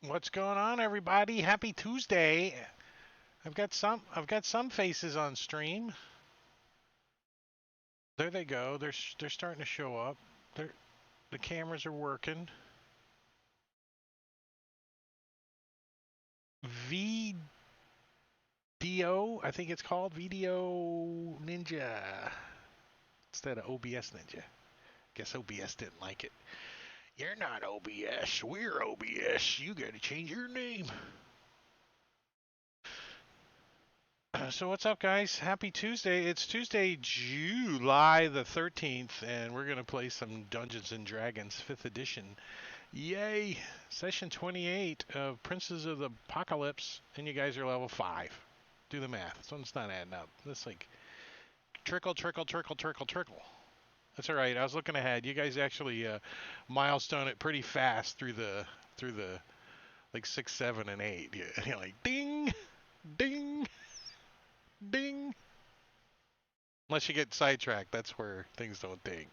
What's going on, everybody? Happy Tuesday. I've got some faces on stream. There they go. They're starting to show up. The cameras are working. VDO, I think it's called VDO Ninja instead of OBS Ninja. Guess OBS didn't like it. You're not OBS. We're OBS. You got to change your name. So what's up, guys? Happy Tuesday. It's Tuesday, July the 13th, and we're going to play some Dungeons & Dragons 5th edition. Yay! Session 28 of Princes of the Apocalypse, and you guys are level 5. Do the math. This one's not adding up. This like trickle, trickle, trickle, trickle, trickle. That's all right. I was looking ahead. You guys actually milestone it pretty fast through the like 6, 7, and 8. You're like ding, ding, ding. Unless you get sidetracked, that's where things don't take.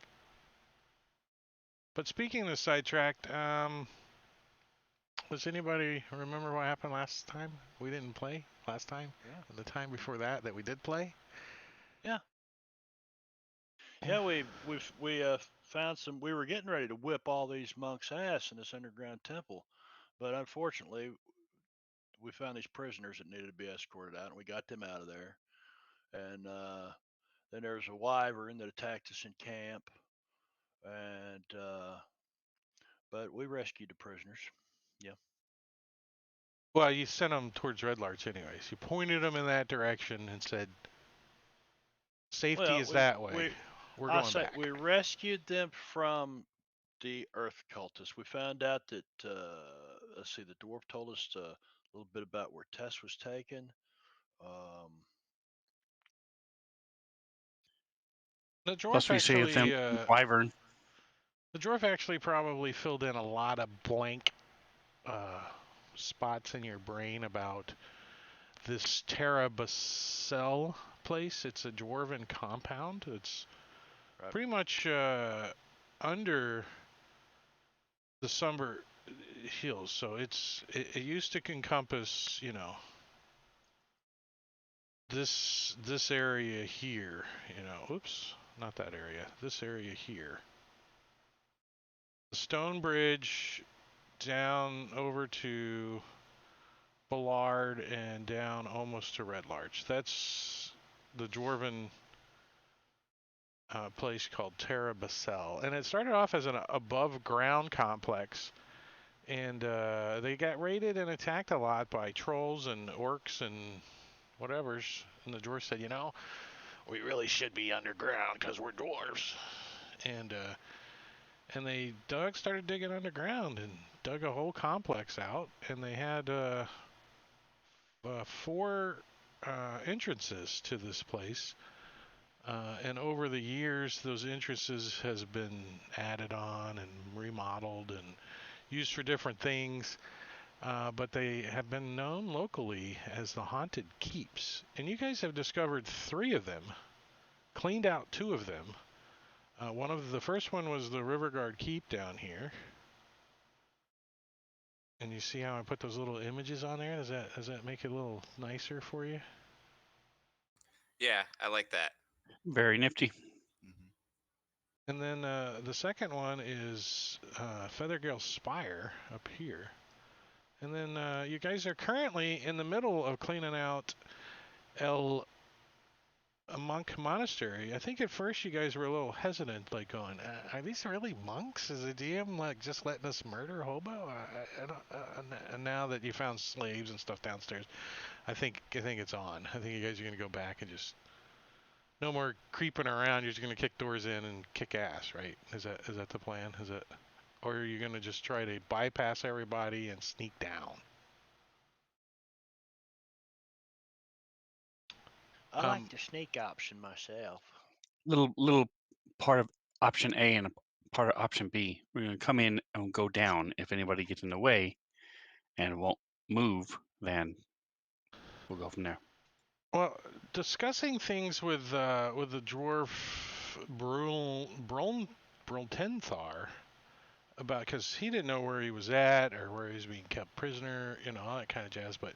But speaking of sidetracked, does anybody remember what happened last time? We didn't play last time? Yeah. And the time before that we did play? Yeah. Yeah, we found some. We were getting ready to whip all these monks' ass in this underground temple, but unfortunately, we found these prisoners that needed to be escorted out, and we got them out of there. And then there was a wyvern that attacked us in camp, and but we rescued the prisoners. Yeah. Well, you sent them towards Red Larch anyways. You pointed them in that direction and said, safety Well, is that way. We're I going say back. we rescued them from the Earth cultists. We found out that let's see, the dwarf told us a little bit about where Tess was taken. Um, The Plus, dwarf we saved them actually, wyvern. the dwarf actually probably filled in a lot of blank uh, spots in your brain about this Terra Basel place. It's a dwarven compound. It's right. pretty much under the Sunbur Hills. So it used to encompass, this area here. Oops, not that area. This area here. The Stone Bridge down over to Ballard and down almost to Red Larch. That's the Dwarven place called Terra Basel, and it started off as an above-ground complex, and they got raided and attacked a lot by trolls and orcs and whatever's. And the dwarves said, we really should be underground because we're dwarves, and they started digging underground and dug a whole complex out, and they had four entrances to this place. And over the years, those entrances has been added on and remodeled and used for different things. But they have been known locally as the Haunted Keeps. And you guys have discovered 3 of them, cleaned out 2 of them. The first one was the Riverguard Keep down here. And you see how I put those little images on there? Does that make it a little nicer for you? Yeah, I like that. Very nifty. And then the second one is Feathergale Spire up here. And then you guys are currently in the middle of cleaning out a monk monastery. I think at first you guys were a little hesitant, like going, "Are these really monks? Is the DM like just letting us murder hobo?" And now that you found slaves and stuff downstairs, I think it's on. I think you guys are gonna go back and just no more creeping around. You're just gonna kick doors in and kick ass, right? Is that the plan? Or are you gonna just try to bypass everybody and sneak down? I like the sneak option myself. Little part of option A and a part of option B. We're going to come in and go down. If anybody gets in the way and won't move, then we'll go from there. Well, discussing things with the dwarf Brultenthar about, because he didn't know where he was at or where he was being kept prisoner, all that kind of jazz. But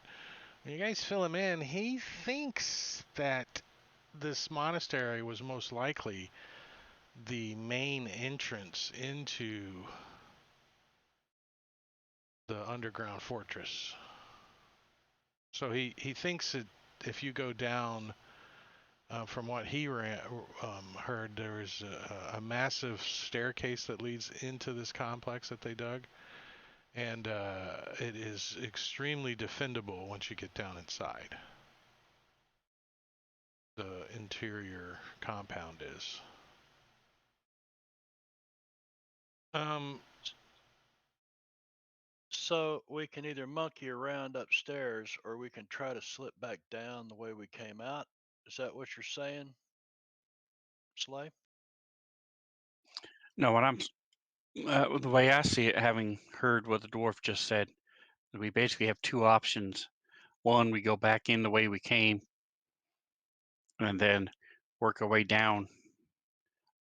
when you guys fill him in, he thinks that this monastery was most likely the main entrance into the underground fortress. So he thinks that if you go down, from what he heard, there is a massive staircase that leads into this complex that they dug, and it is extremely defendable once you get down inside. The interior compound is. So we can either monkey around upstairs or we can try to slip back down the way we came out. Is that what you're saying, Slay? No, the way I see it, having heard what the dwarf just said, we basically have 2 options. One, we go back in the way we came and then work our way down,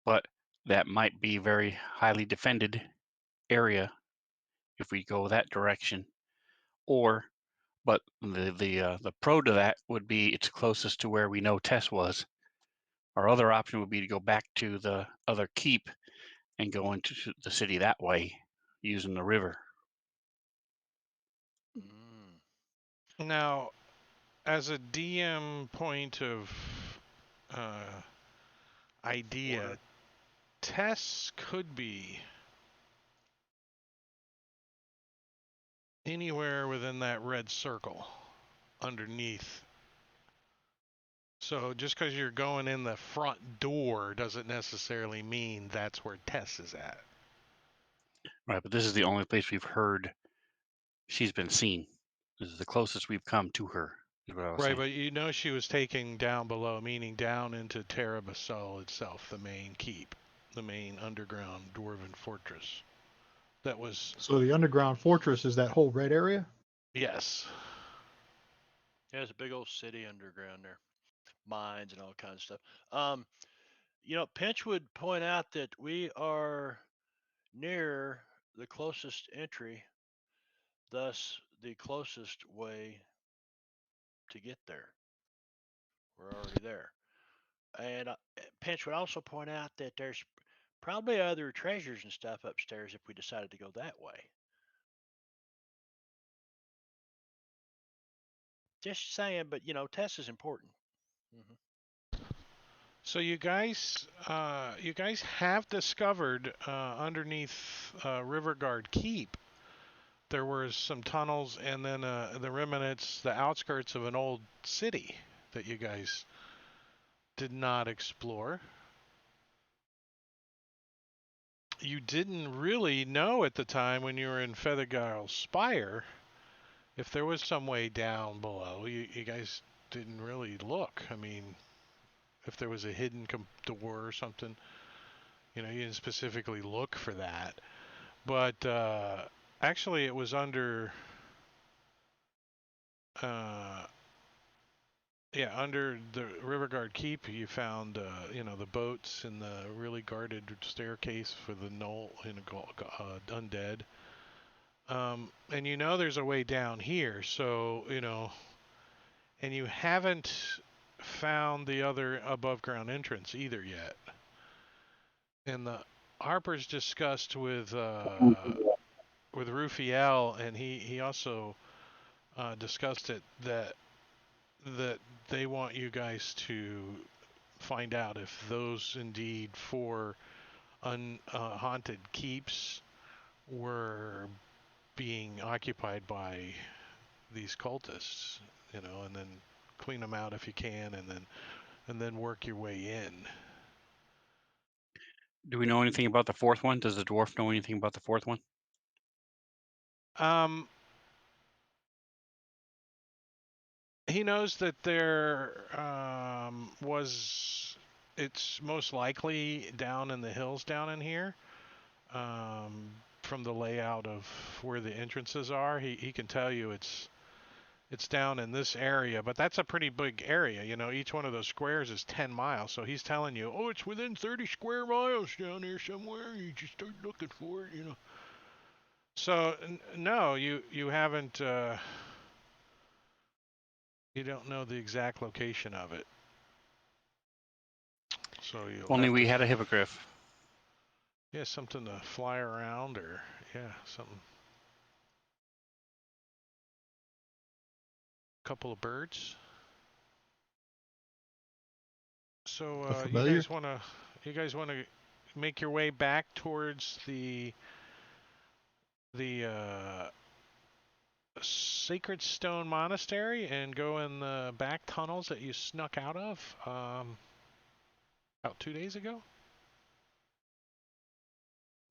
but that might be a very highly defended area if we go that direction. But the pro to that would be it's closest to where we know Tess was. Our other option would be to go back to the other keep and go into the city that way using the river. Now, as a DM point of idea, Tess could be anywhere within that red circle underneath. So just because you're going in the front door doesn't necessarily mean that's where Tess is at. Right, but this is the only place we've heard she's been seen. This is the closest we've come to her. Is what I was Right, saying. but she was taking down below, meaning down into Terra Basel itself, the main keep, the main underground dwarven fortress. That was. So the underground fortress is that whole red area? Yes. Yeah, there's a big old city underground there, mines and all kinds of stuff. Pinch would point out that we are near the closest entry, thus the closest way to get there. We're already there. And Pinch would also point out that there's probably other treasures and stuff upstairs if we decided to go that way. Just saying, but Tess is important. So you guys have discovered underneath Riverguard Keep, there was some tunnels and then the remnants, the outskirts of an old city that you guys did not explore. You didn't really know at the time when you were in Feathergile Spire if there was some way down below. You guys didn't really look. I mean, if there was a hidden door or something, you didn't specifically look for that. But actually, it was under, under the Riverguard Keep. You found, the boats and the really guarded staircase for the Knoll undead. And there's a way down here, so and you haven't found the other above ground entrance either yet. And the Harper's discussed with Rufiel, and he also discussed it that they want you guys to find out if those indeed 4 haunted keeps were being occupied by these cultists, and then clean them out if you can, and then work your way in. Do we know anything about the 4th one? Does the dwarf know anything about the 4th one? He knows that there it's most likely down in the hills down in here. From the layout of where the entrances are, he can tell you it's down in this area, but that's a pretty big area. Each one of those squares is 10 miles, so he's telling you, oh, it's within 30 square miles down here somewhere. You just start looking for it, So no, you haven't. You don't know the exact location of it. So Only we had a hippogriff. Yeah, something to fly around, or something. Couple of birds. So you guys want to make your way back towards the Sacred Stone Monastery and go in the back tunnels that you snuck out of about 2 days ago.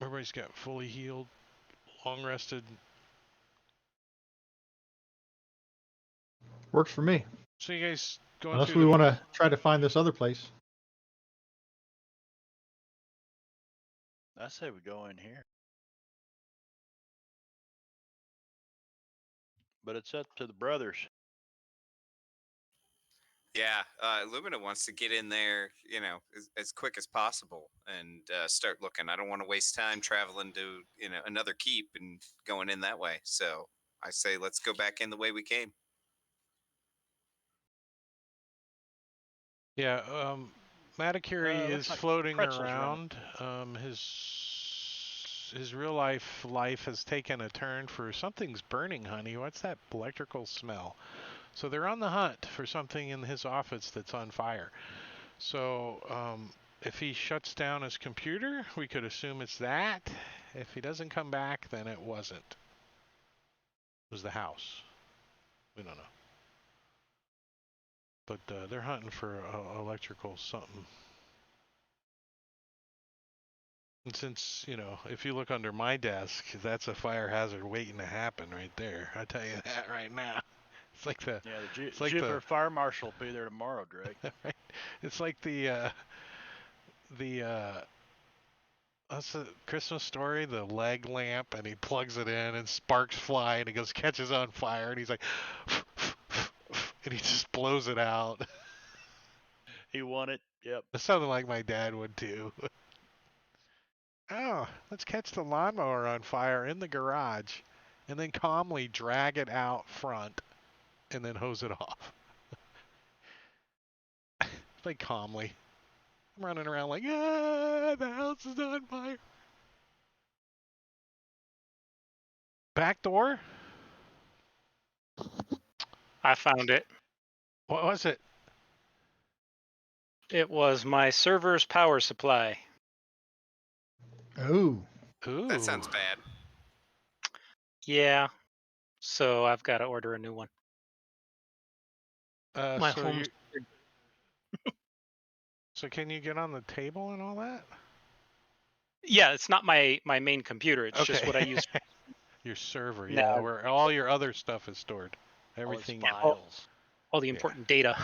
Everybody's got fully healed, long rested. Works for me. So you guys going Unless through we want to try to find this other place. I say we go in here. But it's up to the brothers. Yeah, Lumina wants to get in there, as quick as possible and start looking. I don't want to waste time traveling to, another keep and going in that way. So I say let's go back in the way we came. Yeah, Matakuri is like floating pretzels around. His real life has taken a turn for something's burning, honey. What's that electrical smell? So they're on the hunt for something in his office that's on fire. So if he shuts down his computer, we could assume it's that. If he doesn't come back, then it wasn't. It was the house. We don't know. But they're hunting for electrical something. And since, if you look under my desk, that's a fire hazard waiting to happen right there. I tell you that right now. It's like the Jupiter Fire Marshal will be there tomorrow, Drake. Right? It's like the what's the Christmas Story? The leg lamp, and he plugs it in, and sparks fly, and he goes catches on fire, and he's like, and he just blows it out. He won it. Yep. That's something like my dad would do. Oh, let's catch the lawnmower on fire in the garage, and then calmly drag it out front, and then hose it off. Like calmly. I'm running around like, the house is on fire. Back door? I found it. What was it? It was my server's power supply. Oh, Ooh. That sounds bad. Yeah. So I've got to order a new one. My So home. So can you get on the table and all that? Yeah, it's not my main computer. It's just what I use. Your server, No. yeah, where all your other stuff is stored. All his Everything. files. All the important data.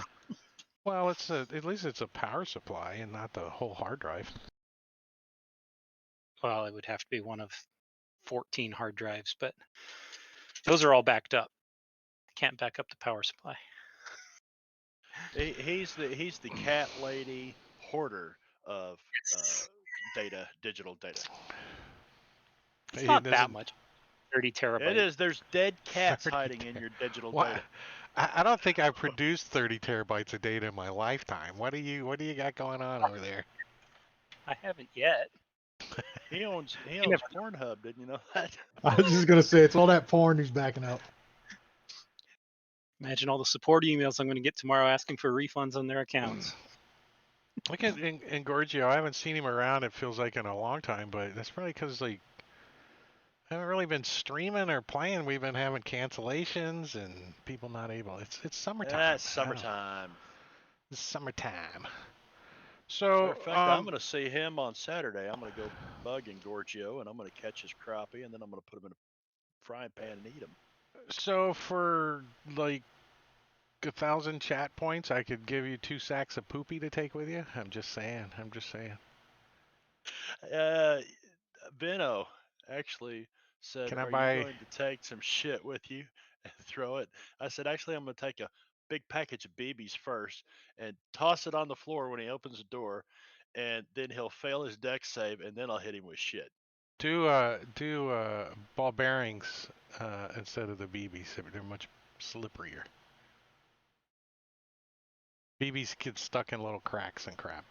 Well, at least it's a power supply and not the whole hard drive. Well, it would have to be one of 14 hard drives, but those are all backed up. Can't back up the power supply. He's the cat lady hoarder of digital data. It's He not that doesn't- much. 30 terabytes. It is. There's dead cats 30 hiding in your digital What? data. I don't think I produced 30 terabytes of data in my lifetime. What do you got going on over there? I haven't yet. He owns never- Pornhub. Didn't you know that? I was just gonna say it's all that porn he's backing up. Imagine all the support emails I'm going to get tomorrow asking for refunds on their accounts. Look at Engorgio. I haven't seen him around. It feels like in a long time, but that's probably because like I haven't really been streaming or playing. We've been having cancellations and people not able. It's summertime. Yeah, I it's don't know. summertime. It's summertime. Matter So of fact, I'm going to see him on Saturday. I'm going to go bug Engorgio, and I'm going to catch his crappie, and then I'm going to put him in a frying pan and eat him. So for like 1,000 chat points, I could give you 2 sacks of poopy to take with you. I'm just saying. Benno actually said, Can I "Are buy- you going to take some shit with you and throw it?" I said, "Actually, I'm going to take a big package of BBs first and toss it on the floor when he opens the door, and then he'll fail his deck save, and then I'll hit him with shit." Do ball bearings instead of the BBs. They're much slipperier. BBs get stuck in little cracks and crap.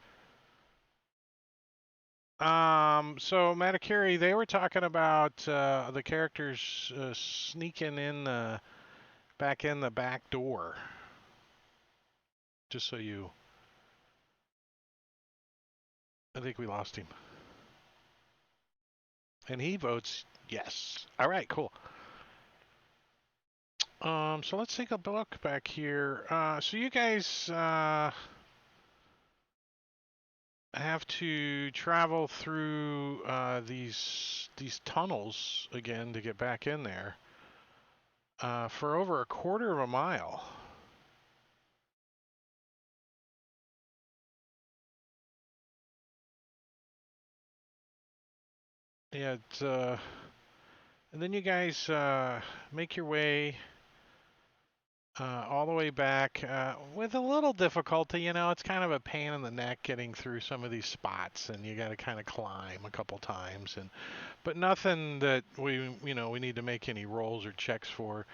So Matakiri, they were talking about the characters sneaking in back in the back door. Just so you, I think we lost him. And he votes yes. All right, cool. So let's take a look back here. So you guys have to travel through these tunnels again to get back in there for over 1/4 of a mile. Yeah, and then you guys make your way all the way back with a little difficulty. You know, it's kind of a pain in the neck getting through some of these spots, and you got to kind of climb a couple times, but nothing that we need to make any rolls or checks for.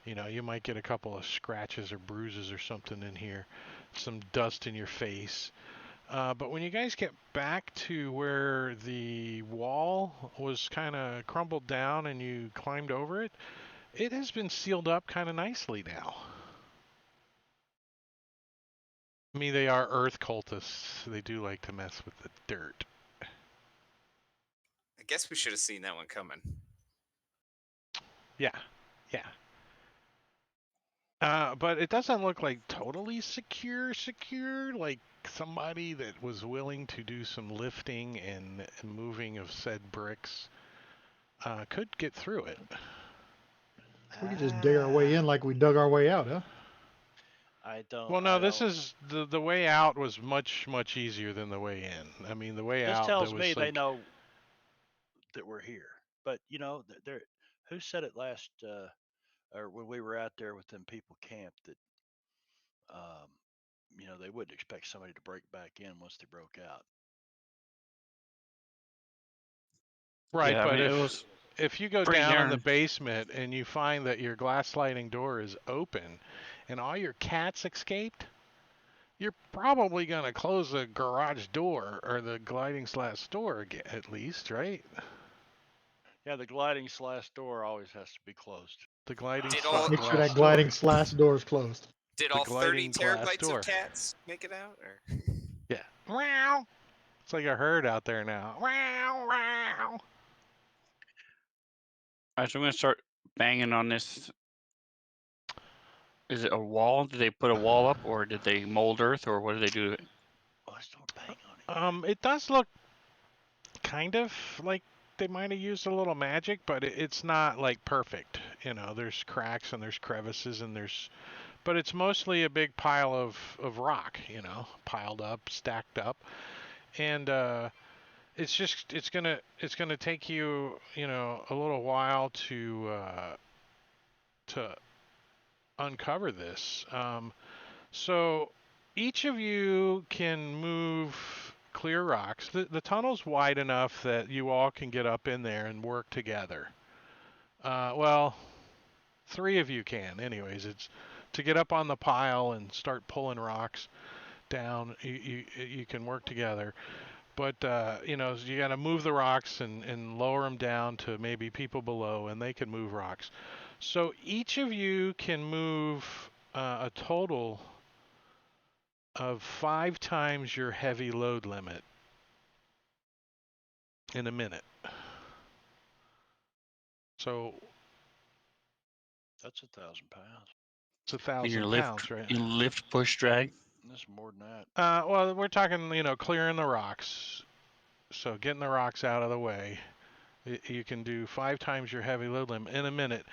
You know, you might get a couple of scratches or bruises or something in here, some dust in your face. But when you guys get back to where the wall was kind of crumbled down and you climbed over it, it has been sealed up kind of nicely now. I mean, they are earth cultists. So they do like to mess with the dirt. I guess we should have seen that one coming. Yeah. But it doesn't look like totally secure, like somebody that was willing to do some lifting and moving of said bricks could get through it. We could just dig our way in like we dug our way out, huh? I don't. Well, no, I this don't- is the way out was much easier than the way in. I mean, the way This out tells there me was they like, know that we're here. But you know, who said it last, or when we were out there with them people camped that, they wouldn't expect somebody to break back in once they broke out. right, Yeah, I but mean, it was if you go pretty down in the darn- basement and you find that your glass sliding door is open and all your cats escaped, you're probably going to close the garage door or the gliding slash door at least, right? Yeah, the gliding slash door always has to be closed. The gliding Did slash all- Make sure glass that gliding door. slash door is closed. Did The all 30 gliding glass terabytes door. of cats make it out? Or? Wow. It's like a herd out there now. Wow, wow. All right, so I'm gonna start banging on this. Is it a wall? Did they put a wall up, or did they mold earth, or what did they do to it? Oh, I start bang on it. It does look kind of like they might have used a little magic, but it's not like perfect. You know, there's cracks and there's crevices and but it's mostly a big pile of rock. You know, piled up, stacked up, and it's gonna take you a little while to uncover this. So each of you can move clear rocks. The tunnel's wide enough that you all can get up in there and work together. Well, three of you can, anyways. It's to get up on the pile and start pulling rocks down. You can work together, but you got to move the rocks and lower them down to maybe people below, and they can move rocks. So each of you can move a total of 5 times your heavy load limit in a minute. So That's 1,000 pounds. it's a In your 1,000 pounds, right? You lift, push, drag. This is more than that. Well, we're talking, clearing the rocks. So getting the rocks out of the way. You can do 5 times your heavy load limit in a minute.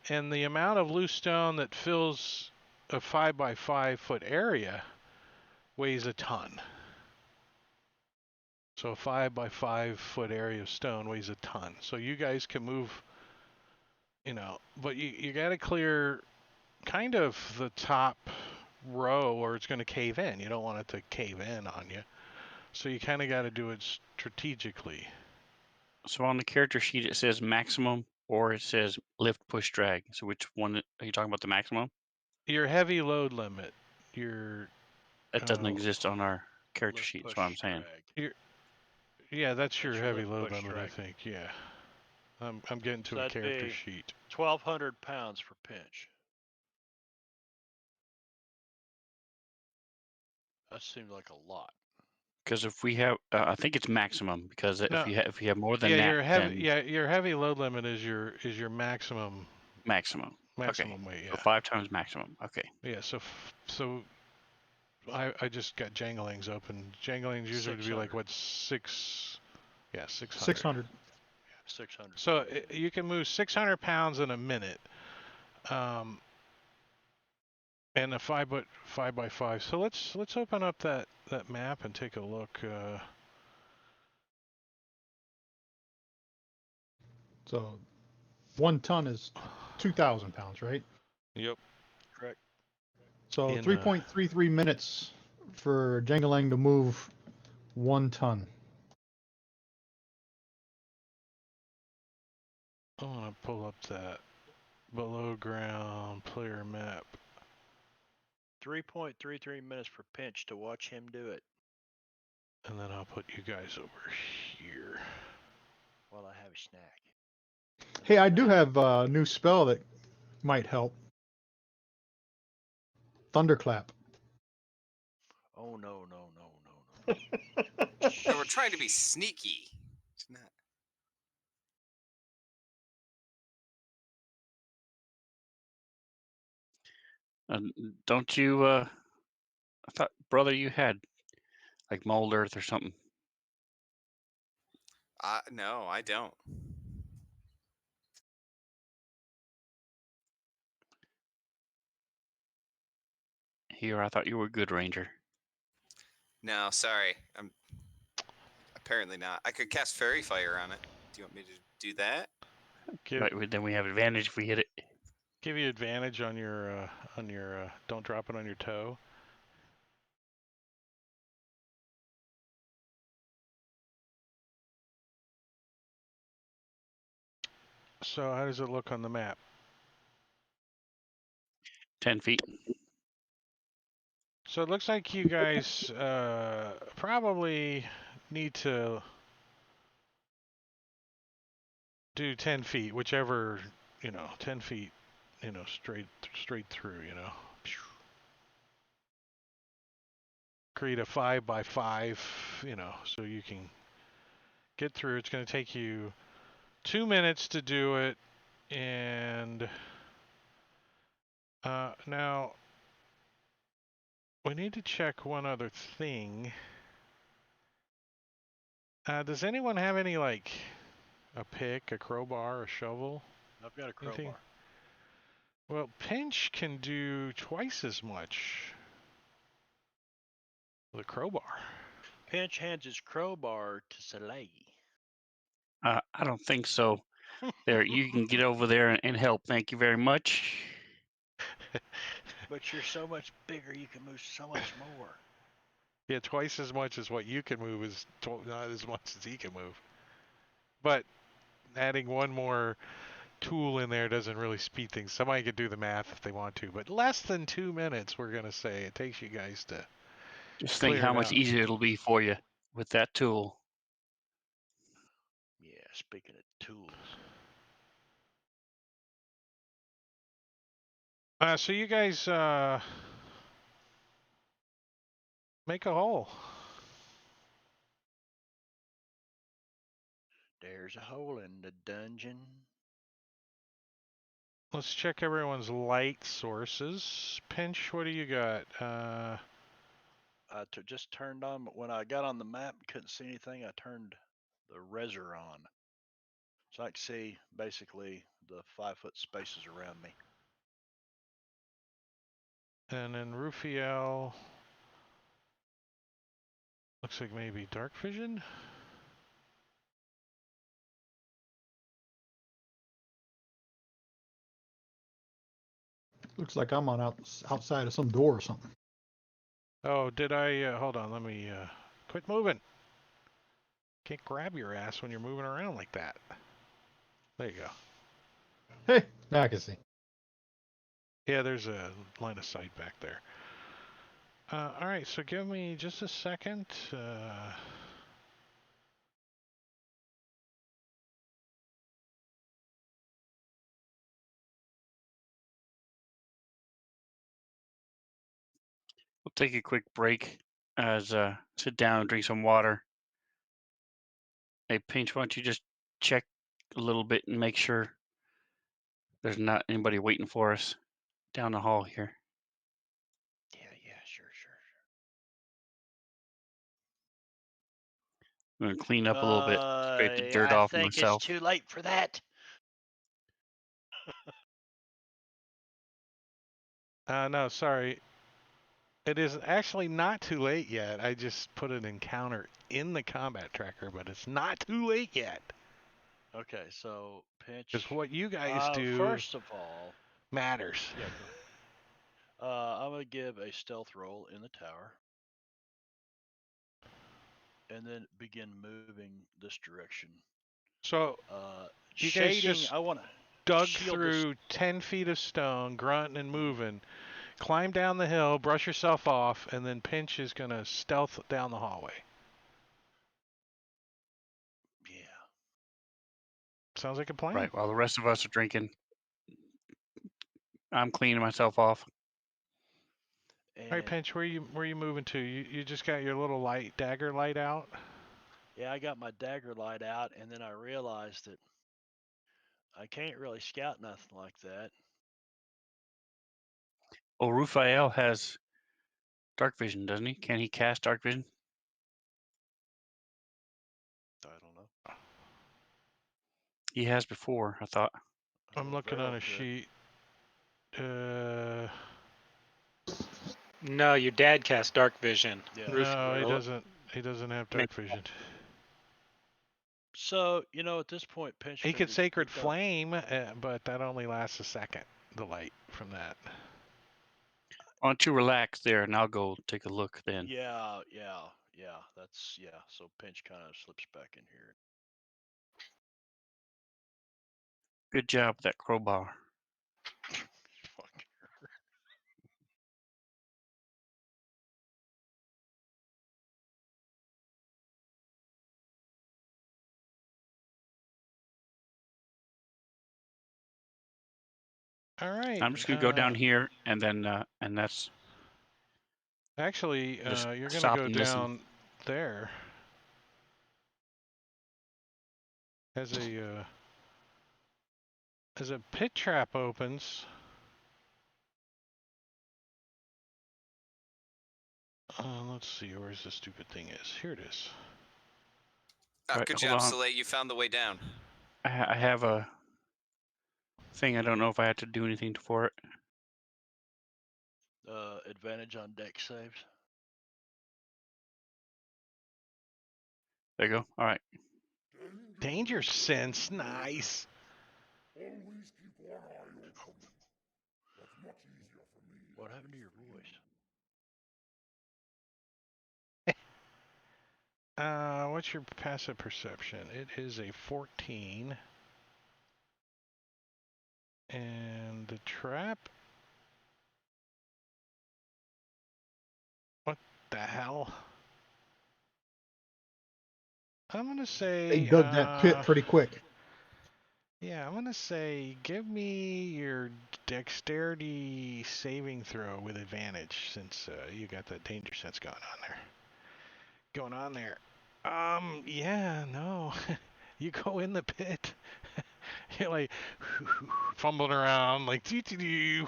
And the amount of loose stone that fills a 5 by 5 foot area weighs a ton. So a 5 by 5 foot area of stone weighs a ton. So you guys can move, but you got to clear kind of the top row or it's going to cave in. You don't want it to cave in on you. So you kind of got to do it strategically. So on the character sheet, it says maximum or it says lift, push, drag. So which one are you talking about? The maximum? Your heavy load limit. Your That doesn't exist on our character Lift, sheet. That's push, what I'm saying. drag. Yeah, that's your That's your heavy lift, load push, limit, drag. I think. Yeah. I'm getting to So a that'd character be sheet. 1,200 pounds for pinch. That seems like a lot. Because if we have, I think it's maximum. Because No. if you have more than Yeah, that, then your heavy load limit is your maximum maximum. Okay. weight. So Yeah. 5 times maximum. Okay. Yeah. So I just got Janglings open. Janglings usually would be like 600. what 600. 600. 600. So you can move 600 pounds in a minute. And a 5 by 5. So let's open up that map and take a look. So 1 ton is 2,000 pounds, right? Yep. Correct. So In, 3.33 minutes for Jengalang to move 1 ton. I want to pull up that below ground player map. 3.33 minutes for pinch to watch him do it. And then I'll put you guys over here. While I have a snack. Hey, I do have a new spell that might help. Thunderclap. Oh no. So we're trying to be sneaky. It's not. Don't you? I thought, brother, you had like mold earth or something. No, I don't. Here, I thought you were a good ranger. No, sorry. I'm apparently not. I could cast Fairy Fire on it. Do you want me to do that? Right, then we have advantage if we hit it. Give you advantage on your don't drop it on your toe. So how does it look on the map? 10 feet. So it looks like you guys probably need to do 10 feet, whichever, 10 feet, straight through, concrete a 5x5, you know, so you can get through. It's going to take you 2 minutes to do it, and now we need to check one other thing. Does anyone have any, like, a pick, a crowbar, a shovel? I've got a Anything? crowbar. Well, Pinch can do twice as much with a crowbar. Pinch hands his crowbar to Soleil. I don't think so. There, you can get over there and help. Thank you very much. But you're so much bigger, you can move so much more. Yeah, twice as much as what you can move is not as much as he can move. But adding one more tool in there doesn't really speed things. Somebody could do the math if they want to, but less than 2 minutes, we're going to say it takes you guys to Just think clear how it much out. easier it'll be for you with that tool. Yeah, speaking of tools. So you guys make a hole. There's a hole in the dungeon. Let's check everyone's light sources. Pinch, what do you got? I just turned on, but when I got on the map and couldn't see anything, I turned the reser on. So I can see basically the 5-foot spaces around me. And then Rufiel. Looks like maybe dark vision. Looks like I'm on outside of some door or something. Oh, did I? Hold on, let me quit moving. Can't grab your ass when you're moving around like that. There you go. Hey, now I can see. Yeah, there's a line of sight back there. All right, so give me just a second. We'll take a quick break as sit down and drink some water. Hey, Pinch, why don't you just check a little bit and make sure there's not anybody waiting for us down the hall here. Yeah, sure. I'm gonna clean up a little bit, scrape the dirt I off think myself. it's too late for that. No, sorry. It is actually not too late yet. I just put an encounter in the combat tracker, but it's not too late yet. Okay, so Pinch. Because what you guys do First of all, matters. yeah, go ahead. I'm gonna give a stealth roll in the tower, and then begin moving this direction. So you guys Shading. just I want to dug shield through 10 feet of stone, grunting and moving. Climb down the hill, brush yourself off, and then Pinch is going to stealth down the hallway. Yeah. Sounds like a plan. Right, while the rest of us are drinking, I'm cleaning myself off. All right, Pinch, where you moving to? You just got your little dagger light out? Yeah, I got my dagger light out, and then I realized that I can't really scout nothing like that. Oh, Rufael has dark vision, doesn't he? Can he cast dark vision? I don't know. He has before, I thought. I'm looking on a sheet. No, your dad cast dark vision. Yeah. No, he Rufael. doesn't. He doesn't have dark vision. So, at this point, Pinch. He could figured Sacred we've got- Flame, but that only lasts a second, the light from that. Why don't you relax there and I'll go take a look then. Yeah. So Pinch kind of slips back in here. Good job with that crowbar. Fuck. All right. I'm just gonna go down here and then and that's Actually, Just you're going to stop go and listen. down there as a pit trap opens. Let's see, where's the stupid thing is. Here it is. Right, good hold job, on. Soleil. You found the way down. I have a thing. I don't know if I had to do anything for it. Advantage on deck saves. There you go. All right. Danger sense, nice. What happened to your voice? What's your passive perception? It is a 14. And the trap. What the hell? I'm gonna say. They dug that pit pretty quick. Yeah, I'm gonna say give me your dexterity saving throw with advantage since you got that danger sense going on there. Yeah, no. You go in the pit. You're like fumbling around, like and you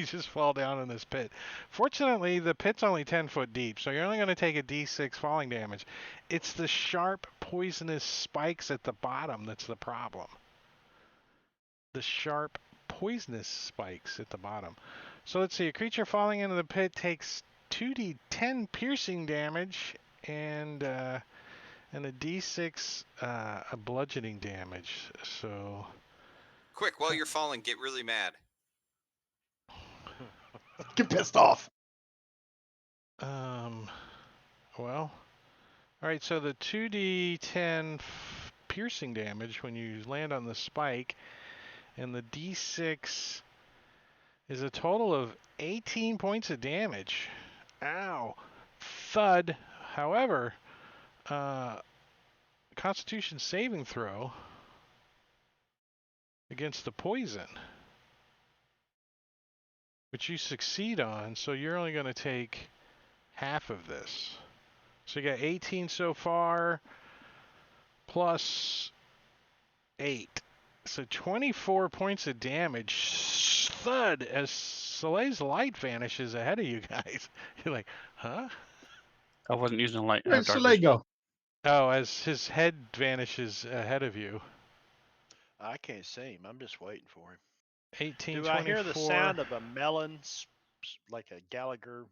just fall down in this pit. Fortunately, the pit's only 10 foot deep, so you're only going to take a d6 falling damage. It's the sharp, poisonous spikes at the bottom that's the problem. The sharp, poisonous spikes at the bottom. So let's see, a creature falling into the pit takes 2d10 piercing damage and a d6 a bludgeoning damage. So Quick, while you're falling, get really mad. Get pissed off. Well, all right. So the 2d10 piercing damage when you land on the spike, and the d6 is a total of 18 points of damage. Ow. Thud. However, Constitution saving throw against the poison, which you succeed on, so you're only going to take half of this. So you got 18 so far, plus 8. So 24 points of damage. Thud, as Soleil's light vanishes ahead of you guys. You're like, huh? I wasn't using light. Where'd dark Soleil vision. go? Oh, as his head vanishes ahead of you. I can't see him. I'm just waiting for him. 18, Do I 24. hear the sound of a melon, like a Gallagher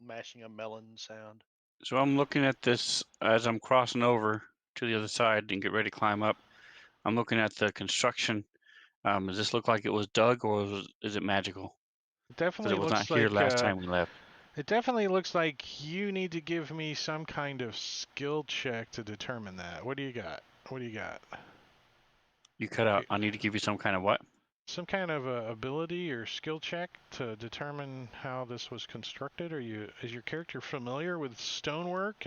smashing a melon sound? So I'm looking at this as I'm crossing over to the other side and get ready to climb up. I'm looking at the construction. Does this look like it was dug or is it magical? It Because definitely it was looks not here like last time we left. it definitely looks like you need to give me some kind of skill check to determine that. What do you got? What do you got? You cut out. I need to give you some kind of what? Some kind of ability or skill check to determine how this was constructed. Is your character familiar with stonework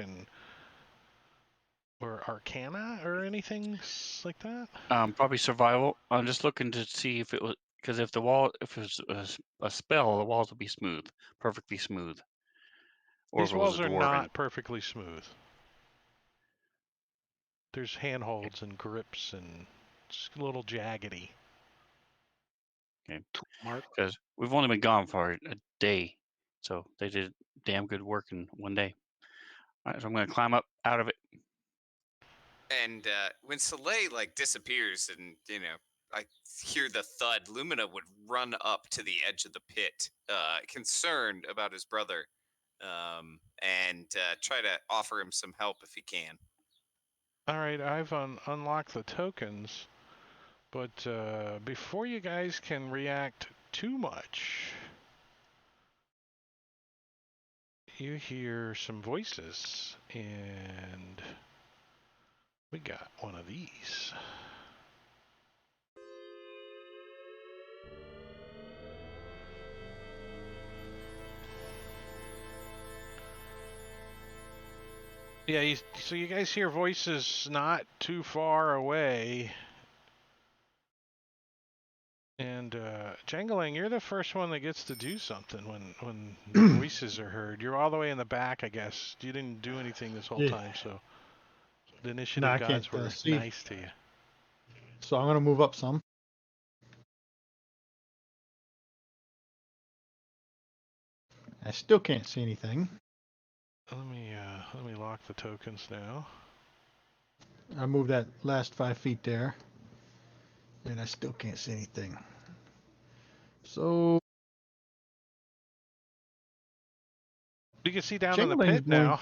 or arcana or anything like that? Probably survival. I'm just looking to see if it was because if it was a spell, the walls would be smooth, perfectly smooth. Or These if it was walls a are dwarven. not perfectly smooth. There's handholds and grips and it's a little jaggedy. Okay. Mark. Because we've only been gone for a day, so they did damn good work in one day. All right, so I'm going to climb up out of it. And when Soleil like disappears, and I hear the thud, Lumina would run up to the edge of the pit, concerned about his brother, and try to offer him some help if he can. All right, I've unlocked the tokens, but before you guys can react too much, you hear some voices, and we got one of these. Yeah, so you guys hear voices not too far away. And Jangling, you're the first one that gets to do something when the voices are heard. You're all the way in the back, I guess. You didn't do anything this whole Yeah. time, so the No, initiative I gods can't were see. nice to you. So I'm gonna move up some. I still can't see anything. Let me lock the tokens now. I moved that last 5 feet there, and I still can't see anything. So You can see down in the Jangling's pit going. now.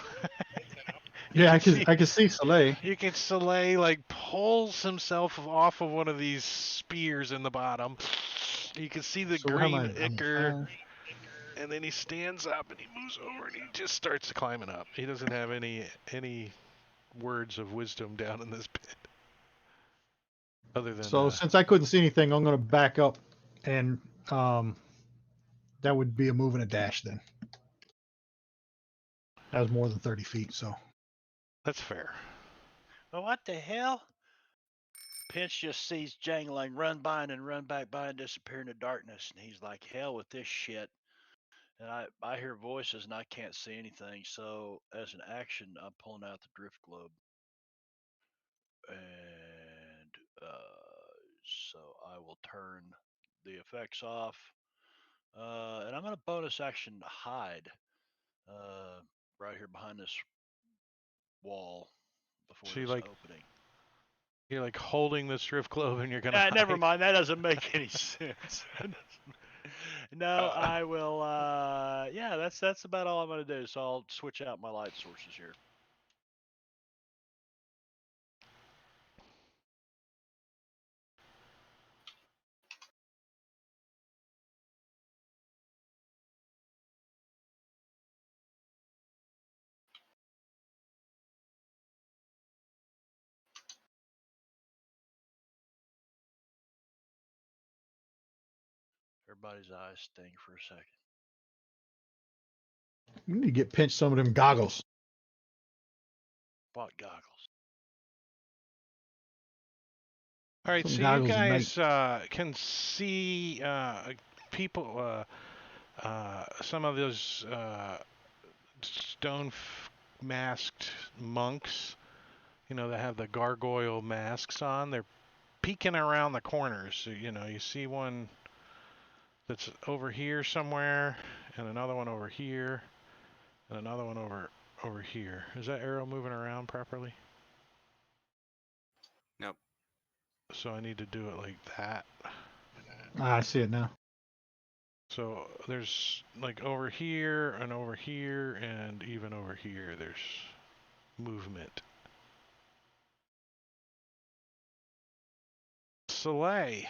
You Yeah, can I can see Soleil. You can Soleil like pulls himself off of one of these spears in the bottom. You can see the So how am green I? I'm ichor, 5. and then he stands up and he moves over and he just starts climbing up. He doesn't have any words of wisdom down in this pit, other than So since I couldn't see anything, I'm gonna back up, and that would be a move and a dash then. That was more than 30 feet. So that's fair. Well, what the hell? Pinch just sees Jangling run by and run back by and disappear in the darkness, and he's like, "Hell with this shit." And I hear voices and I can't see anything. So as an action, I'm pulling out the drift globe, and so I will turn the effects off, and I'm gonna bonus action hide right here behind this wall before So this opening. you're like holding the drift globe and you're gonna hide. Never mind. That doesn't make any sense. No, I will. Yeah, that's about all I'm gonna do. So I'll switch out my light sources here. Everybody's eyes sting for a second. we need to get Pinch some of them goggles. What goggles? All right, Some so you goggles at night. guys can see people, some of those stone masked monks, you know, that have the gargoyle masks on. They're peeking around the corners. So, you know, you see one that's over here somewhere, and another one over here, and another one over here. Is that arrow moving around properly? Nope. So I need to do it like that. I see it now. So there's like over here and even over here there's movement. Soleil.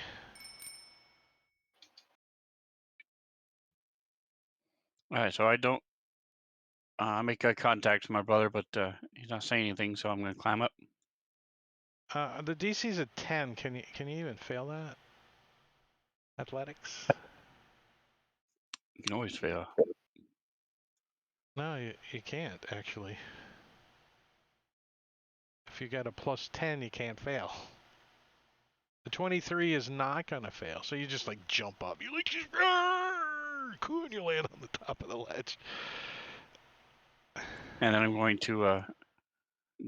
All right, so I don't make eye contact with my brother, but he's not saying anything, so I'm going to climb up. The DC's a 10. Can you even fail that? Athletics? You can always fail. No, you can't actually. If you got a plus 10, you can't fail. The 23 is not gonna fail, so you just like jump up. You like just cool, and you land on the top of the ledge. And then I'm going to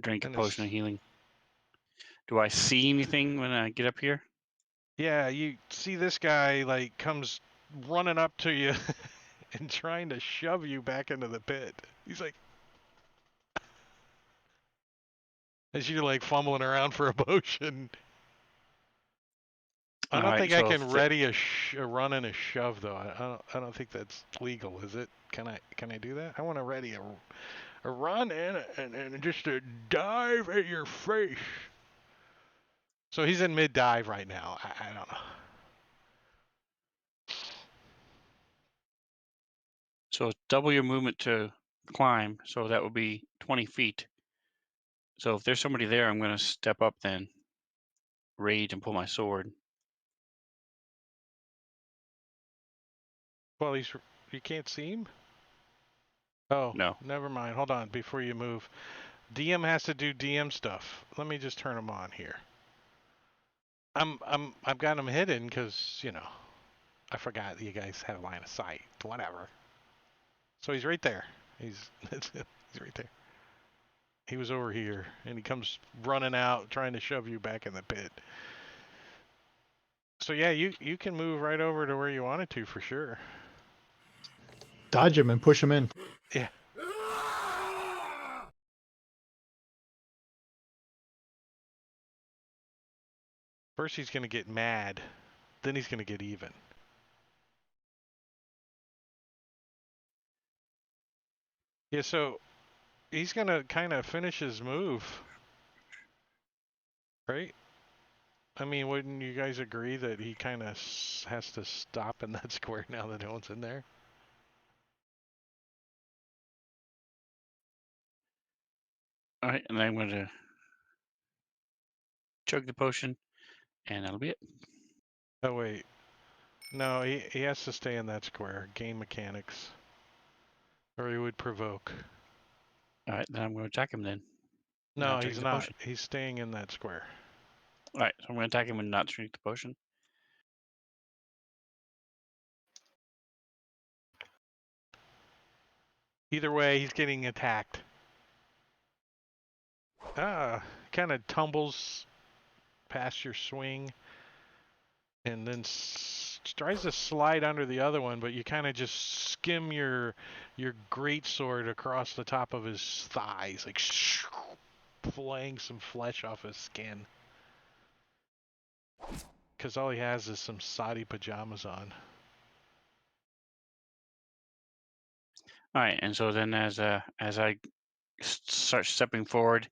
drink a And potion of healing. Do I see anything when I get up here? yeah, you see this guy like comes running up to you and trying to shove you back into the pit. He's like, as you're like fumbling around for a potion. I don't think I can ready a run and a shove though. I don't think that's legal, is it? Can I do that? I want to ready a run and just a dive at your face. So he's in mid dive right now. I don't know. So it's double your movement to climb, so that would be 20 feet. So if there's somebody there, I'm going to step up then, rage, and pull my sword. Well, you can't see him? Oh, No. never mind. Hold on before you move. DM has to do DM stuff. Let me just turn him on here. I've got him hidden because, you know, I forgot you guys had a line of sight. Whatever. So he's right there. He's he's right there. He was over here, and he comes running out, trying to shove you back in the pit. So yeah, you can move right over to where you wanted to for sure. Dodge him and push him in. Yeah. First he's gonna get mad, then he's gonna get even. Yeah, so he's gonna kind of finish his move, right? I mean, wouldn't you guys agree that he kind of has to stop in that square now that no one's in there? All right, and then I'm going to chug the potion, and that'll be it. Oh wait, no, he has to stay in that square. Game mechanics, or he would provoke. All right, then I'm going to attack him then. No, Not drink he's the not. potion. He's staying in that square. All right, so I'm going to attack him and not drink the potion. Either way, he's getting attacked. Kind of tumbles past your swing, and then tries to slide under the other one, but you kind of just skim your great sword across the top of his thighs, like flaying some flesh off his skin. Because all he has is some Saudi pajamas on. All right, and so then as I start stepping forward,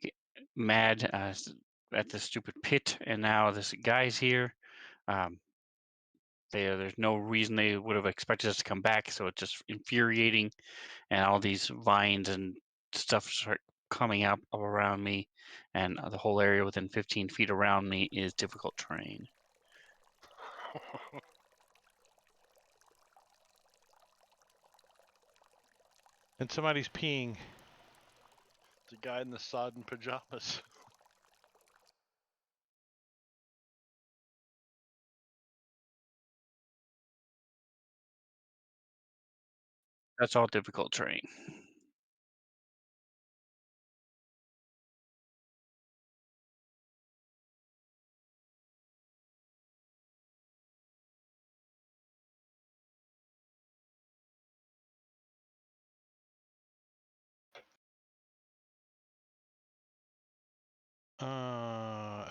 get mad at the stupid pit, and now this guy's here. There's no reason they would have expected us to come back, so it's just infuriating, and all these vines and stuff start coming up around me, and the whole area within 15 feet around me is difficult terrain. And somebody's peeing. The guy in the sodden pajamas. That's all difficult terrain.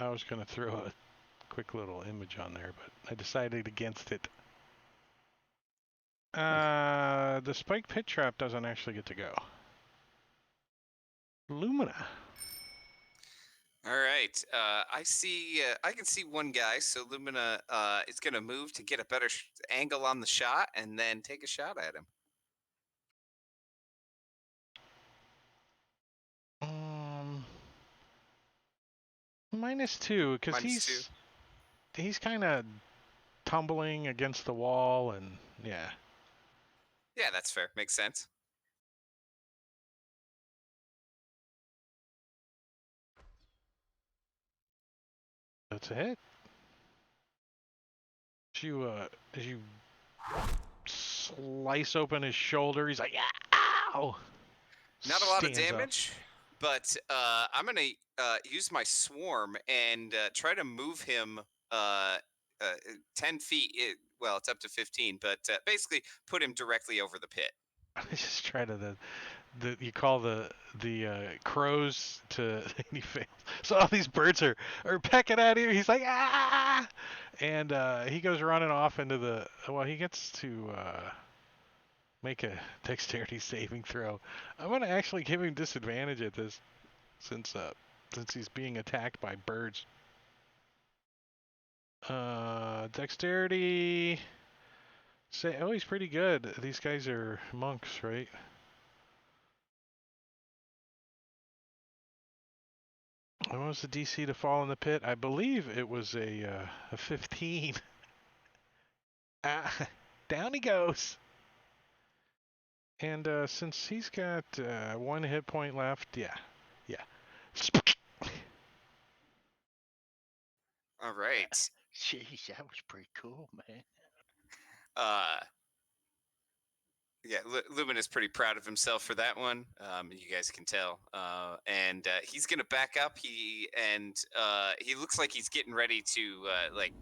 I was going to throw a quick little image on there, but I decided against it. The spike pit trap doesn't actually get to go. Lumina. All right. I see. I can see one guy. So Lumina is going to move to get a better angle on the shot, and then take a shot at him. -2, because he's kind of tumbling against the wall, and yeah. Yeah, that's fair. Makes sense. That's a hit. As you slice open his shoulder, he's like, ow! Not a lot of Stands up. damage, but I'm going to use my swarm and try to move him 10 feet. Well, it's up to 15, but basically put him directly over the pit. I just try to you call the crows to he fails. So all these birds are pecking at him. He's like and he goes running off into the. Well, he gets to make a dexterity saving throw. I'm gonna actually give him disadvantage at this since he's being attacked by birds. Dexterity. Oh, he's pretty good. These guys are monks, right? What was the DC to fall in the pit? I believe it was a 15. Down he goes. And since he's got 1 hit point left, yeah. All right. Jeez, that was pretty cool, man. Yeah, Lumina's pretty proud of himself for that one. You guys can tell. And he's gonna back up. He looks like he's getting ready to like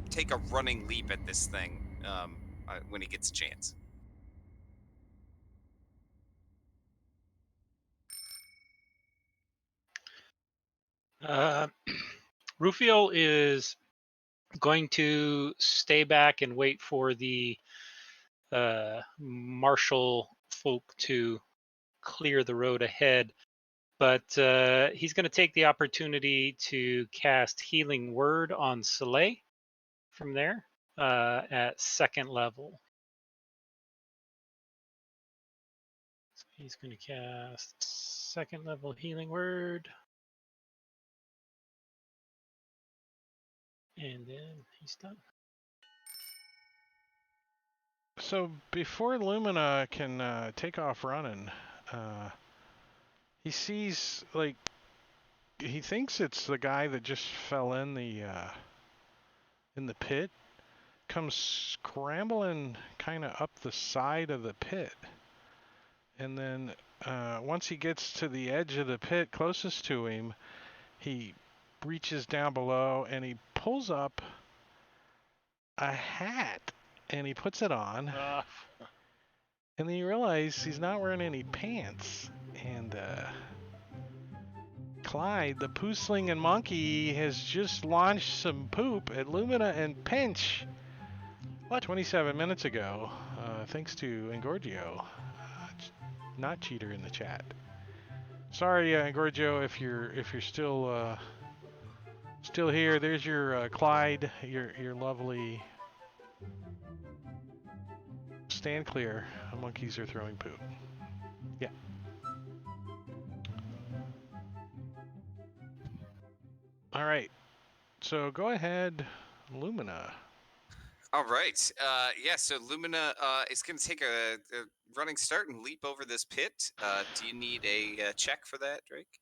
take a running leap at this thing when he gets a chance. Rufio is going to stay back and wait for the marshal folk to clear the road ahead. But he's going to take the opportunity to cast Healing Word on Soleil from there at 2nd level. So he's going to cast 2nd level Healing Word. And then he's done. So before Lumina can take off running, he sees, like, he thinks it's the guy that just fell in the pit, comes scrambling kind of up the side of the pit, and then once he gets to the edge of the pit closest to him, he reaches down below and he pulls up a hat and he puts it on, and then you realize he's not wearing any pants, and Clyde, the poo-slinging monkey, has just launched some poop at Lumina and Pinch. What? 27 minutes ago, thanks to Engorgio, not cheater in the chat. Sorry, Engorgio, if you're still here. There's your Clyde, your lovely. Stand clear. Monkeys are throwing poop. Yeah. All right. So go ahead, Lumina. All right. Yeah. So Lumina is going to take a running start and leap over this pit. Do you need a check for that, Drake?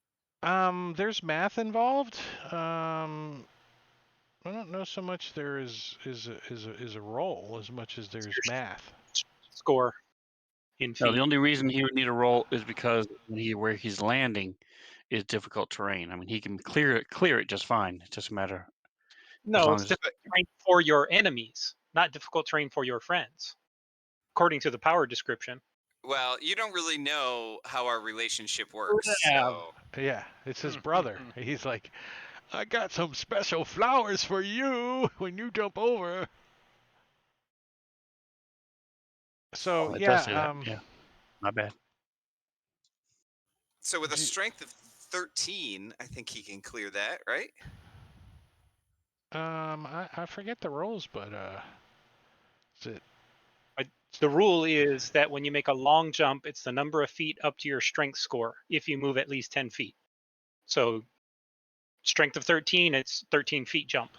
There's math involved. I don't know so much there is a roll as much as there's math. Score in feet. No, the only reason he would need a roll is because where he's landing is difficult terrain. I mean, he can clear it just fine. It's just a matter. No, it's difficult terrain for your enemies, not difficult terrain for your friends, according to the power description. Well, you don't really know how our relationship works. Yeah. So. Yeah, it's his brother. He's like, I got some special flowers for you when you jump over. So yeah, my bad. So with a strength of 13, I think he can clear that, right? I forget the rules, but is it? The rule is that when you make a long jump, it's the number of feet up to your strength score if you move at least 10 feet. So strength of 13, it's 13 feet jump.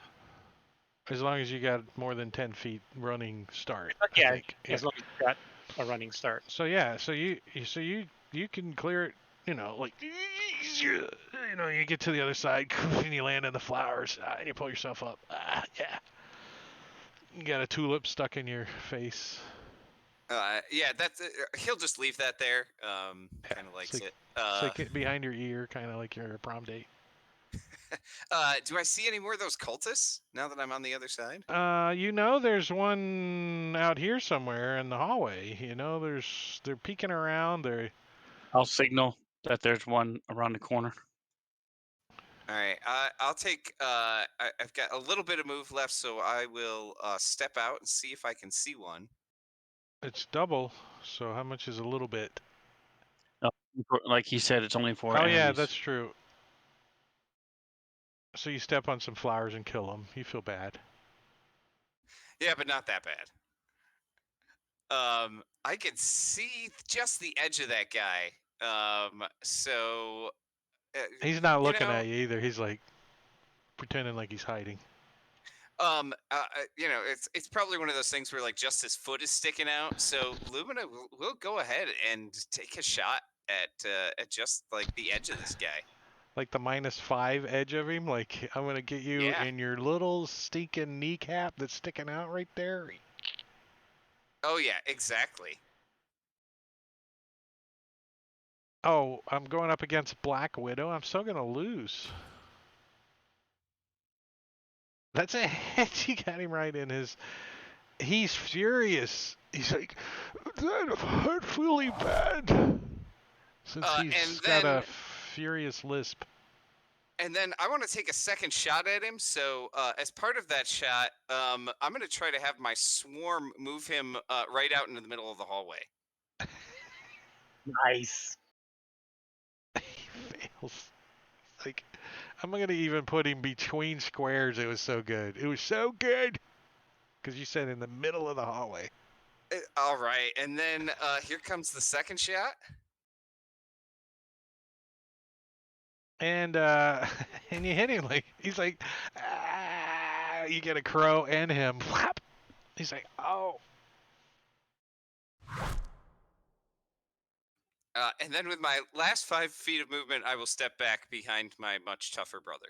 As long as you got more than 10 feet running start. Yeah, I think. as long as you got a running start. So yeah, so you can clear it, like, you get to the other side and you land in the flowers and you pull yourself up. Yeah. You got a tulip stuck in your face. Yeah, that's he'll just leave that there. Kind of likes it. Stick it behind your ear, kind of like your prom date. Do I see any more of those cultists now that I'm on the other side? There's one out here somewhere in the hallway. They're peeking around. I'll signal that there's one around the corner. All right, I'll take. I've got a little bit of move left, so I will step out and see if I can see one. It's double. So how much is a little bit? Like he said, it's only for. Oh enemies. yeah, that's true. So you step on some flowers and kill them. You feel bad. Yeah, but not that bad. I can see just the edge of that guy. So. He's not looking at you either. He's like pretending like he's hiding. It's probably one of those things where like just his foot is sticking out. So Lumina will go ahead and take a shot at just like the edge of this guy. Like the -5 edge of him. Like I'm gonna get you Yeah. in your little stinking kneecap that's sticking out right there. Oh yeah, exactly. Oh, I'm going up against Black Widow. I'm still gonna lose. That's a hit. You got him right in his. He's furious. He's like, that hurt really bad. Since And he's got then a furious lisp. and then I want to take a second shot at him. So as part of that shot, I'm going to try to have my swarm move him right out into the middle of the hallway. Nice. He fails. Like, I'm gonna even put him between squares. It was so good. It was so good. Because you said in the middle of the hallway. All right, and then here comes the second shot. And and you hit him like he's like, ah, you get a crow and him. Flap. He's like, oh. And then with my last 5 feet of movement, I will step back behind my much tougher brother.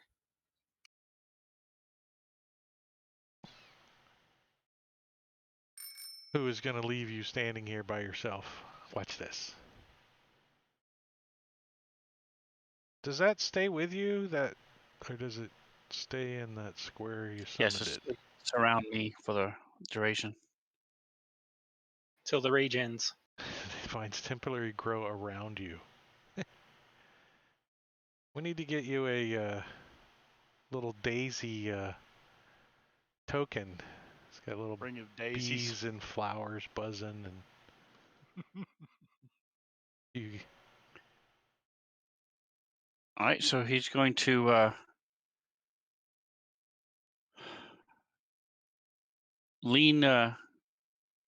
Who is gonna leave you standing here by yourself? Watch this. Does that stay with you? That, or does it stay in that square you Yes, summoned it? it's around me for the duration. Till the rage ends. It finds temporary grow around you. We need to get you a little daisy token. It's got little Ring of daisies. bees and flowers buzzing, and you. All right, so he's going to lean. I'm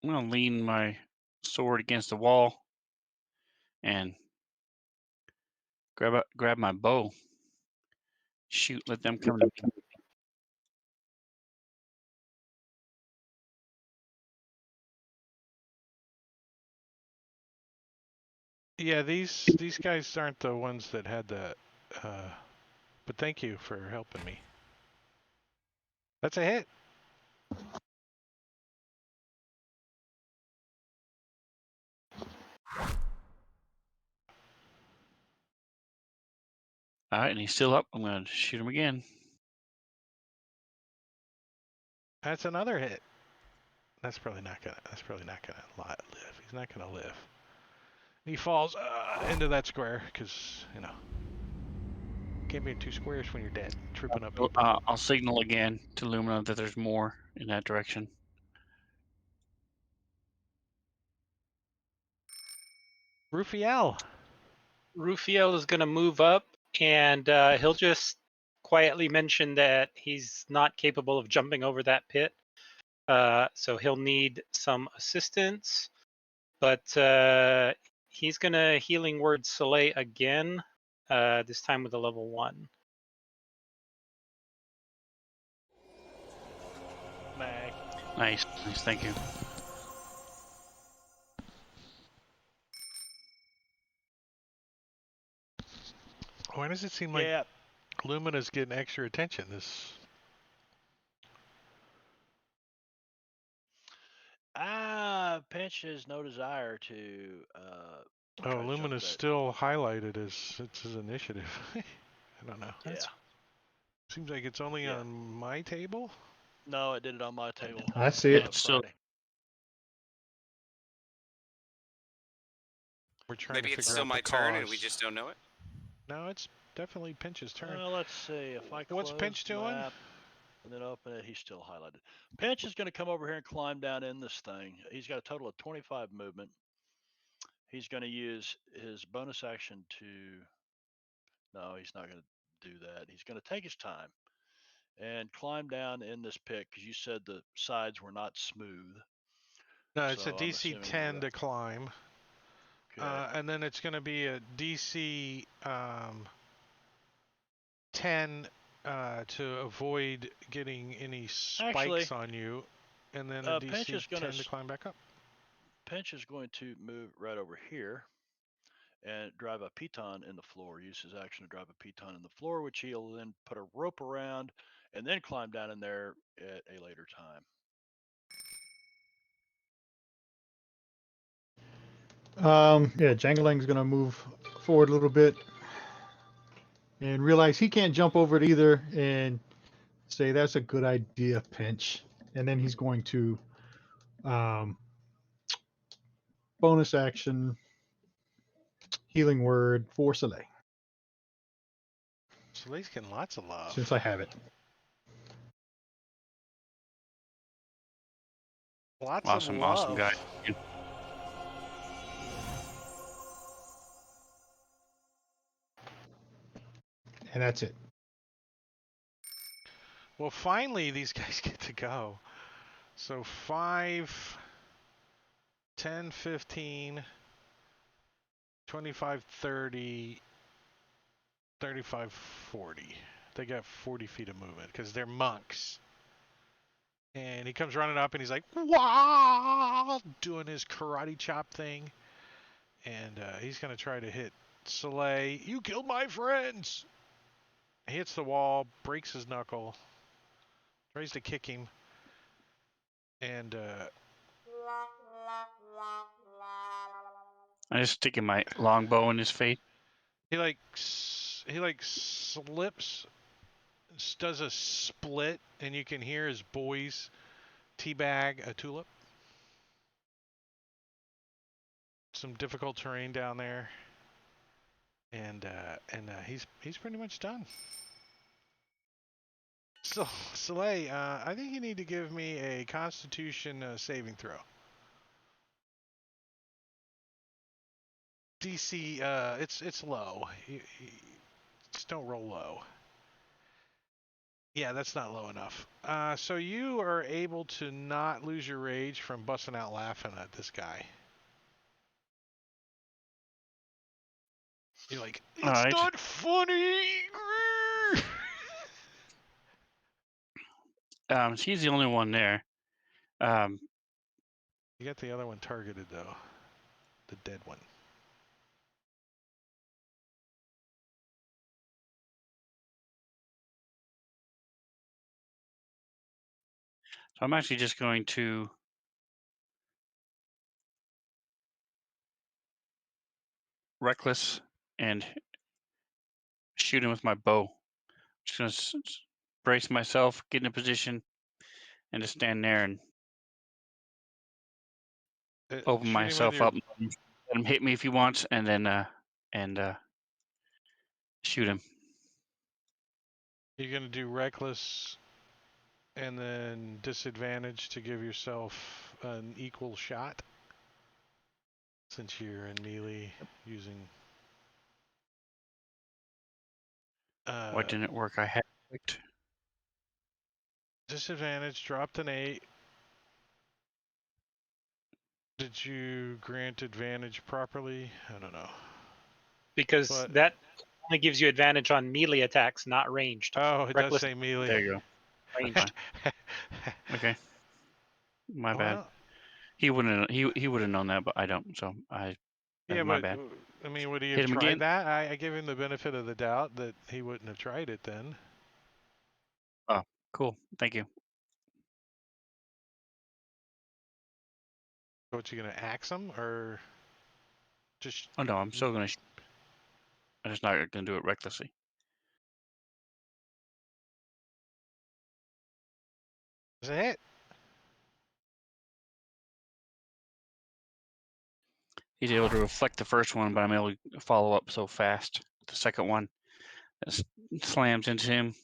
gonna lean my sword against the wall and grab my bow. Shoot, let them come to me. Yeah, these guys aren't the ones that had the. But thank you for helping me. That's a hit. All right, and he's still up. I'm gonna shoot him again. That's another hit. That's probably not gonna live. He's not gonna live. He falls into that square because can't be in 2 squares when you're dead, tripping up people. I'll signal again to Lumina that there's more in that direction. Rufiel. Rufiel is going to move up, and he'll just quietly mention that he's not capable of jumping over that pit. So he'll need some assistance. But he's going to Healing Word Soleil again, this time with a level 1. Nice, thank you. Why does it seem like Lumina's getting extra attention? Pinch has no desire to. Oh, Lumina's still highlighted as it's his initiative. I don't know. Yeah. Seems like it's only on my table. No, it did it on my table. I see it. It's still We're trying Maybe to it's figure still out my the turn and we cause. just don't know it. No, it's definitely Pinch's turn. Let's see if I close What's Pinch the doing? map and then open it. He's still highlighted. Pinch is going to come over here and climb down in this thing. He's got a total of 25 movement. He's going to use his bonus action to. No, he's not going to do that. He's going to take his time and climb down in this pit because you said the sides were not smooth. No, it's So a I'm DC assuming 10 that- to climb. Okay. And then it's going to be a DC 10 to avoid getting any spikes Actually, on you. And then a Pinch DC is gonna 10 to climb back up. Pinch is going to move right over here, and drive a piton in the floor. Use his action to drive a piton in the floor, which he'll then put a rope around and then climb down in there at a later time. Yeah, Jangalang's gonna move forward a little bit and realize he can't jump over it either, and say that's a good idea, Pinch. And then he's going to bonus action healing word for Soleil Soleil's getting lots of love. since I have it. Lots Awesome, of awesome love. guy. And that's it. Well, finally, these guys get to go. So 5, 10, 15, 25, 30, 35, 40. They got 40 feet of movement because they're monks. And he comes running up and he's like, "Wah!" doing his karate chop thing. And he's going to try to hit Soleil. "You killed my friends!" He hits the wall, breaks his knuckle, tries to kick him. And I just sticking my longbow in his face. he slips, does a split, and you can hear his boys teabag a tulip. Some difficult terrain down there, and he's pretty much done. So Soleil, I think you need to give me a Constitution saving throw. DC, it's low. You just don't roll low. Yeah, that's not low enough. So you are able to not lose your rage from busting out laughing at this guy. You're like, "It's Alright. not funny!" He's the only one there. You got the other one targeted, though. The dead one. So I'm actually just going to reckless and shoot him with my bow. Just gonna brace myself, get in a position, and just stand there and open Shoot him with myself your- up. Let him hit me if he wants, and then shoot him. You're going to do reckless and then disadvantage to give yourself an equal shot. Since you're in melee using... Why didn't it work? I had it clicked. Disadvantage, dropped an 8. Did you grant advantage properly? I don't know. Because But- that only gives you advantage on melee attacks, not ranged. Oh, it Reckless- does say melee. There you go. Ranged. Okay. My bad. Well, He wouldn't. He would have known that, but I don't. So yeah, my but bad. I mean, would he Hit have him tried again. that? I give him the benefit of the doubt that he wouldn't have tried it then. Cool. Thank you. What, you gonna axe him or just? Oh no, I'm still gonna. I'm just not gonna do it recklessly. Is it hit? He's able to reflect the first one, but I'm able to follow up so fast. The second one slams into him.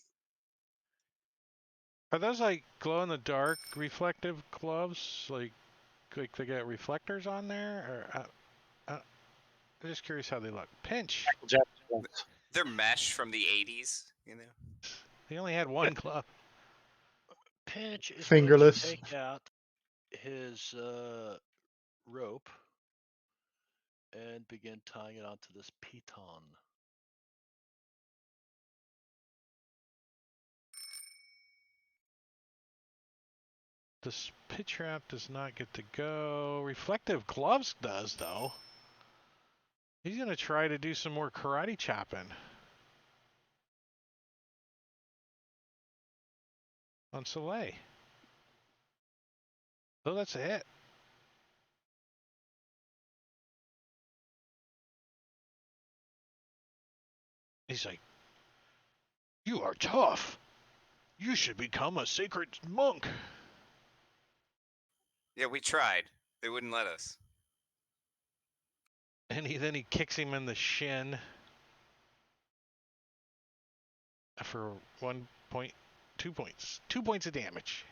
Are those like glow in the dark reflective gloves? Like they got reflectors on there? Or I'm just curious how they look. Pinch. They're mesh from the 80s, you know. He only had one glove. Pinch is Fingerless. going to take out his rope and begin tying it onto this piton. This pit trap does not get to go. Reflective gloves does though. He's gonna try to do some more karate chopping on Soleil. Oh, that's a hit. He's like, "You are tough. You should become a sacred monk." Yeah, we tried. They wouldn't let us. And then he kicks him in the shin for 1 point, 2 points. 2 points of damage.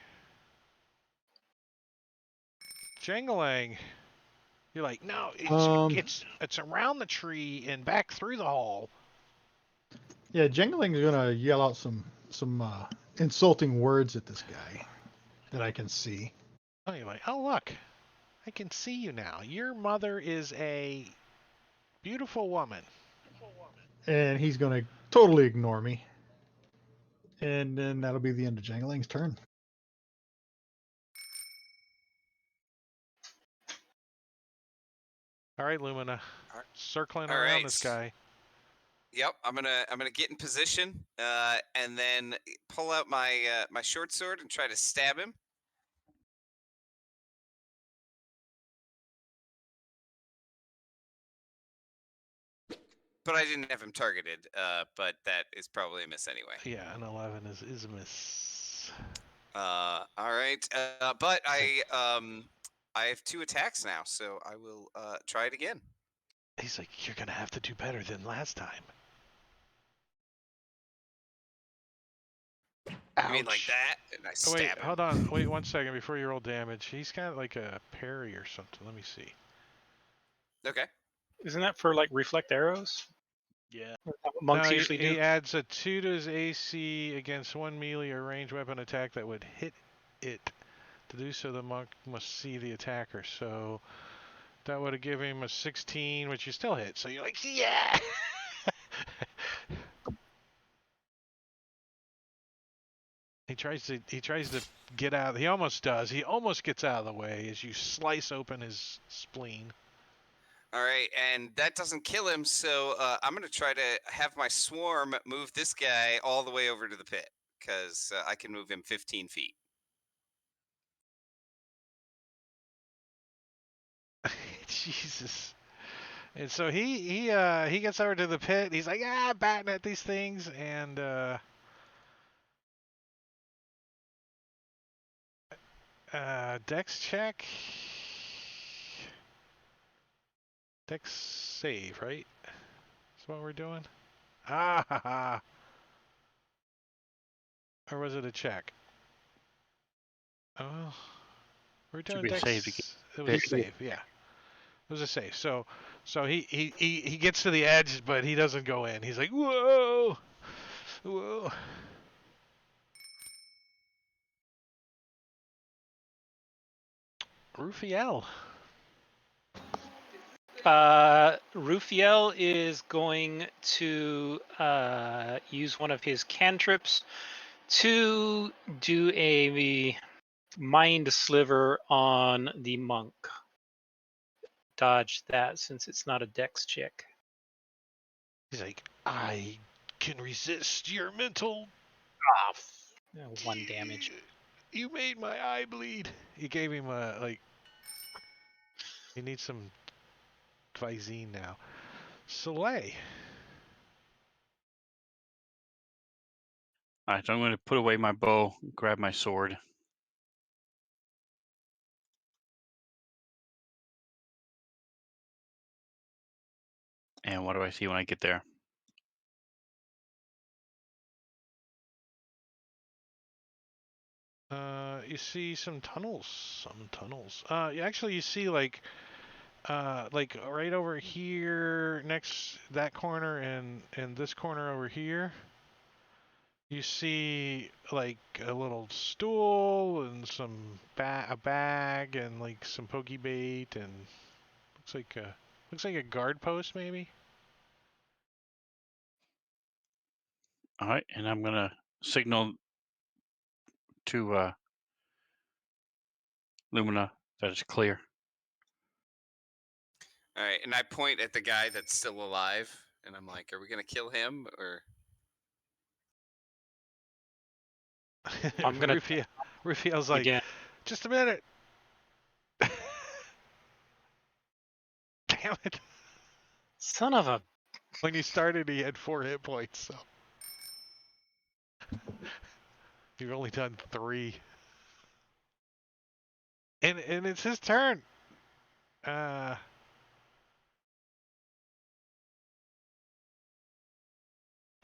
Jangalang, you're like, no, it's around the tree and back through the hall. Yeah, Jangling's gonna yell out some insulting words at this guy that I can see. Oh, you're like, oh look, I can see you now. Your mother is a beautiful woman. And he's gonna totally ignore me. And then that'll be the end of Jangling's turn. All right, Lumina, All circling all around right. this guy. Yep, I'm gonna get in position, and then pull out my my short sword and try to stab him. But I didn't have him targeted. But that is probably a miss anyway. Yeah, an 11 is a miss. All right. But I have 2 attacks now, so I will try it again. He's like, you're gonna have to do better than last time. Ouch. You mean like that? And I Oh, stab wait, him. hold on. Wait 1 second before you roll damage. He's got like a parry or something. Let me see. Okay. Isn't that for like reflect arrows? Yeah. Is that what monks No, usually do? he adds a 2 to his AC against one melee or ranged weapon attack that would hit it. To do so, the monk must see the attacker. So that would have given him a 16, which you still hit. So you're like, yeah! He tries to get out. He almost does. He almost gets out of the way as you slice open his spleen. All right, and that doesn't kill him, so I'm gonna try to have my swarm move this guy all the way over to the pit because I can move him 15 feet. Jesus. And so he gets over to the pit. He's like, batting at these things, and Dex check. Dex save, right? That's what we're doing. Ah ha ha. Or was it a check? Oh, we're doing be a Dex. save to It was a save, yeah. It was a save. So he gets to the edge, but he doesn't go in. He's like, whoa, whoa. Rufiel. Rufiel is going to use one of his cantrips to do a mind sliver on the monk. Dodge that since it's not a dex check. He's like, I can resist your mental. 1 damage. You made my eye bleed. He gave him he needs some Visine now. Soleil. All right, so I'm going to put away my bow, grab my sword. And what do I see when I get there? You see some tunnels. Actually, you see like right over here, next that corner, and this corner over here. You see like a little stool and some a bag and like some pokey bait and looks like a guard post maybe. All right, and I'm going to signal to Lumina that it's clear. All right, and I point at the guy that's still alive, and I'm like, "Are we gonna kill him or?" I'm gonna Rufiel's like, again. just a minute. Damn it! Son of a. When you started, he had 4 hit points, so you've only done 3. And it's his turn.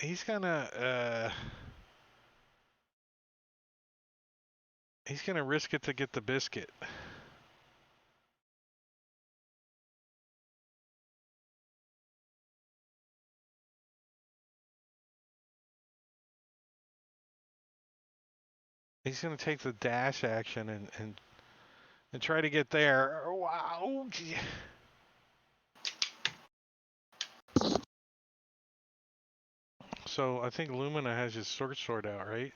He's gonna risk it to get the biscuit. He's gonna take the dash action and try to get there. Wow. So I think Lumina has his sword out, right?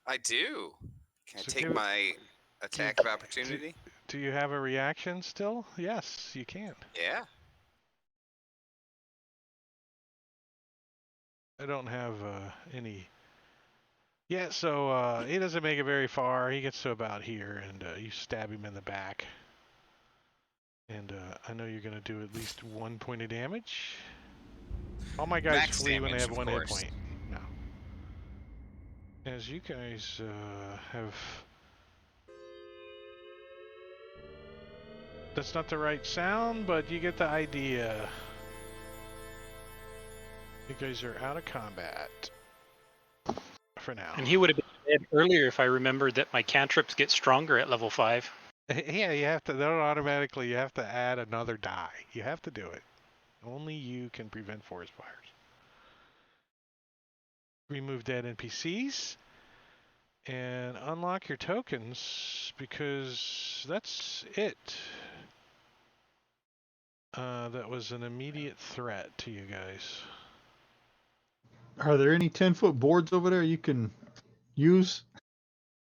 I do. Can I So take give it- my attack of opportunity? Do you have a reaction still? Yes, you can. Yeah. I don't have any. Yeah, so he doesn't make it very far. He gets to about here, and you stab him in the back. And I know you're going to do at least 1 point of damage. All my guys Max flee when they damage, have of 1 hit course. point. No. As you guys have... That's not the right sound, but you get the idea. You guys are out of combat. For now. And he would have been dead earlier if I remembered that my cantrips get stronger at level 5. Yeah, you have to. They don't automatically. You have to add another die. You have to do it. Only you can prevent forest fires. Remove dead NPCs and unlock your tokens because that's it. That was an immediate threat to you guys. Are there any 10-foot boards over there you can use?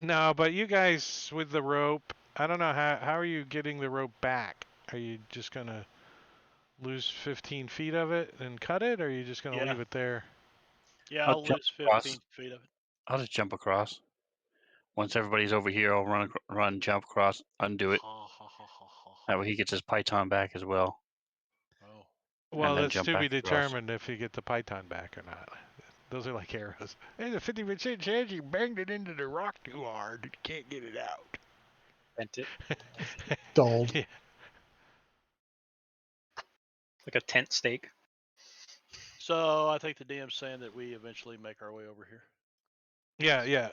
No, but you guys with the rope. I don't know how are you getting the rope back? Are you just gonna lose 15 feet of it and cut it, or are you just gonna Yeah. leave it there? Yeah, I'll I'll jump lose across. 15 feet of it. I'll just jump across. Once everybody's over here, I'll run, jump across, undo it. Ha, ha, ha, ha, ha, ha. That way he gets his python back as well. Oh. Well, then that's jump to be back across. determined if you get the python back or not. Those are like arrows. There's a 50% chance you banged it into the rock too hard. You can't get it out. Bent it Dulled. Yeah. like a tent stake. So I think the DM's saying that we eventually make our way over here. Yeah.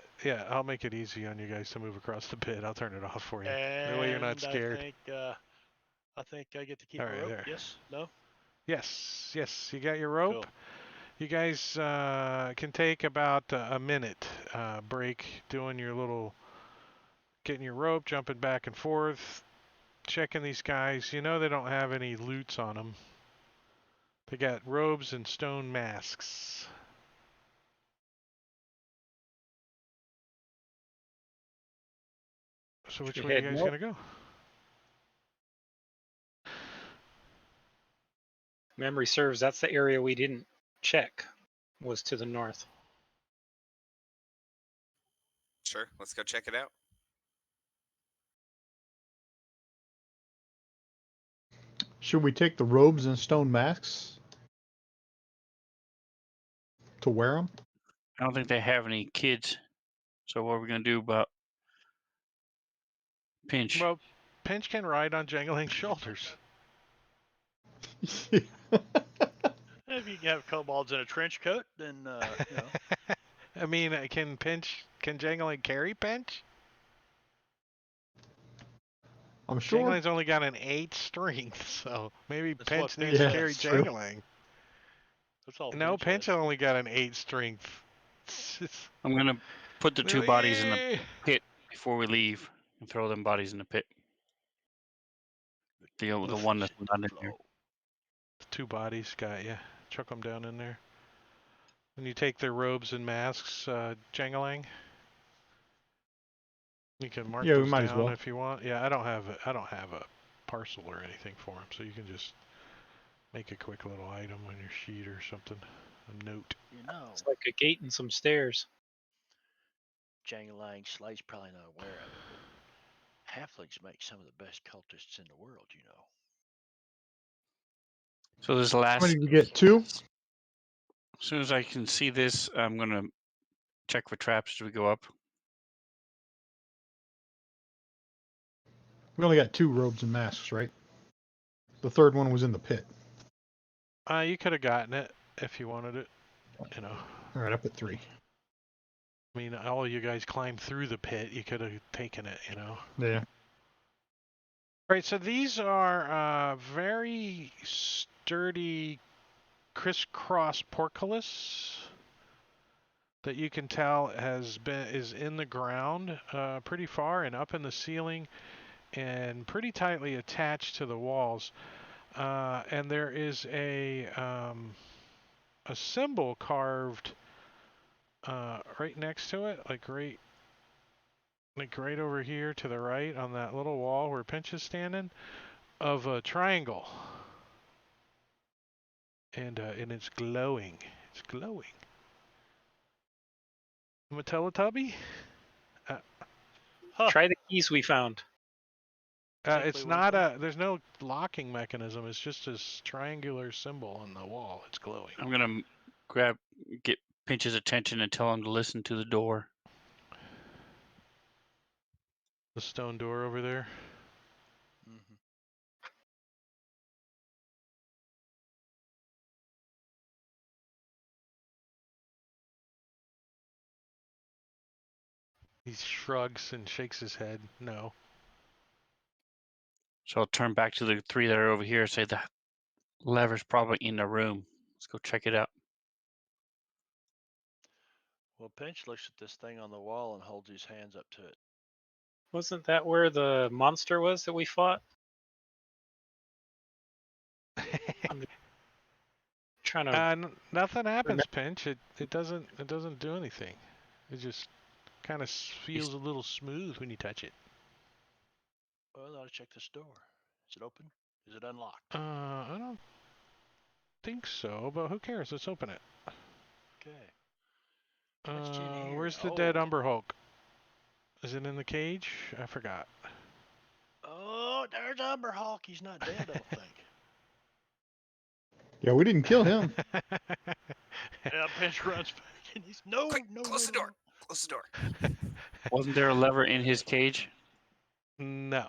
I'll make it easy on you guys to move across the pit. I'll turn it off for you. That way you're not And scared. I think I get to keep All a right, rope. there. Yes? No? Yes. You got your rope. Cool. You guys can take about a minute break doing your little, getting your rope, jumping back and forth, checking these guys. You know they don't have any loots on them. They got robes and stone masks. So which Should way are you head guys north. going to go? Memory serves, that's the area we didn't check, was to the north. Sure. Let's go check it out. Should we take the robes and stone masks to wear them? I don't think they have any kids. So what are we gonna do about Pinch? Well, Pinch can ride on Jangling's shoulders. If you can have kobolds in a trench coat, then, you know. I mean, can Jangling carry Pinch? I'm sure. Jangling's only got an 8 strength, so maybe That's Pinch what needs to Pinch carry has. True. Jangling. That's all No, Pinch Pinch has. only got an 8 strength. I'm gonna put the two bodies in the Yay! pit before we leave and throw them bodies in the pit. The one that's not in there. Two bodies, got ya. Chuck them down in there. And you take their robes and masks, Jangling. You can mark Yeah, we those might as down well. if you want. Yeah, I don't have a parcel or anything for him, so you can just make a quick little item on your sheet or something, a note. You know, It's like a gate and some stairs. Jangalang Slay's probably not aware of it, but halflings make some of the best cultists in the world, you know. So this How last, many did we get? 2? as soon as I can see this, I'm gonna check for traps as we go up. We only got 2 robes and masks, right? The third one was in the pit. You could have gotten it if you wanted it, you know. All right, I put 3. I mean, all you guys climbed through the pit. You could have taken it, you know. Yeah. Right, so these are very sturdy crisscross portcullis that you can tell is in the ground pretty far and up in the ceiling and pretty tightly attached to the walls. And there is a symbol carved right next to it, like right over here to the right on that little wall where Pinch is standing, of a triangle. And it's glowing. It's glowing. I'm a Teletubby? Huh. Try the keys we found. It's Simply not wonderful. there's no locking mechanism. It's just this triangular symbol on the wall. It's glowing. I'm gonna get Pinch's attention and tell him to listen to the door. The stone door over there. Mm-hmm. He shrugs and shakes his head. No. So I'll turn back to the 3 that are over here and say the lever's probably in the room. Let's go check it out. Well, Pinch looks at this thing on the wall and holds his hands up to it. Wasn't that where the monster was that we fought? Trying to Nothing happens, Pinch. It doesn't do anything. It just kind of feels a little smooth when you touch it. Well, I ought to check this door. Is it open? Is it unlocked? I don't think so, but who cares? Let's open it. Okay. What's in here? Where's the dead Oh. Umber Hulk? Is it in the cage? I forgot. Oh, there's Umber Hulk. He's not dead, I don't think. Yeah, we didn't kill him. Yeah, Pinch runs back and he's no, Quick, no, close no, the door. no. Close the door. Wasn't there a lever in his cage? No.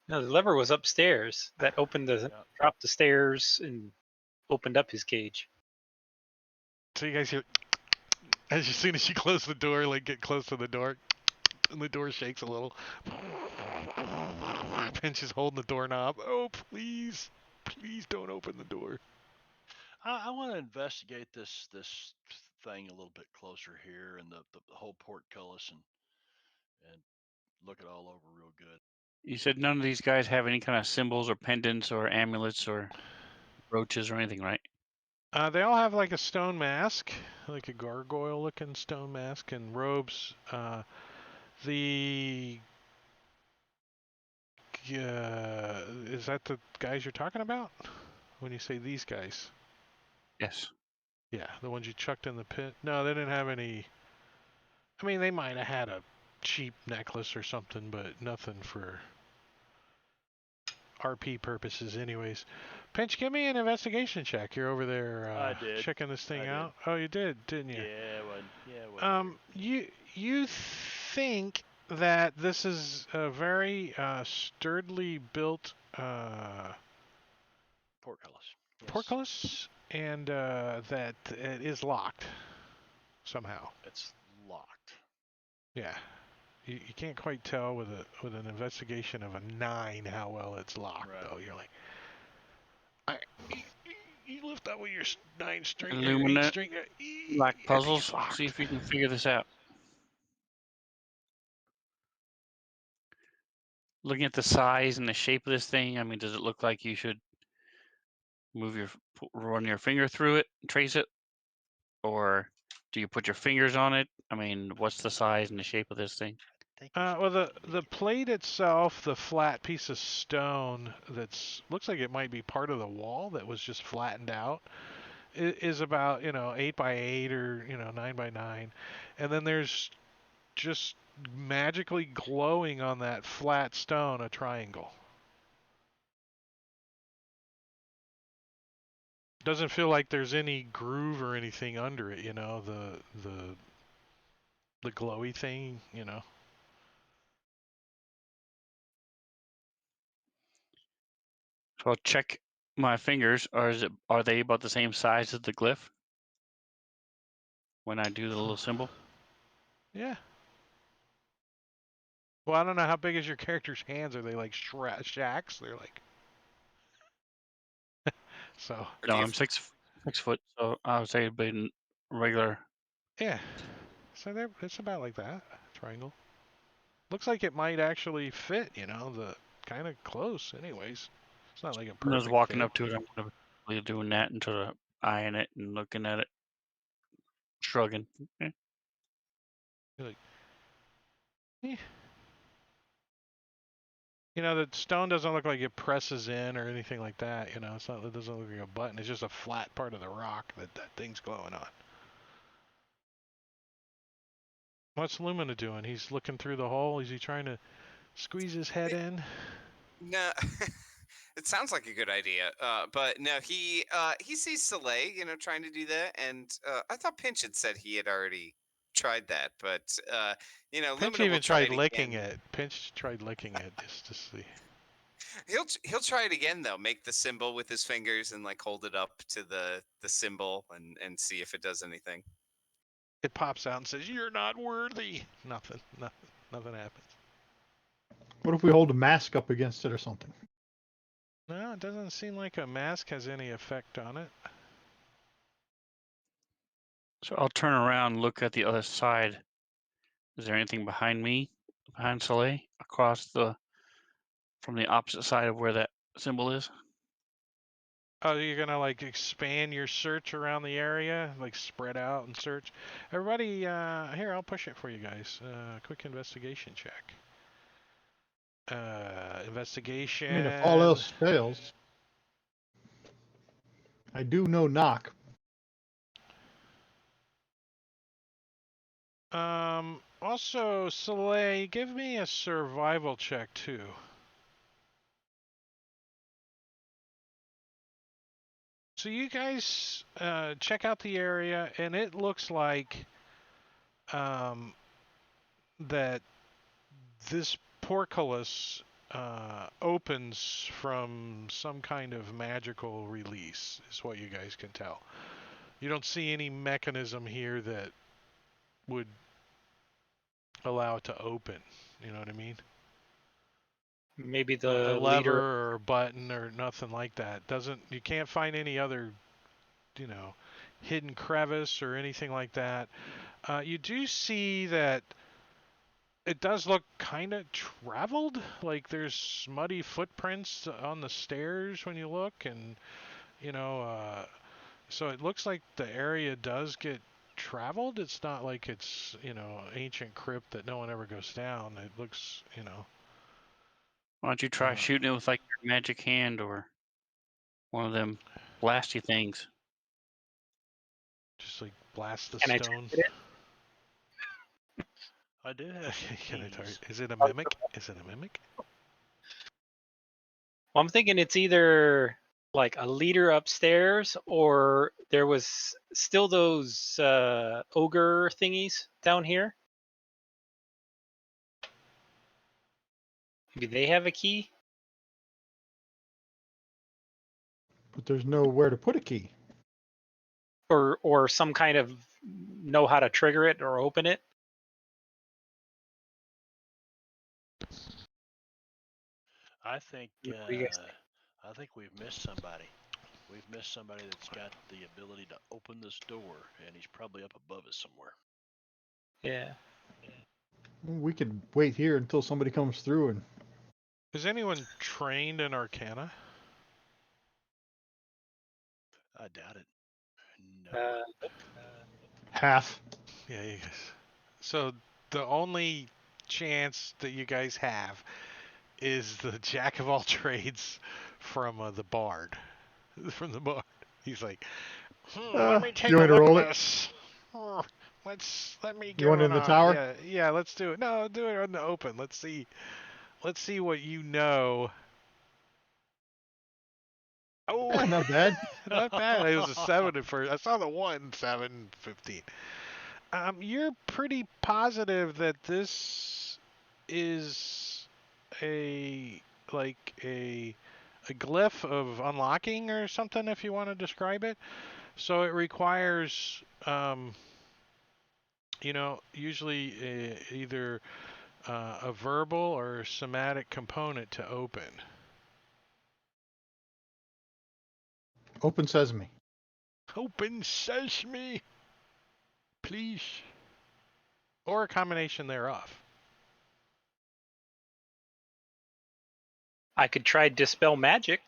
No, the lever was upstairs. That opened the dropped the stairs and opened up his cage. So you guys hear, as soon as you close the door, like get close to the door, and the door shakes a little. Pinch is holding the doorknob. Oh, please don't open the door. I want to investigate this thing a little bit closer here and the whole portcullis and look it all over real good. You said none of these guys have any kind of symbols or pendants or amulets or brooches or anything, right? They all have like a stone mask, like a gargoyle-looking stone mask, and robes. Is that the guys you're talking about? When you say these guys? Yes. Yeah, the ones you chucked in the pit. No, they didn't have any. I mean, they might have had a cheap necklace or something, but nothing for RP purposes, anyways. Pinch, give me an investigation check. You're over there I did. checking this thing I out. Oh, you did, didn't you? Yeah, You think that this is a very sturdily built portcullis. Yes. portcullis, and that it is locked somehow. It's locked. Yeah, you can't quite tell with an investigation of a 9 how well it's locked, Right. though. You're like, you lift that with your 9 string, or your 8 Illuminate string. Black I think puzzles. it's locked. See if you can figure this out. Looking at the size and the shape of this thing, I mean, does it look like you should run your finger through it, trace it, or do you put your fingers on it? I mean, what's the size and the shape of this thing? Thank you. Well, the plate itself, the flat piece of stone that's looks like it might be part of the wall that was just flattened out, is about 8 by 8 or 9 by 9, and then there's just magically glowing on that flat stone a triangle. Doesn't feel like there's any groove or anything under it, the glowy thing, So I'll check my fingers. Are they about the same size as the glyph when I do the little symbol? Yeah. Well, I don't know how big is your character's hands. Are they like shacks? They're like so. Or No, do you I'm 6 foot, so I would say it'd be regular. Yeah. So it's about like that triangle. Looks like it might actually fit. The kind of close. Anyways, it's not like a When I was perfect walking fit. up to it, I'm gonna be doing that and sort of eyeing it and looking at it, shrugging. Eh. You're like, eh. The stone doesn't look like it presses in or anything like that. It's not. It doesn't look like a button. It's just a flat part of the rock that thing's glowing on. What's Lumina doing? He's looking through the hole. Is he trying to squeeze his head in? No, it sounds like a good idea. But no, he sees Soleil, trying to do that, and I thought Pinch had said he had already tried that, but Pinch Lumina will even try tried it licking again. it. Pinch tried licking it just to see. He'll try it again though. Make the symbol with his fingers and like hold it up to the symbol and see if it does anything. It pops out and says, "You're not worthy." Nothing happens. What if we hold a mask up against it or something? No, it doesn't seem like a mask has any effect on it. So I'll turn around and look at the other side. Is there anything behind me, behind Soleil, from the opposite side of where that symbol is? Oh, you're gonna like expand your search around the area, like spread out and search. Everybody, here, I'll push it for you guys. Quick investigation check. Investigation. I mean, if all else fails, I do know knock. Also, Soleil, give me a survival check too. So you guys check out the area, and it looks like that this portcullis opens from some kind of magical release, is what you guys can tell. You don't see any mechanism here that would allow it to open. You know what I mean? Maybe A the lever leader. or a button or nothing like that. You can't find any other, hidden crevice or anything like that. You do see that it does look kind of traveled. Like there's muddy footprints on the stairs when you look, and so it looks like the area does get traveled. It's not like it's ancient crypt that no one ever goes down. It looks Why don't you try shooting it with like your magic hand or one of them blasty things? just like blast the Can I stone. target it? I do have some Can I keys. target? Is it a mimic? Is it a mimic? Well, I'm thinking it's either like a leader upstairs, or there was still those ogre thingies down here. Maybe they have a key. But there's nowhere to put a key. Or some kind of know how to trigger it or open it. I think What do you guys think? I think we've missed somebody. We've missed somebody that's got the ability to open this door, and he's probably up above us somewhere. Yeah. We could wait here until somebody comes through and. Is anyone trained in Arcana? I doubt it. No. Half. Yeah, you guys. So the only chance that you guys have is the jack of all trades from the bard. From the bard. He's like, let me take you a want me to look roll at it? this. Let me You give want it it in the a tower? yeah, let's do it. No, do it on the open. Let's see what you know. Oh, Not bad. not bad. It was a 7 at first. I saw the 1, 7, 15. You're pretty positive that this is a a glyph of unlocking or something, if you want to describe it. So it requires, usually either a verbal or somatic component to open. Open sesame. Open sesame, please. Or a combination thereof. I could try dispel magic.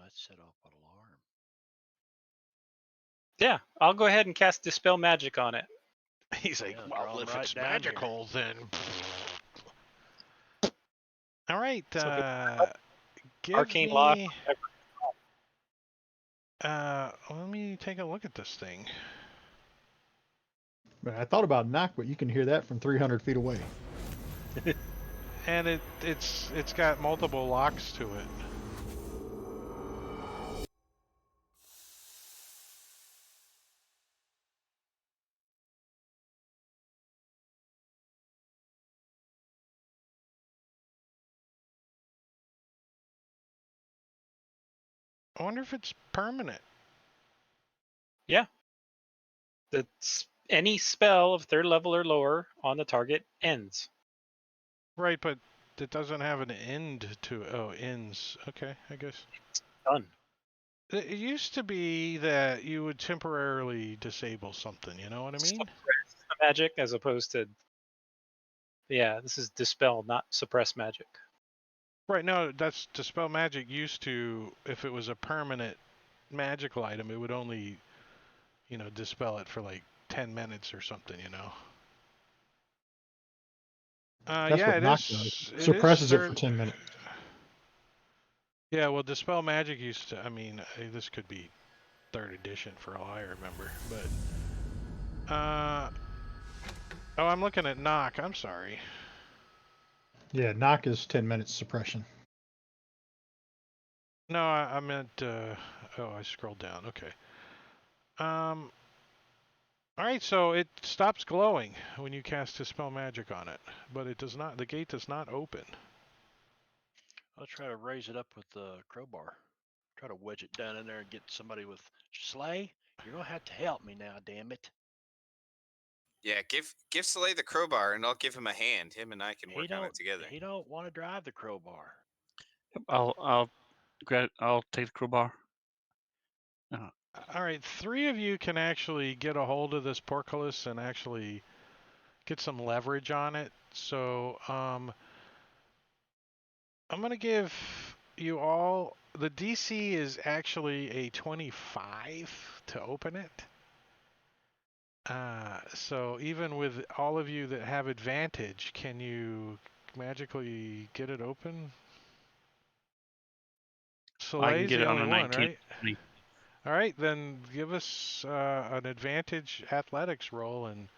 Let's set off an alarm. Yeah, I'll go ahead and cast dispel magic on it. He's like, Yeah, well, draw 'em if right it's down here. magical, then. All right. So Give arcane lock. me. Let me take a look at this thing. I thought about knock, but you can hear that from 300 feet away. And it's got multiple locks to it. I wonder if it's permanent. Yeah. Any spell of 3rd level or lower on the target ends. Right, but it doesn't have an end to it. Oh, ends. Okay, I guess. Done. It used to be that you would temporarily disable something, you know what I mean? Suppress magic as opposed to. Yeah, this is dispel, not suppress magic. Right, no, that's dispel magic used to, if it was a permanent magical item, it would only, dispel it for like 10 minutes or something, That's yeah, what it knock is. does. It is Suppresses it for third. 10 minutes. Yeah, well, dispel magic used to. I mean, this could be 3rd edition for all I remember, but. Oh, I'm looking at knock. I'm sorry. Yeah, knock is 10 minutes suppression. No, I meant. Oh, I scrolled down. Okay. All right, so it stops glowing when you cast dispel magic on it, but it does not. The gate does not open. I'll try to raise it up with the crowbar. Try to wedge it down in there and get somebody with Slay. You're gonna have to help me now, damn it. Yeah, give Soleil the crowbar, and I'll give him a hand. Him and I can He work on don't. it together. He don't want to drive the crowbar. I'll take the crowbar. All right, 3 of you can actually get a hold of this portcullis and actually get some leverage on it. So, I'm gonna give you all. The DC is actually a 25 to open it. So even with all of you that have advantage, can you magically get it open? Soleil's get the it on only a one, 19. right? All right, then give us an advantage athletics roll, and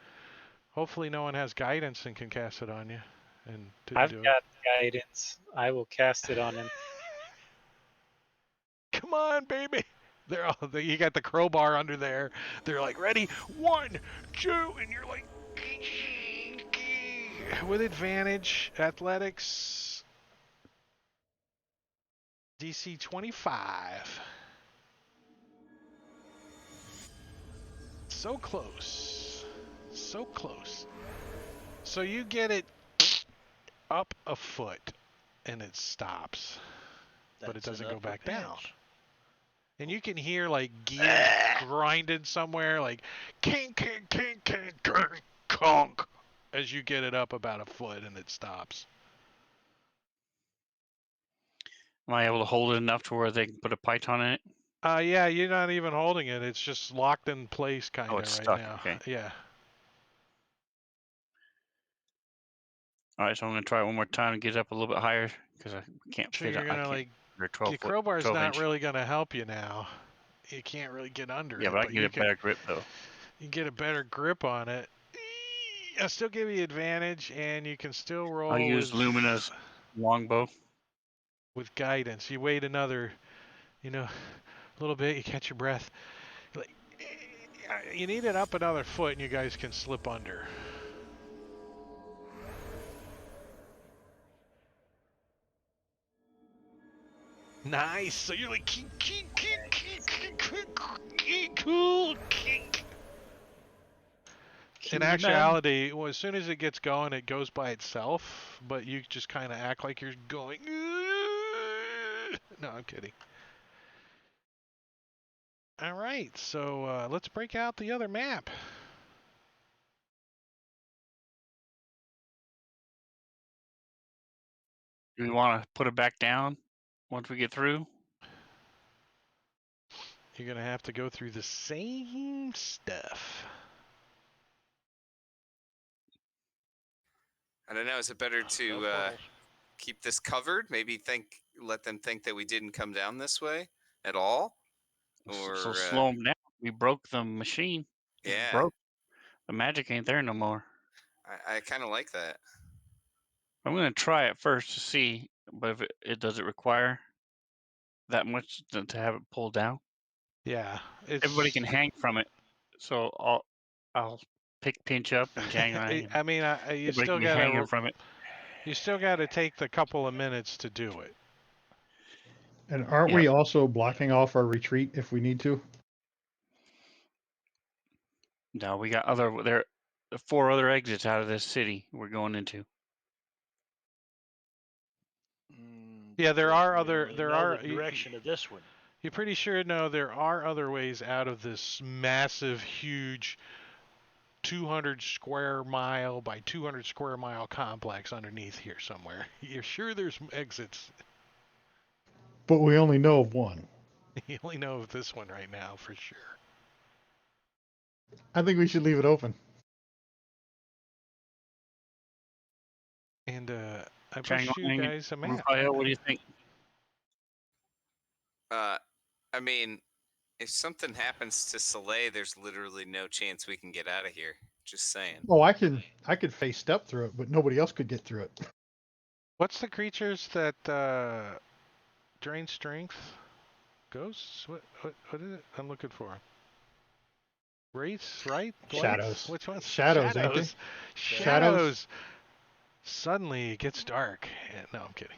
hopefully no one has guidance and can cast it on you. And I've got guidance. I will cast it on him. Come on, baby. You got the crowbar under there. They're like, ready, 1, 2, and you're like, with advantage, athletics, DC 25. So close. So close. So you get it up a foot, and it stops. But it That's doesn't an go upper back down. pinch. And you can hear like gears grinding somewhere, like kink, kink, kink, kink, kink, conk, as you get it up about a foot and it stops. Am I able to hold it enough to where they can put a python in it? Yeah, you're not even holding it. It's just locked in place kind of it's right stuck, now. okay. Yeah. All right, so I'm gonna try it one more time and get it up a little bit higher because I can't So fit you're it. gonna like Or 12 the foot, crowbar's 12 not inch. really gonna help you now. You can't really get under Yeah, it, but I but can get you a can better grip though. you get a better grip on it. I'll still give you advantage, and you can still roll I'll use with, Lumina's longbow. with guidance. You wait another, a little bit. You catch your breath. Like, you need it up another foot, and you guys can slip under. Nice. So you're like cool. In actuality, well, as soon as it gets going, it goes by itself, but you just kind of act like you're going. No, I'm kidding. All right, so let's break out the other map. Do we want to put it back down once we get through? You're going to have to go through the same stuff. I don't know. Is it better to keep this covered? Maybe let them think that we didn't come down this way at all, or So slow them down. We broke the machine. It yeah, broke. The magic ain't there no more. I kind of like that. I'm gonna try it first to see, but if it does it require that much to have it pulled down? Yeah, Everybody can hang from it, so I'll pick pinch up and jang. I mean, you still got hanging gotta from it. You still gotta take the couple of minutes to do it. And aren't we also blocking off our retreat if we need to? No, we got there 4 other exits out of this city we're going into. Yeah, there are other. Really There know are. the direction of this one. You're pretty sure? No, there are other ways out of this massive, huge 200 square mile by 200 square mile complex underneath here somewhere. You're sure there's exits? But we only know of one. You only know of this one right now for sure. I think we should leave it open. And I pushed you guys a map. Raphael, what do you think? I mean, if something happens to Soleil, there's literally no chance we can get out of here. Just saying. Oh, I could face step through it, but nobody else could get through it. What's the creatures that drain strength? Ghosts? What is it? I'm looking for. Wraiths, right? Shadows. Which ones? Shadows. Shadows. Suddenly it gets dark. No, I'm kidding.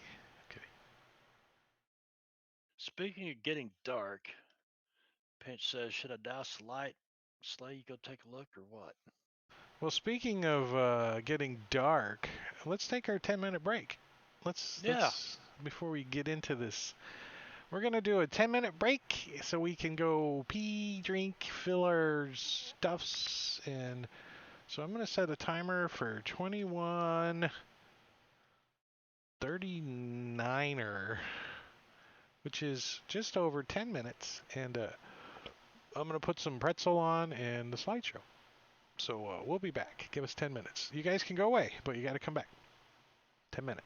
Speaking of getting dark, Pinch says, should I douse the light? Slay, you go take a look or what? Well, speaking of getting dark, let's take our 10-minute break. Let's before we get into this. We're going to do a 10-minute break so we can go pee, drink, fill our stuffs, and so I'm going to set a timer for 21:39, which is just over 10 minutes, and I'm going to put some pretzel on and the slideshow. So we'll be back. Give us 10 minutes. You guys can go away, but you got to come back. 10 minutes.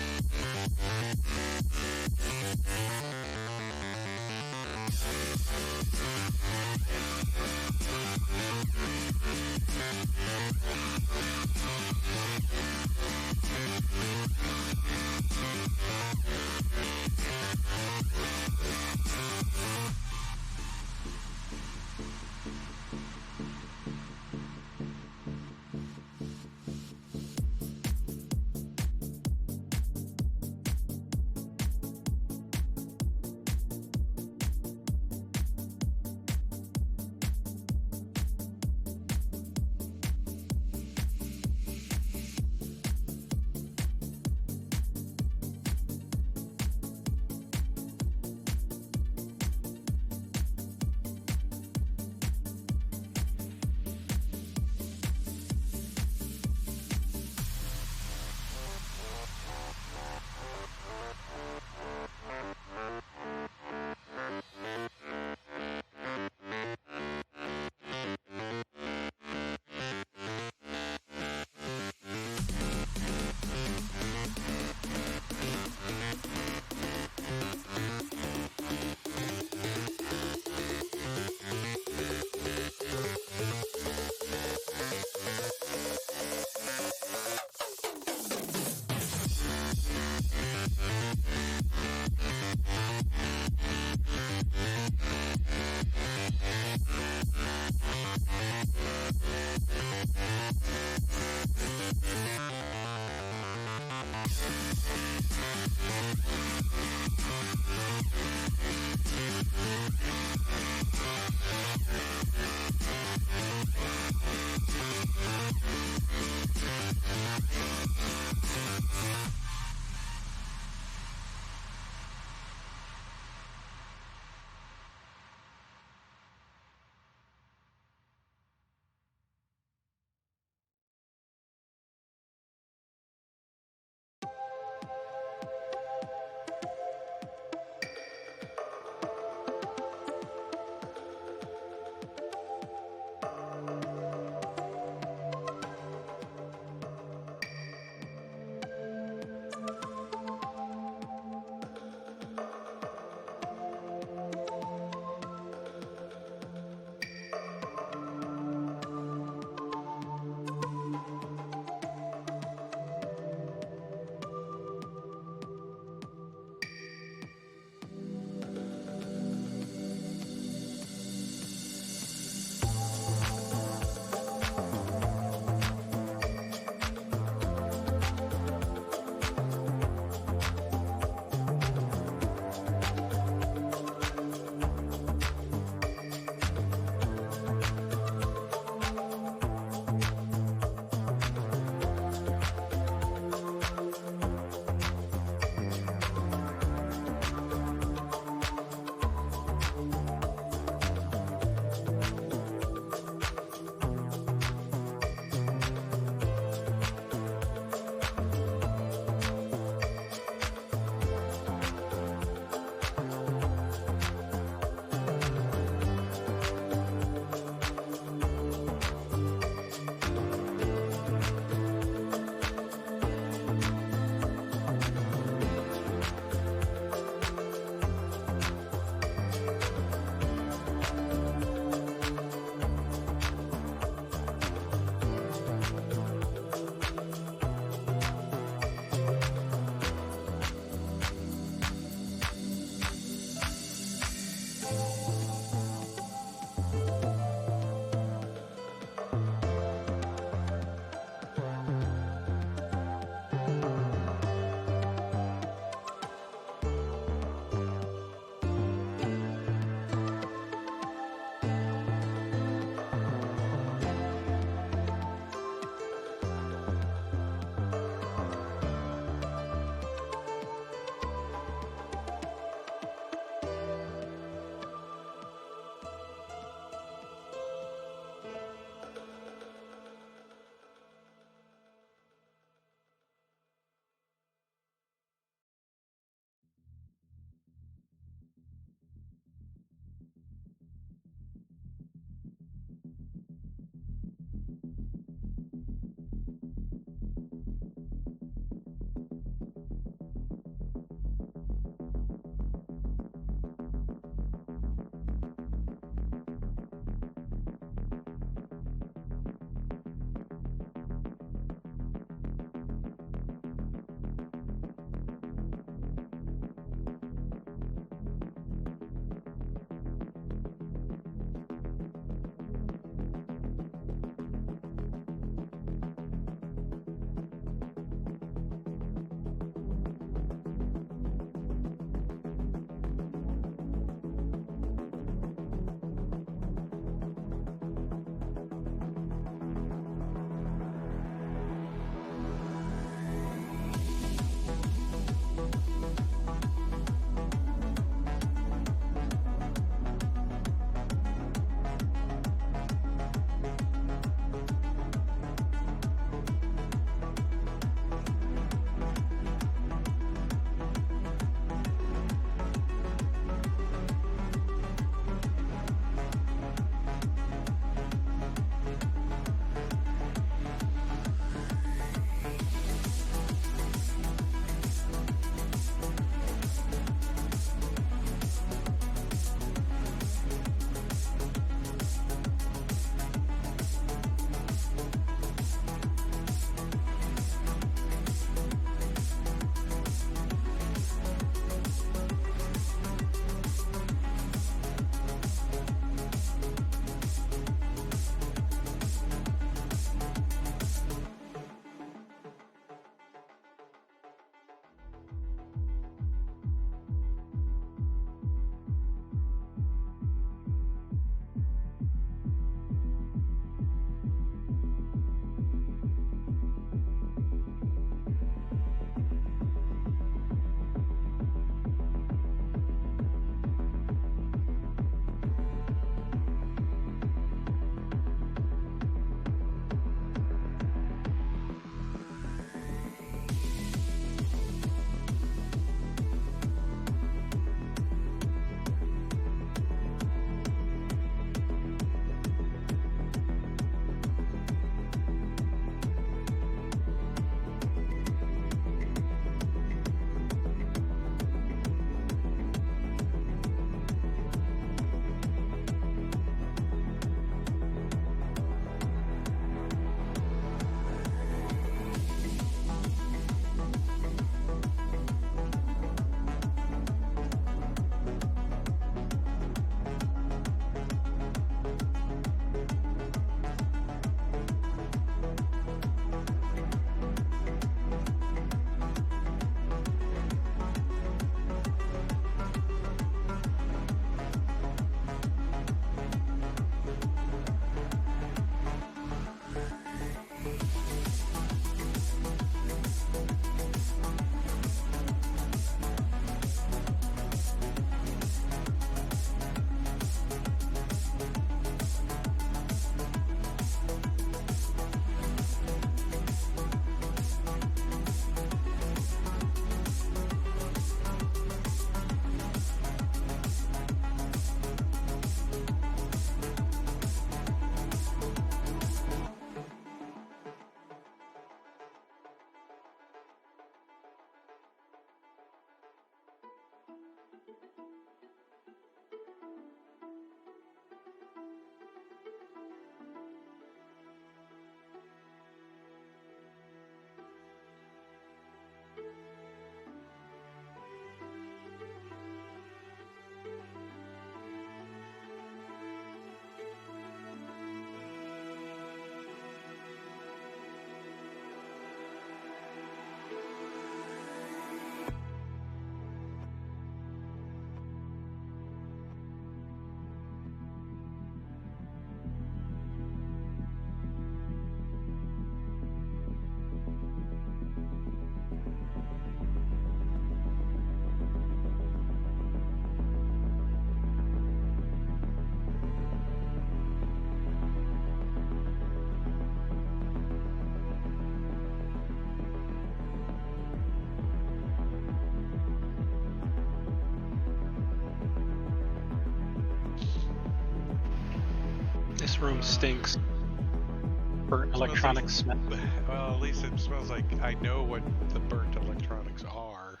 This room stinks. Burnt Smells like- electronics smell. Well, at least it smells like I know what the burnt electronics are.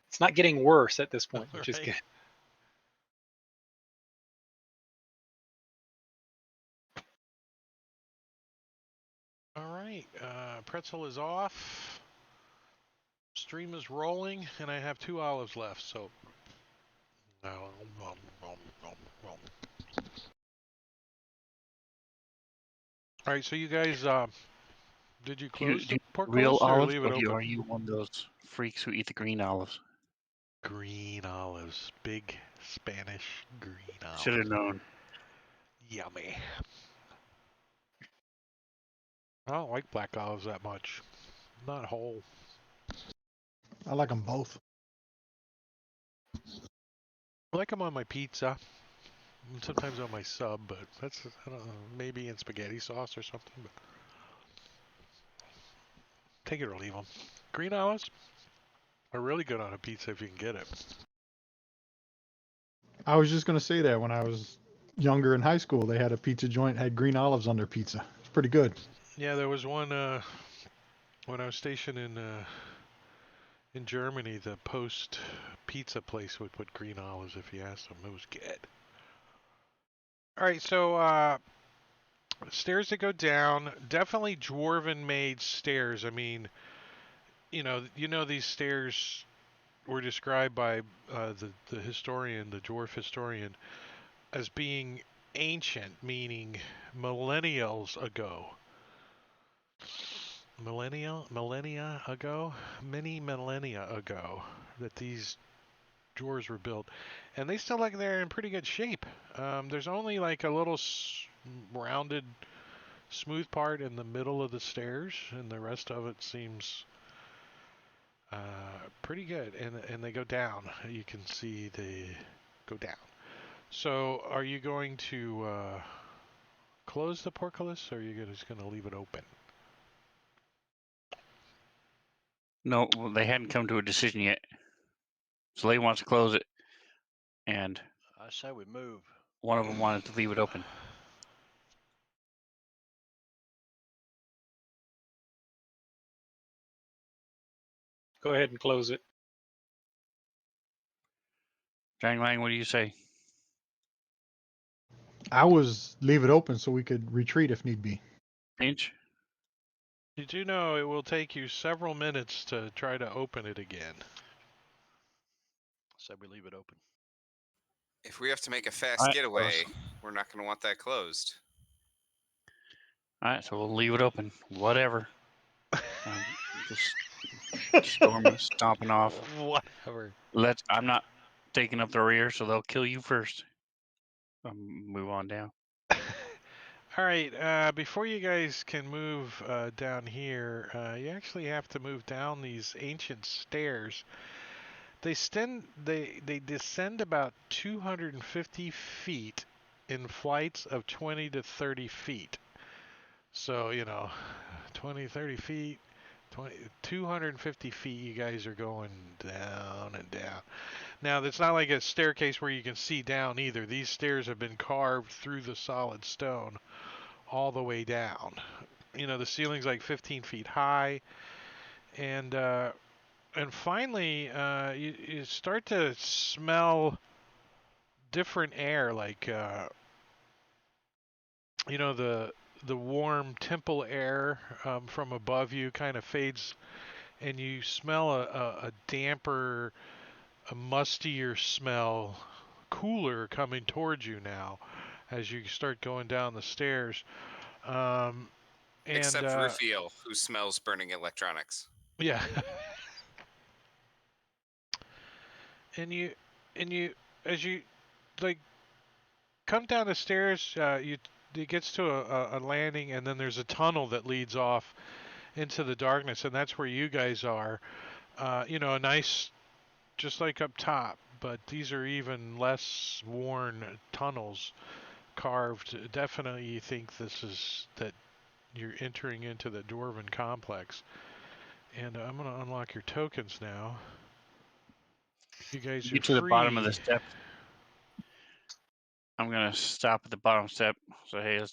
It's not getting worse at this point, which is Right. good. All right, pretzel is off. Stream is rolling, and I have 2 olives left. So, all right. So you guys, did you Do you close do the portcullis real or olives, leave or it do open? are you one of those freaks who eat the green olives? Green olives, big Spanish green olives. Should have known. Yummy. I don't like black olives that much. Not whole. I like them both. I like them on my pizza. And sometimes on my sub, but that's, I don't know, maybe in spaghetti sauce or something. But take it or leave them. Green olives are really good on a pizza if you can get it. I was just gonna say that when I was younger in high school, they had a pizza joint had green olives on their pizza. It's pretty good. Yeah, there was one when I was stationed in Germany. The Post pizza place would put green olives if you asked them. It was good. All right, so stairs that go down. Definitely dwarven made stairs. I mean, you know these stairs were described by the historian, the dwarf historian, as being ancient, meaning millennia ago, many millennia ago, that these drawers were built, and they still look they're in pretty good shape. There's only like a little rounded, smooth part in the middle of the stairs, and the rest of it seems pretty good, and they go down. You can see they go down. So, are you going to close the portcullis, or are you just going to leave it open? No, well, they hadn't come to a decision yet. So they wants to close it, and I say we move. one of them wanted to leave it open. Go ahead and close it. Jang Lang, what do you say? I was leave it open so we could retreat if need be. Pinch? You do know it will take you several minutes to try to open it again. Say we leave it open. If we have to make a fast Alright, getaway, we're not going to want that closed. Alright, so we'll leave it open. Whatever. Just storm is stomping off. Whatever. I'm not taking up the rear, so they'll kill you first. Move on down. All right, before you guys can move down here, you actually have to move down these ancient stairs. They descend about 250 feet in flights of 20 to 30 feet. So, 20, 30 feet, 250 feet, you guys are going down and down. Now, it's not like a staircase where you can see down either. These stairs have been carved through the solid stone all the way down. The ceiling's like 15 feet high. And finally, you start to smell different air, like, the warm temple air from above you kind of fades, and you smell a damper, a mustier smell, cooler coming towards you now as you start going down the stairs. Except Rufio, who smells burning electronics. Yeah. and you as you like come down the stairs, it gets to a landing, and then there's a tunnel that leads off into the darkness, and that's where you guys are. A nice, just like up top, but these are even less worn tunnels carved. Definitely you think that you're entering into the Dwarven complex. And I'm going to unlock your tokens now. You guys are Get to the bottom of the steps. I'm gonna stop at the bottom step. So hey,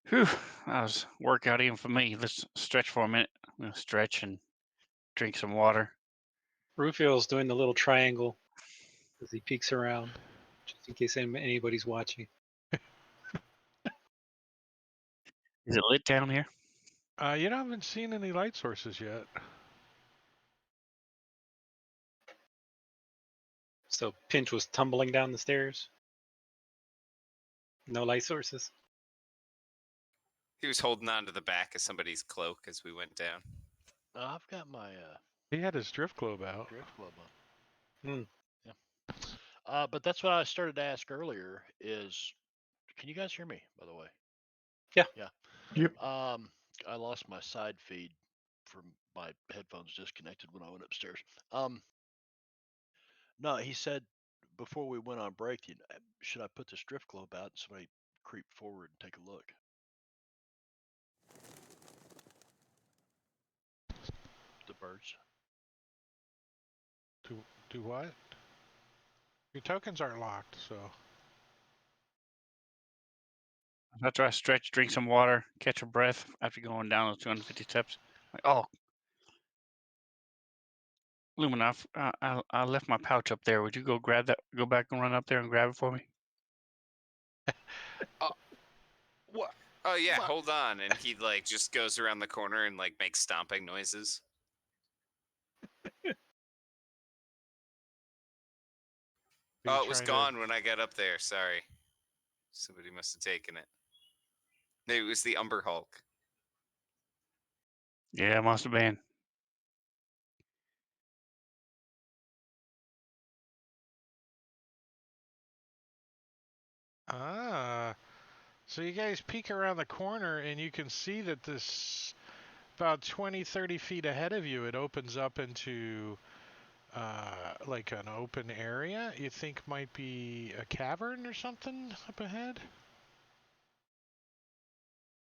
whew, that was workout even for me. Let's stretch for a minute. I'm gonna stretch and drink some water. Rufio's doing the little triangle as he peeks around, just in case anybody's watching. Is it lit down here? You haven't seen any light sources yet. So Pinch was tumbling down the stairs. No light sources. He was holding on to the back of somebody's cloak as we went down. I've got my He had his drift globe out. drift globe on. Hmm. Yeah. But that's what I started to ask earlier. Is can you guys hear me? By the way. Yeah. Yeah. Yep. I lost my side feed from my headphones disconnected when I went upstairs. No, he said before we went on break, should I put this drift globe out and somebody creep forward and take a look? The birds. Do what? Your tokens aren't locked, so. After I stretch, drink some water, catch a breath after going down those 250 steps. Like, oh, Lumina, I left my pouch up there. Would you go grab that? Go back and run up there and grab it for me? What? Oh yeah, hold on. And he like just goes around the corner and like makes stomping noises. Are you Oh, it was trying to- gone when I got up there. Sorry. Somebody must have taken it. Maybe it was the Umber Hulk. Yeah, must have been. Ah. So you guys peek around the corner and you can see that this, about 20, 30 feet ahead of you, it opens up into like an open area you think might be a cavern or something up ahead.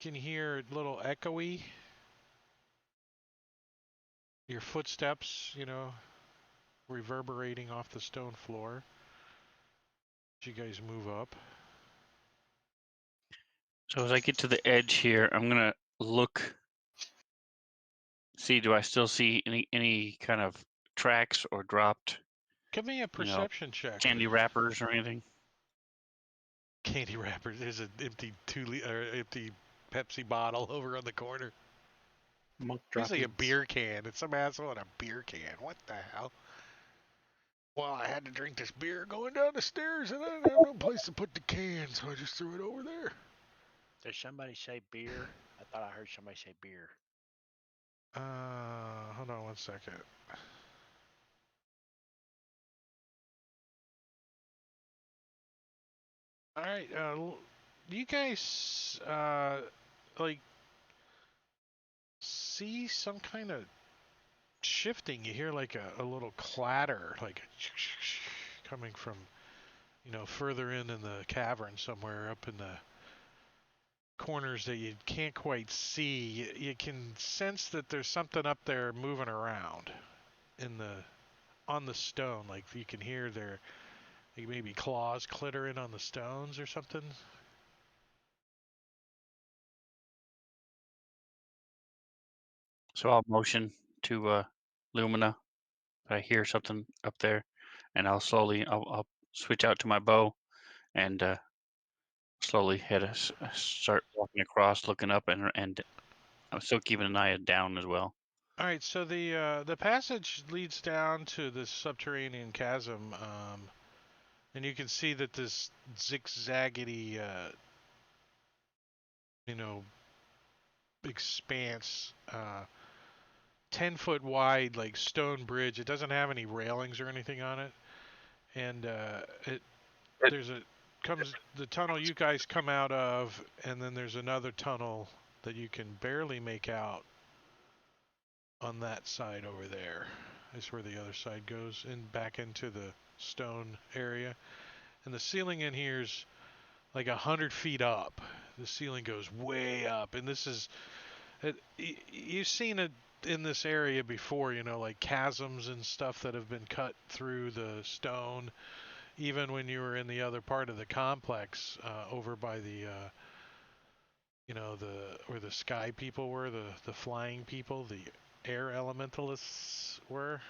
You can hear a little echoey. Your footsteps, reverberating off the stone floor. As you guys move up. So as I get to the edge here, I'm gonna look. See, do I still see any kind of tracks or dropped Give me a perception check. candy wrappers or anything? Candy wrappers. There's an empty empty Pepsi bottle over on the corner. Monk It's like a droppings. beer can. It's some asshole in a beer can. What the hell? Well, I had to drink this beer going down the stairs, and I didn't have no place to put the can, so I just threw it over there. Did somebody say beer? I thought I heard somebody say beer. Hold on one second. All right, you guys, like, see some kind of shifting. You hear like a little clatter, like coming from, further in the cavern somewhere up in the corners that you can't quite see. You can sense that there's something up there moving around on the stone. Like you can hear their like maybe claws clittering on the stones or something. So I'll motion to Lumina. I hear something up there, and I'll switch out to my bow and slowly start walking across, looking up, and I'm still keeping an eye down as well. All right, so the passage leads down to this subterranean chasm, and you can see that this zigzaggedy, expanse, 10-foot wide, like stone bridge. It doesn't have any railings or anything on it, and there's the tunnel you guys come out of, and then there's another tunnel that you can barely make out on that side over there. Is where the other side goes, and back into the stone area. And the ceiling in here's like 100 feet up. The ceiling goes way up, and this is you've seen it in this area before, like chasms and stuff that have been cut through the stone, even when you were in the other part of the complex, over by the, where the sky people were, the flying people, the air elementalists were.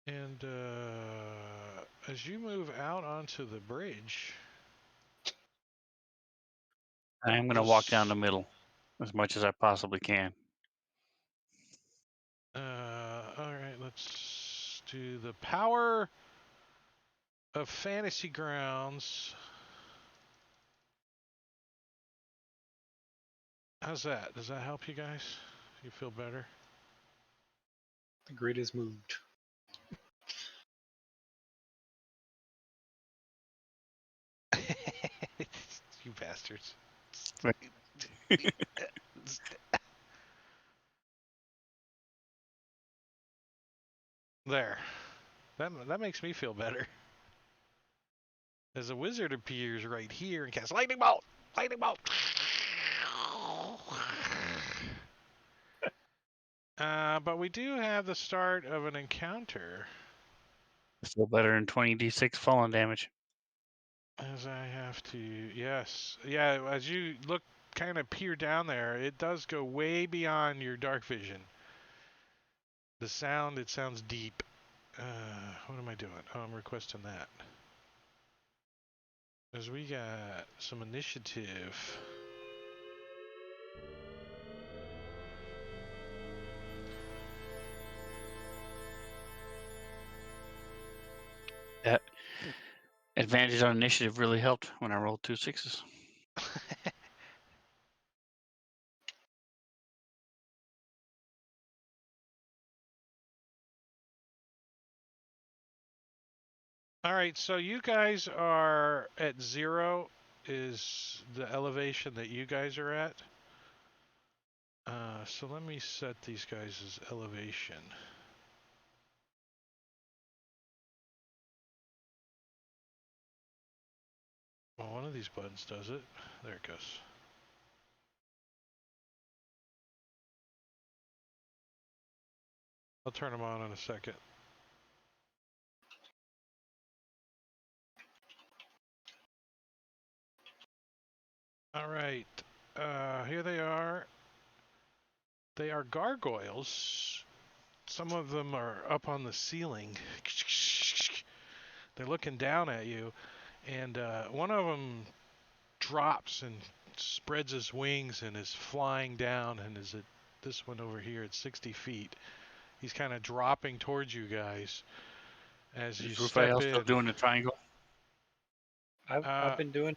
And as you move out onto the bridge, I'm going to walk down the middle as much as I possibly can. all right, let's do the power of Fantasy Grounds. How's that? Does that help you guys? You feel better? The grid is moved. You bastards. Right. There. That makes me feel better. As a wizard appears right here and casts lightning bolt. Lightning bolt. But we do have the start of an encounter. Still better than 20d6 fallen damage. As I have to, yes. Yeah, as you look, kind of peer down there, it does go way beyond your dark vision. The sound, it sounds deep. What am I doing? Oh, I'm requesting that. As we got some initiative. That advantage on initiative really helped when I rolled 2 6s. All right, so you guys are at 0 is the elevation that you guys are at. So let me set these guys' elevation. Well, one of these buttons does it. There it goes. I'll turn them on in a second. All right, here they are. They are gargoyles. Some of them are up on the ceiling. They're looking down at you, and one of them drops and spreads his wings and is flying down, and is at this one over here at 60 feet. He's kind of dropping towards you guys as you Is step Raphael in. still doing the triangle? I've been doing.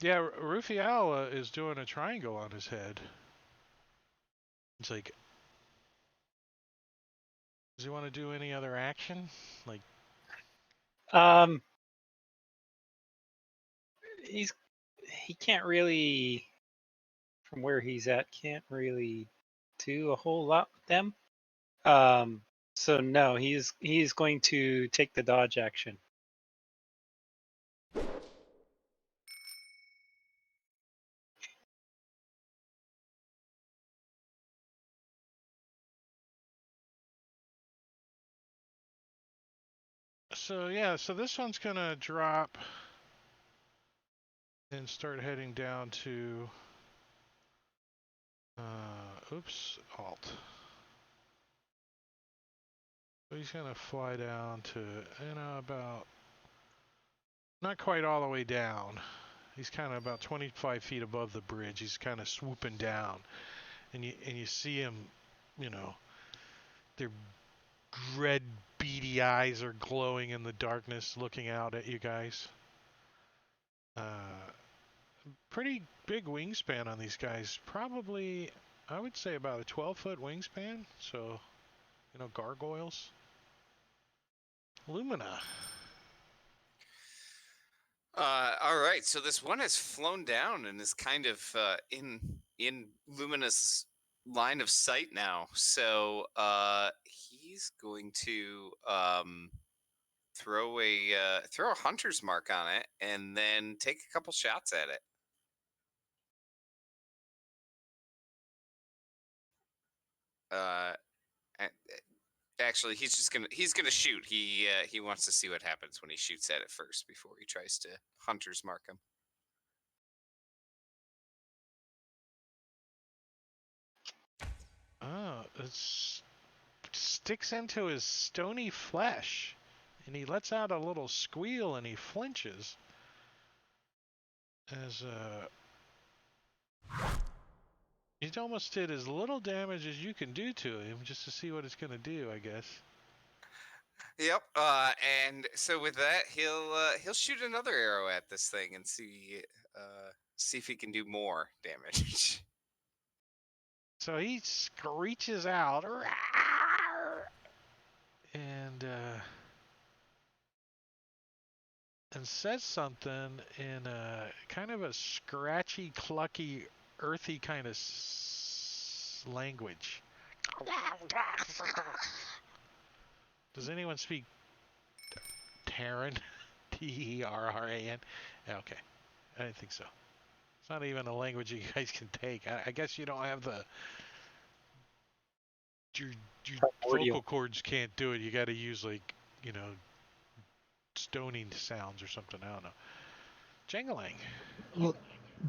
Yeah, Raphael is doing a triangle on his head. It's like, does he want to do any other action? Like, He can't really, from where he's at, can't really do a whole lot with them. So no, he's going to take the dodge action. so yeah, so this one's gonna drop and start heading down to, oops, Alt. So he's gonna fly down to, about, not quite all the way down. He's kind of about 25 feet above the bridge. He's kind of swooping down, and you see him, their red beady eyes are glowing in the darkness, looking out at you guys. Pretty big wingspan on these guys. Probably, I would say about a 12-foot wingspan. So, gargoyles. Lumina. All right, so this one has flown down and is kind of in Lumina's line of sight now. So he's going to throw a hunter's mark on it and then take a couple shots at it. Actually, he's gonna shoot. He wants to see what happens when he shoots at it first before he tries to hunter's mark him. Oh, it sticks into his stony flesh, and he lets out a little squeal and he flinches. As he almost did as little damage as you can do to him, just to see what it's gonna do, I guess. Yep. And so with that, he'll shoot another arrow at this thing and see if he can do more damage. So he screeches out, and says something in a kind of a scratchy, clucky, earthy kind of language. Does anyone speak Terran? T-E-R-R-A-N? Okay, I didn't think so. It's not even a language you guys can take. I guess you don't have the... Your vocal cords can't do it. You got to use, like, you know, stoning sounds or something. I don't know. Jangling. Well,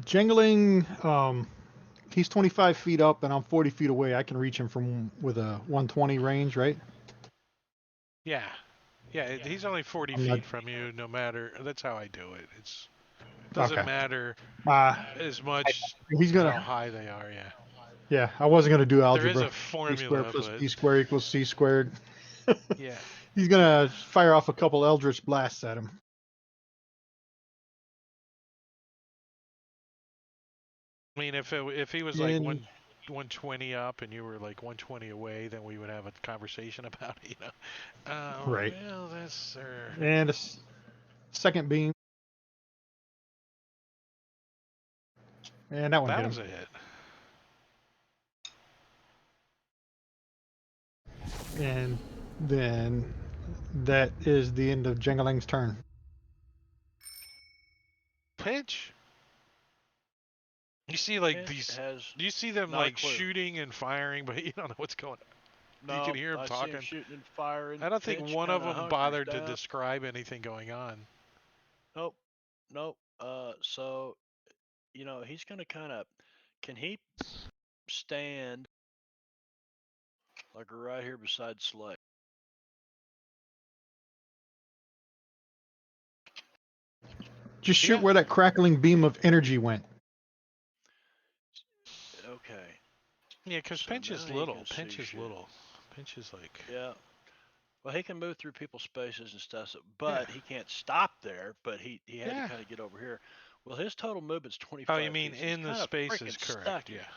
Jangling, he's 25 feet up and I'm 40 feet away. I can reach him from with a 120 range, right? Yeah. Yeah, he's only 40 feet from you, no matter... That's how I do it. It doesn't matter as much he's gonna, how high they are, yeah. Yeah, I wasn't going to do algebra. There is a formula, A squared plus but... B squared equals C squared. Yeah. He's going to fire off a couple Eldritch blasts at him. I mean, if he was like 120 up and you were like 120 away, then we would have a conversation about it, you know. Right. Well, that's... And a second beam. And that one hit him. was a hit. And then that is the end of Jangling's turn. Pinch. You see, like, Pinch do you see them, not a like, clue. shooting and firing, but you don't know what's going on? No, you can hear him I talking. see him shooting and firing. I don't think Pinch one of kinda them hunkers bothered to down. describe anything going on. Nope. So, you know, he's gonna kind of. Can he stand like right here beside Slay? Just shoot where that crackling beam of energy went. Okay. Yeah, because So Pinch is now he little. can Pinch see is shit. little. Pinch is like... Yeah. Well, he can move through people's spaces and stuff, but he can't stop there. But he had to kind of get over here. Well, his total movement's 25 Oh, you mean feet, so he's in the kinda spaces, freaking correct, stuck. yeah.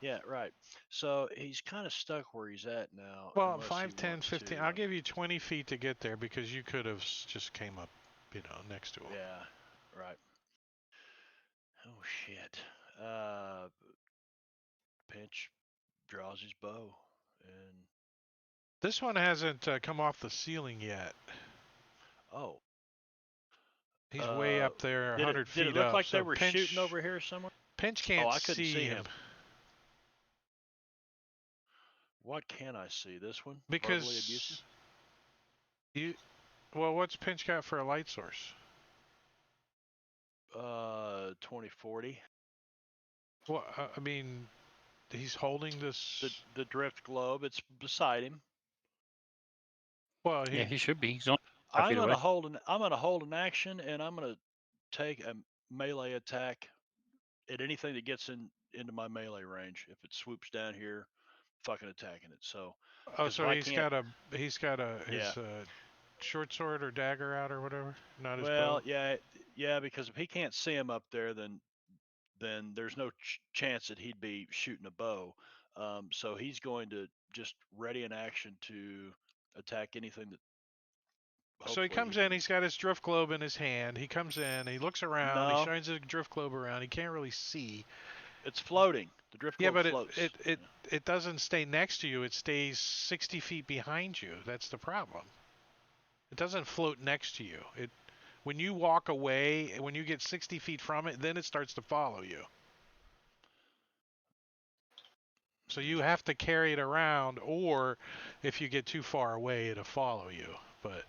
Yeah, right. So he's kind of stuck where he's at now. Well, unless 5, he 10, wants 15. to, I'll give you 20 feet to get there because you could have just came up, you know, next to him. Yeah, right. Oh, shit. Pinch draws his bow, and This one hasn't come off the ceiling yet. oh, He's way up there, 100 feet up. Did it look like so they were Pinch, shooting over here somewhere? Pinch can't I couldn't see him. What can I see? This one? Because Verbally abusive? Well, what's Pinch got for a light source? 2040. Well, I mean, he's holding this. The drift globe. It's beside him. Well, yeah, he should be. He's only 5 I'm feet gonna away. hold an action, and I'm gonna take a melee attack at anything that gets into my melee range. If it swoops down here, fucking attacking it. So. Oh, so he's got his short sword or dagger out or whatever. Not his bow. Well, yeah, because if he can't see him up there, then there's no chance that he'd be shooting a bow. So he's going to just ready an action to attack anything that. So he comes in, he's got his drift globe in his hand. He comes in, he looks around, he shines the drift globe around. He can't really see. It's floating. The drift globe floats. Yeah, but it doesn't stay next to you. It stays 60 feet behind you. That's the problem. It doesn't float next to you. When you walk away, when you get 60 feet from it, then it starts to follow you. So you have to carry it around, or if you get too far away, it'll follow you. But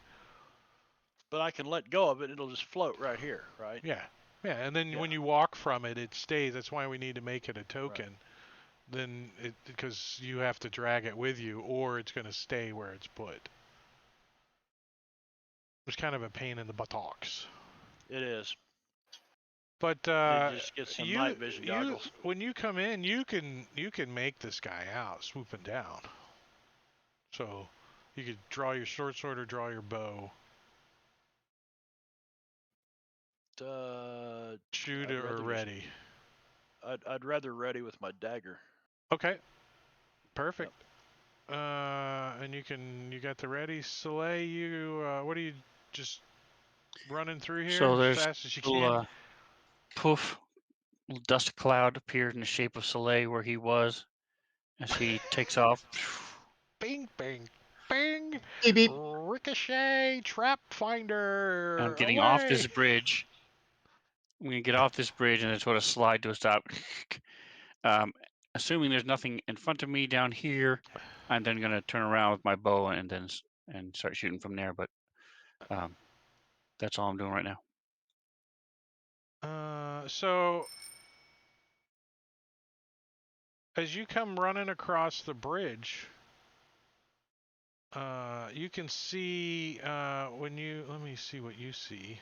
I can let go of it; it'll just float right here, right? Yeah, and then Yeah. when you walk from it, it stays. That's why we need to make it a token. Then because you have to drag it with you, or it's going to stay where it's put. It's kind of a pain in the buttocks. It is. But You just get some night vision goggles. when you come in, you can make this guy out swooping down. So you could draw your short sword or draw your bow. Shoot I'd or rather ready. I'd rather ready with my dagger. Okay. Perfect. And you got the ready. Soleil, what are you just running through here So as there's fast as you little, can? poof, little dust cloud appeared in the shape of Soleil where he was as he takes off. Bing, bing, bing. Beep, beep. Ricochet, trap finder. I'm getting away. off this bridge. I'm gonna get off this bridge and then sort of slide to a stop. Assuming there's nothing in front of me down here, I'm then gonna turn around with my bow and then start shooting from there. But that's all I'm doing right now. So as you come running across the bridge, you can see when you let me see what you see.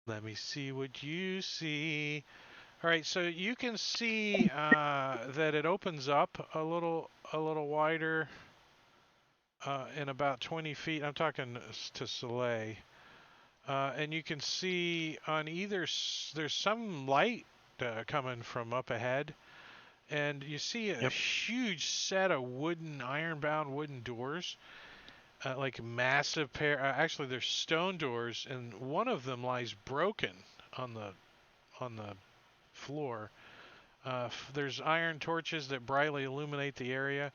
Let me see what you see. All right, so you can see that it opens up a little wider in about 20 feet. I'm talking to Soleil. And you can see on either, there's some light coming from up ahead. And you see a huge set of iron-bound wooden doors. Like massive pair. Actually, they're stone doors, and one of them lies broken on the floor. There's iron torches that brightly illuminate the area,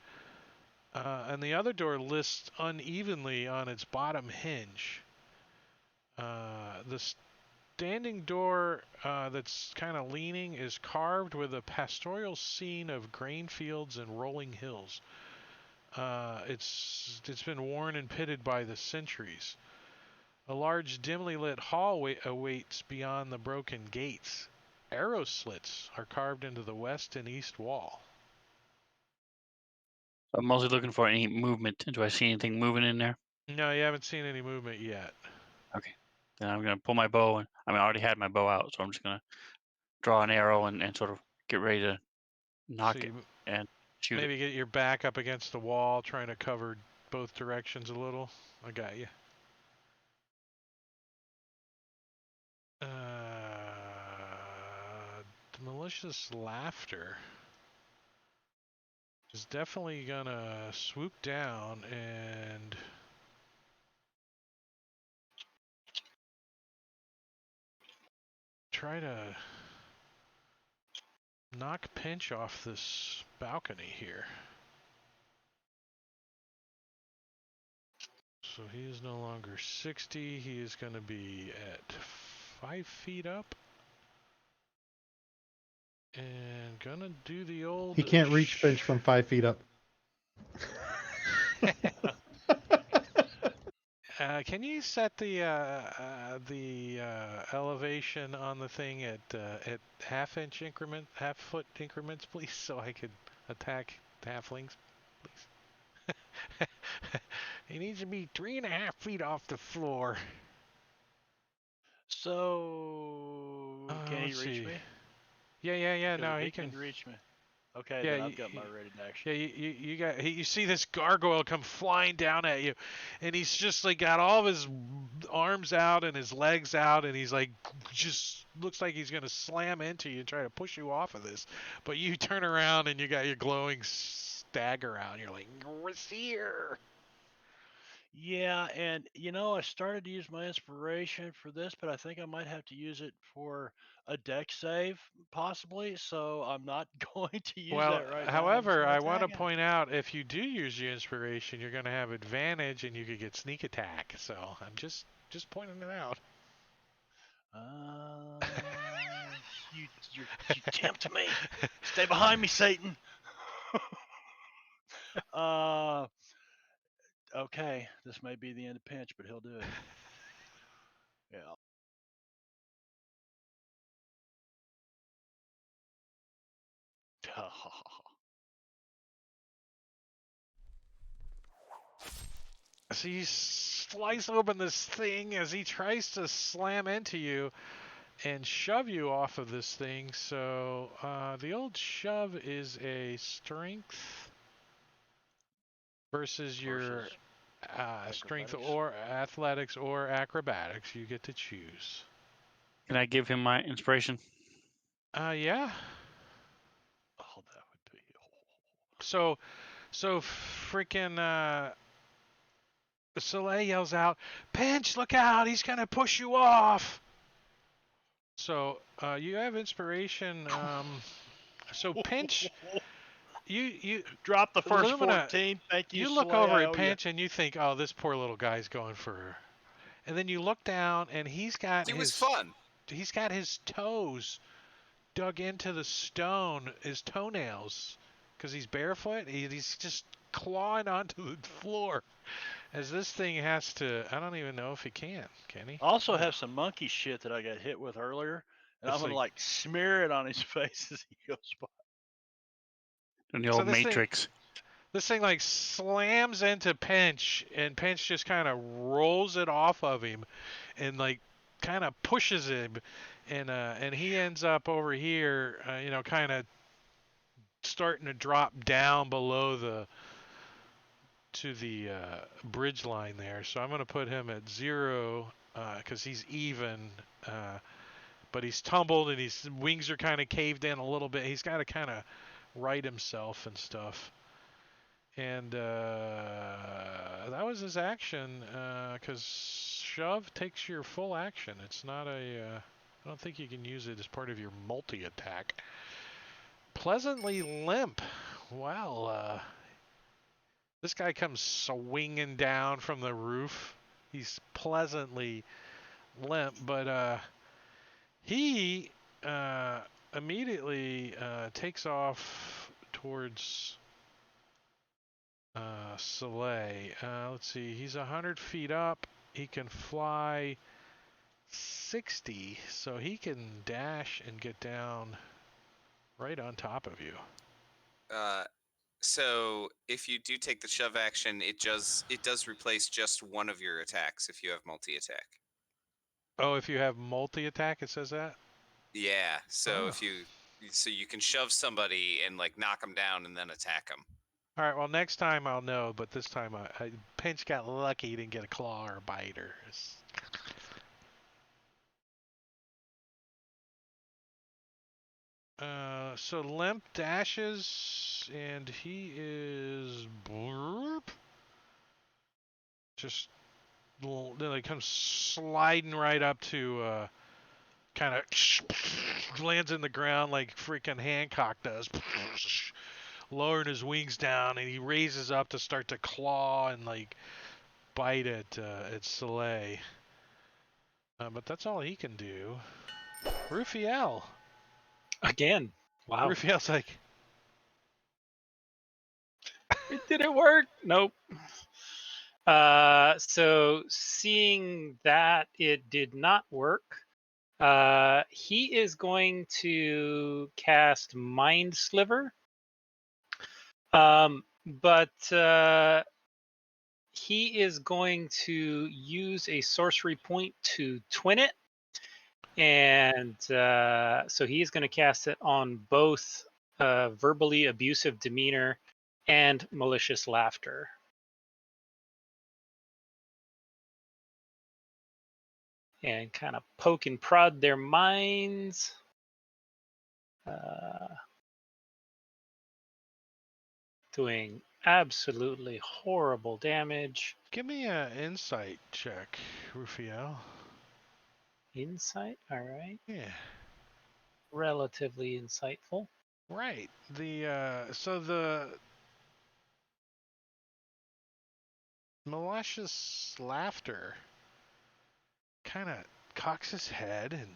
and the other door lists unevenly on its bottom hinge. The standing door that's kind of leaning is carved with a pastoral scene of grain fields and rolling hills. It's been worn and pitted by the centuries. A large, dimly lit hall awaits beyond the broken gates. Arrow slits are carved into the west and east wall. I'm mostly looking for any movement. Do I see anything moving in there? No, you haven't seen any movement yet. Okay. Then I'm gonna pull my bow, and I already had my bow out, so I'm just gonna draw an arrow and sort of get ready to knock it and shoot maybe it. get your back up against the wall, trying to cover both directions a little. I got you. Malicious laughter is definitely gonna swoop down and try to knock Pinch off this balcony here. So he is no longer 60. He is going to be at 5 feet up. And gonna do the old... He can't reach Pinch from 5 feet up. Can you set the elevation on the thing at half-foot increments, please, so I could attack the halflings, please? He needs to be 3.5 feet off the floor. So can he reach me? Yeah. No, If he can can reach me. Okay, Yeah, then I've got my ready to action. Yeah, you got. You see this gargoyle come flying down at you, and he's just like got all of his arms out and his legs out, and he's like just looks like he's gonna slam into you and try to push you off of this. But you turn around and you got your glowing dagger out, and you're like, "What's here?" Yeah, and I started to use my inspiration for this, but I think I might have to use it for a deck save, possibly. So I'm not going to use that right now. However, I want to point out if you do use your inspiration, you're going to have advantage, and you could get sneak attack. So I'm just pointing it out. You tempt me. Stay behind me, Satan. Okay, this may be the end of Pinch, but he'll do it. Yeah. So you slice open this thing as he tries to slam into you and shove you off of this thing. So the old shove is a strength versus your strength Acrobatics. or athletics or acrobatics. You get to choose. Can I give him my inspiration? Yeah. Oh, that would be. So freaking Soleil yells out, "Pinch, look out! He's gonna push you off!" So you have inspiration. So Pinch, you Drop the first Lumina, 14. Thank you, you look Soleil, over I at owe ya. Pinch and you think, "Oh, this poor little guy's going for her." And then you look down and he's got It was his fun. toes dug into the stone, his toenails, because he's barefoot. He's just clawing onto the floor as this thing has to. I don't even know if he can he? I also have some monkey shit that I got hit with earlier, and It's I'm gonna like- like smear it on his face as he goes by. In the So old this thing- Matrix. This thing like slams into Pinch, and Pinch just kind of rolls it off of him, and like kind of pushes him, and he ends up over here, kind of starting to drop down below the bridge line there. So I'm going to put him at 0 because he's even, but he's tumbled and his wings are kind of caved in a little bit. He's got to kind of right himself and stuff. And that was his action, because shove takes your full action. It's not I don't think you can use it as part of your multi-attack. Pleasantly limp. Well, this guy comes swinging down from the roof. He's pleasantly limp, but he immediately takes off towards Soleil. Let's see. He's 100 feet up. He can fly 60, so he can dash and get down right on top of you. So if you do take the shove action, it does replace just one of your attacks if you have multi-attack. Oh, if you have multi-attack, it says that? Yeah. So Oh. if you can shove somebody and like knock them down and then attack them. All right, well, next time I'll know, but this time Pinch got lucky. He didn't get a claw or a bite. So Limp dashes, and he is just then he comes sliding right up to kind of lands in the ground like freaking Hancock does, lowering his wings down, and he raises up to start to claw and like bite at Soleil. But that's all he can do. Rufiel. Again. Wow. Rufiel's like, It didn't work. Nope. So seeing that it did not work, he is going to cast Mind Sliver. But he is going to use a sorcery point to twin it. And so he is going to cast it on both verbally abusive demeanor and malicious laughter. And kind of poke and prod their minds. Doing absolutely horrible damage. give me an insight check, Rufiel. Insight, all right. Yeah. Relatively insightful. Right. The malicious laughter kind of cocks his head and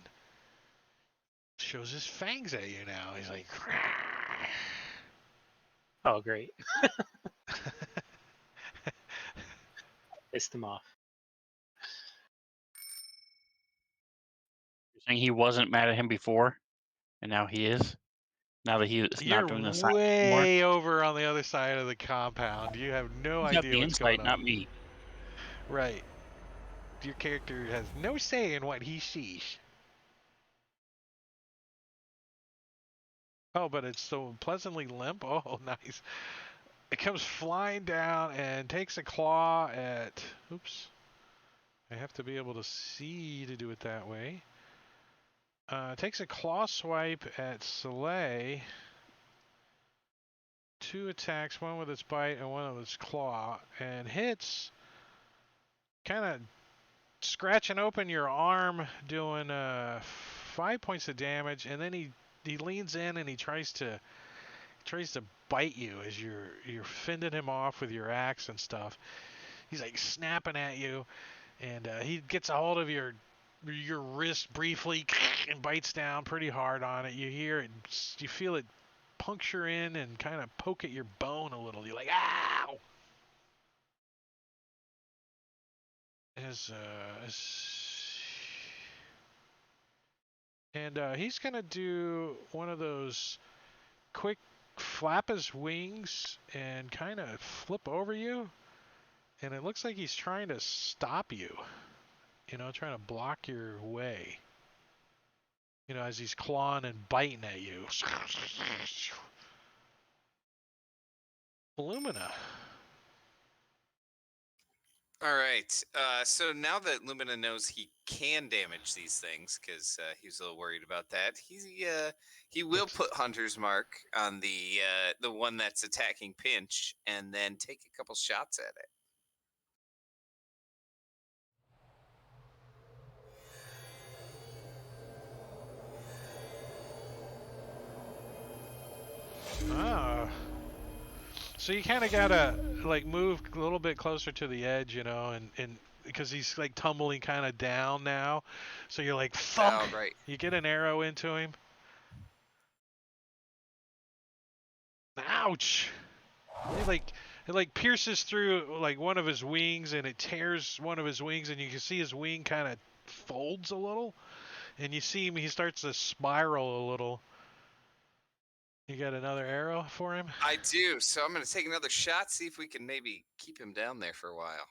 shows his fangs at you now. He's like, Oh, great. Pissed him off. You're saying he wasn't mad at him before, and now he is? Now that he is you're not doing the silence anymore? way over on the other side of the compound. You have no You have idea the what's going insight, on. not me. Right. Your character has no say in what he sees. Oh, but it's so pleasantly limp. Oh, nice. It comes flying down and takes a claw at... Oops. I have to be able to see to do it that way. Takes a claw swipe at Soleil. 2 attacks, one with its bite and one with its claw, and hits, kind of scratching open your arm, doing 5 points of damage, and then he leans in and he tries to bite you as you're fending him off with your axe and stuff. He's like snapping at you, and he gets a hold of your wrist briefly and bites down pretty hard on it. You hear it, you feel it puncture in and kind of poke at your bone a little. You're like, ow! And he's gonna do one of those quick flap his wings and kind of flip over you. And it looks like he's trying to stop you. You know, trying to block your way. You know, as he's clawing and biting at you. Lumina. All right. So now that Lumina knows he can damage these things, because he was a little worried about that, he will put Hunter's Mark on the one that's attacking Pinch, and then take a couple shots at it. Ah. So you kind of gotta like move a little bit closer to the edge, you know, and because he's like tumbling kind of down now, so you're like thunk. Oh, right. You get an arrow into him. Ouch! It like pierces through like one of his wings, and it tears one of his wings, and you can see his wing kind of folds a little, and you see him. He starts to spiral a little. You got another arrow for him? I do. So I'm going to take another shot, see if we can maybe keep him down there for a while.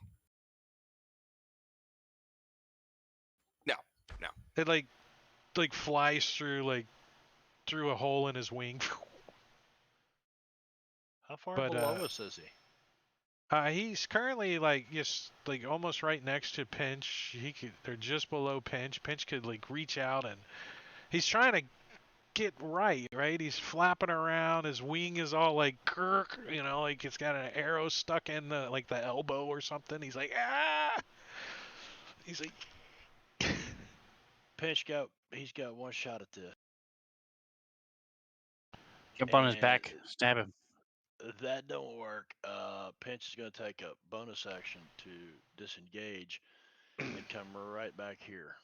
No. It like flies through through a hole in his wing. How far But, below us is he? He's currently just almost right next to Pinch. They're just below Pinch. Pinch could reach out, and he's trying to get right. He's flapping around. His wing is all kirk, you know, like it's got an arrow stuck in the the elbow or something. He's like, ah. He's like, Pinch he's got one shot at this. Jump on his back, stab him. That don't work. Pinch is going to take a bonus action to disengage and come right back here.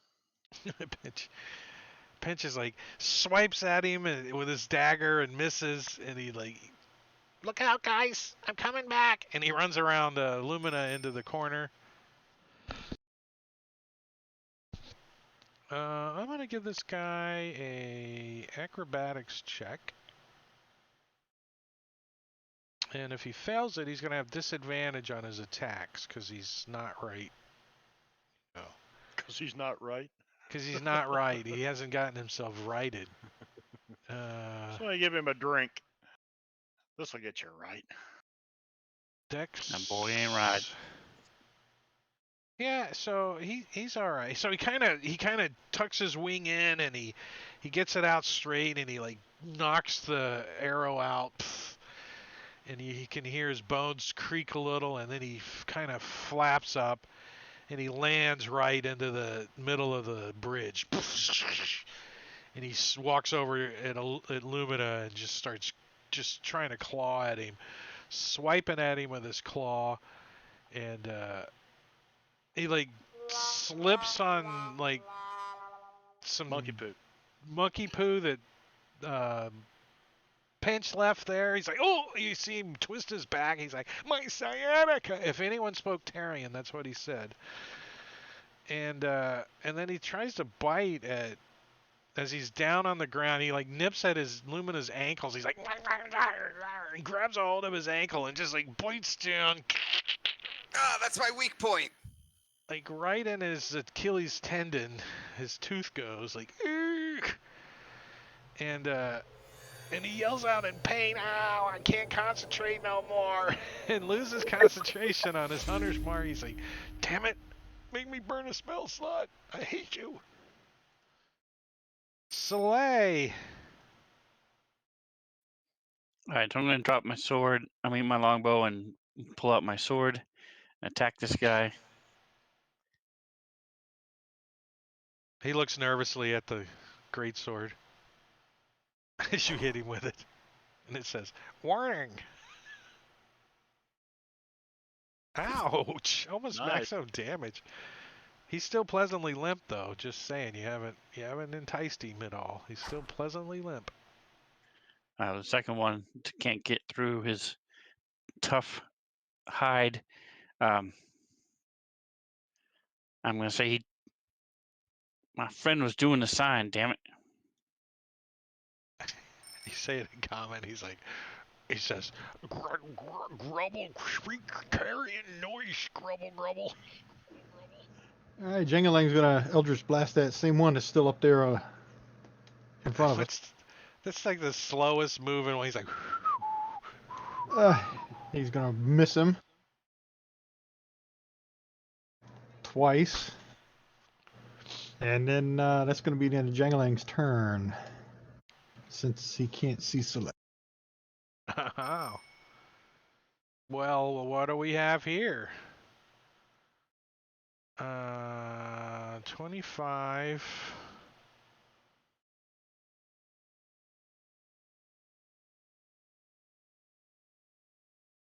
Pinch is swipes at him with his dagger and misses, and he look out, guys, I'm coming back, and he runs around Lumina into the corner. I'm gonna give this guy a acrobatics check. And if he fails it, he's going to have disadvantage on his attacks because he's not right. No. Because he's not right? Because he's not right. He hasn't gotten himself righted. Somebody give him a drink. This will get you right. Dex. That boy ain't right. Yeah, so he's all right. So he kind of tucks his wing in, and he gets it out straight, and he knocks the arrow out. And he can hear his bones creak a little, and then he kind of flaps up, and he lands right into the middle of the bridge. And he walks over at Lumina and just starts trying to claw at him, swiping at him with his claw, and he slips on some monkey poop. monkey poo that Pinch left there. He's like, oh, you see him twist his back. He's like, my sciatica. If anyone spoke Tarian, that's what he said. And then he tries to bite at, as he's down on the ground. He like nips at his Lumina's ankles. He's like, he grabs a hold of his ankle and just like bites down, Ah, that's my weak point. like right in his Achilles tendon. His tooth goes like, "Ugh." And he yells out in pain, ow, I can't concentrate no more, and loses concentration on his hunter's mark. He's like, damn it, make me burn a spell slot. I hate you. Soleil. All right, so I'm going to drop my sword. My longbow, and pull out my sword, and attack this guy. He looks nervously at the greatsword as you hit him with it. And it says, warning. Ouch. Almost Nice. maximum damage. He's still pleasantly limp, though. Just saying, you haven't enticed him at all. He's still pleasantly limp. The second one can't get through his tough hide. I'm going to say my friend was doing the sign, damn it. You say it in comment. He says, grubble, shriek, carrion noise, grubble, grubble. All right, Jangalang's gonna Eldritch Blast that same one that's still up there in front of it. That's like the slowest moving one. He's like, He's gonna miss him twice, and then that's gonna be the end of Jangalang's turn, since he can't see Select. oh. Well, what do we have here? 25.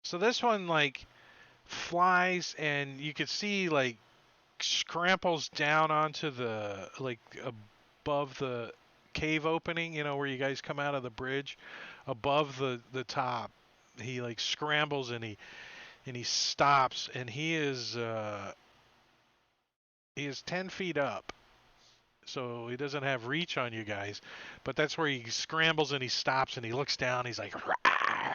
So this one like flies, and you could see like scramples down onto the like above the cave opening, where you guys come out of the bridge, above the top. He like scrambles and he stops, and he is 10 feet up. So he doesn't have reach on you guys, but that's where he scrambles and he stops and he looks down. He's like, "Rah!"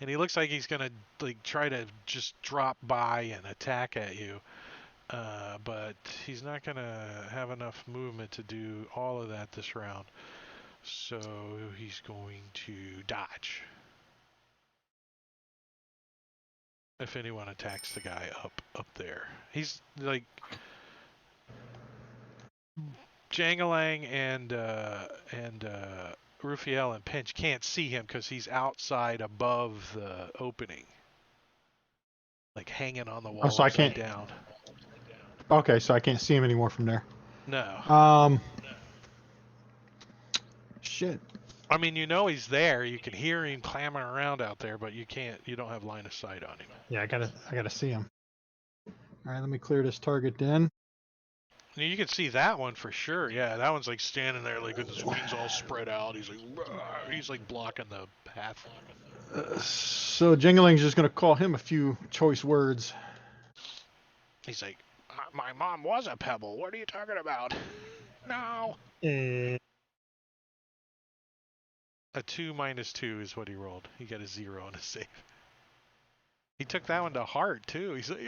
And he looks like he's gonna like try to just drop by and attack at you, but he's not gonna have enough movement to do all of that this round. So he's going to dodge. If anyone attacks the guy up there, he's like. Jangalang and Rufiel and Pinch can't see him because he's outside above the opening, like hanging on the wall so I upside can't- down. Okay, so I can't see him anymore from there. No. Shit. I mean, he's there. You can hear him clamoring around out there, but you don't have line of sight on him. Yeah, I gotta see him. All right, let me clear this target then. You can see that one for sure. Yeah, that one's like standing there like with his wings all spread out. He's like blocking the path. So Jangalang's just gonna call him a few choice words. He's like, my mom was a pebble. What are you talking about? No. And A 2 minus 2 is what he rolled. He got a 0 on his save. He took that one to heart too. He's like,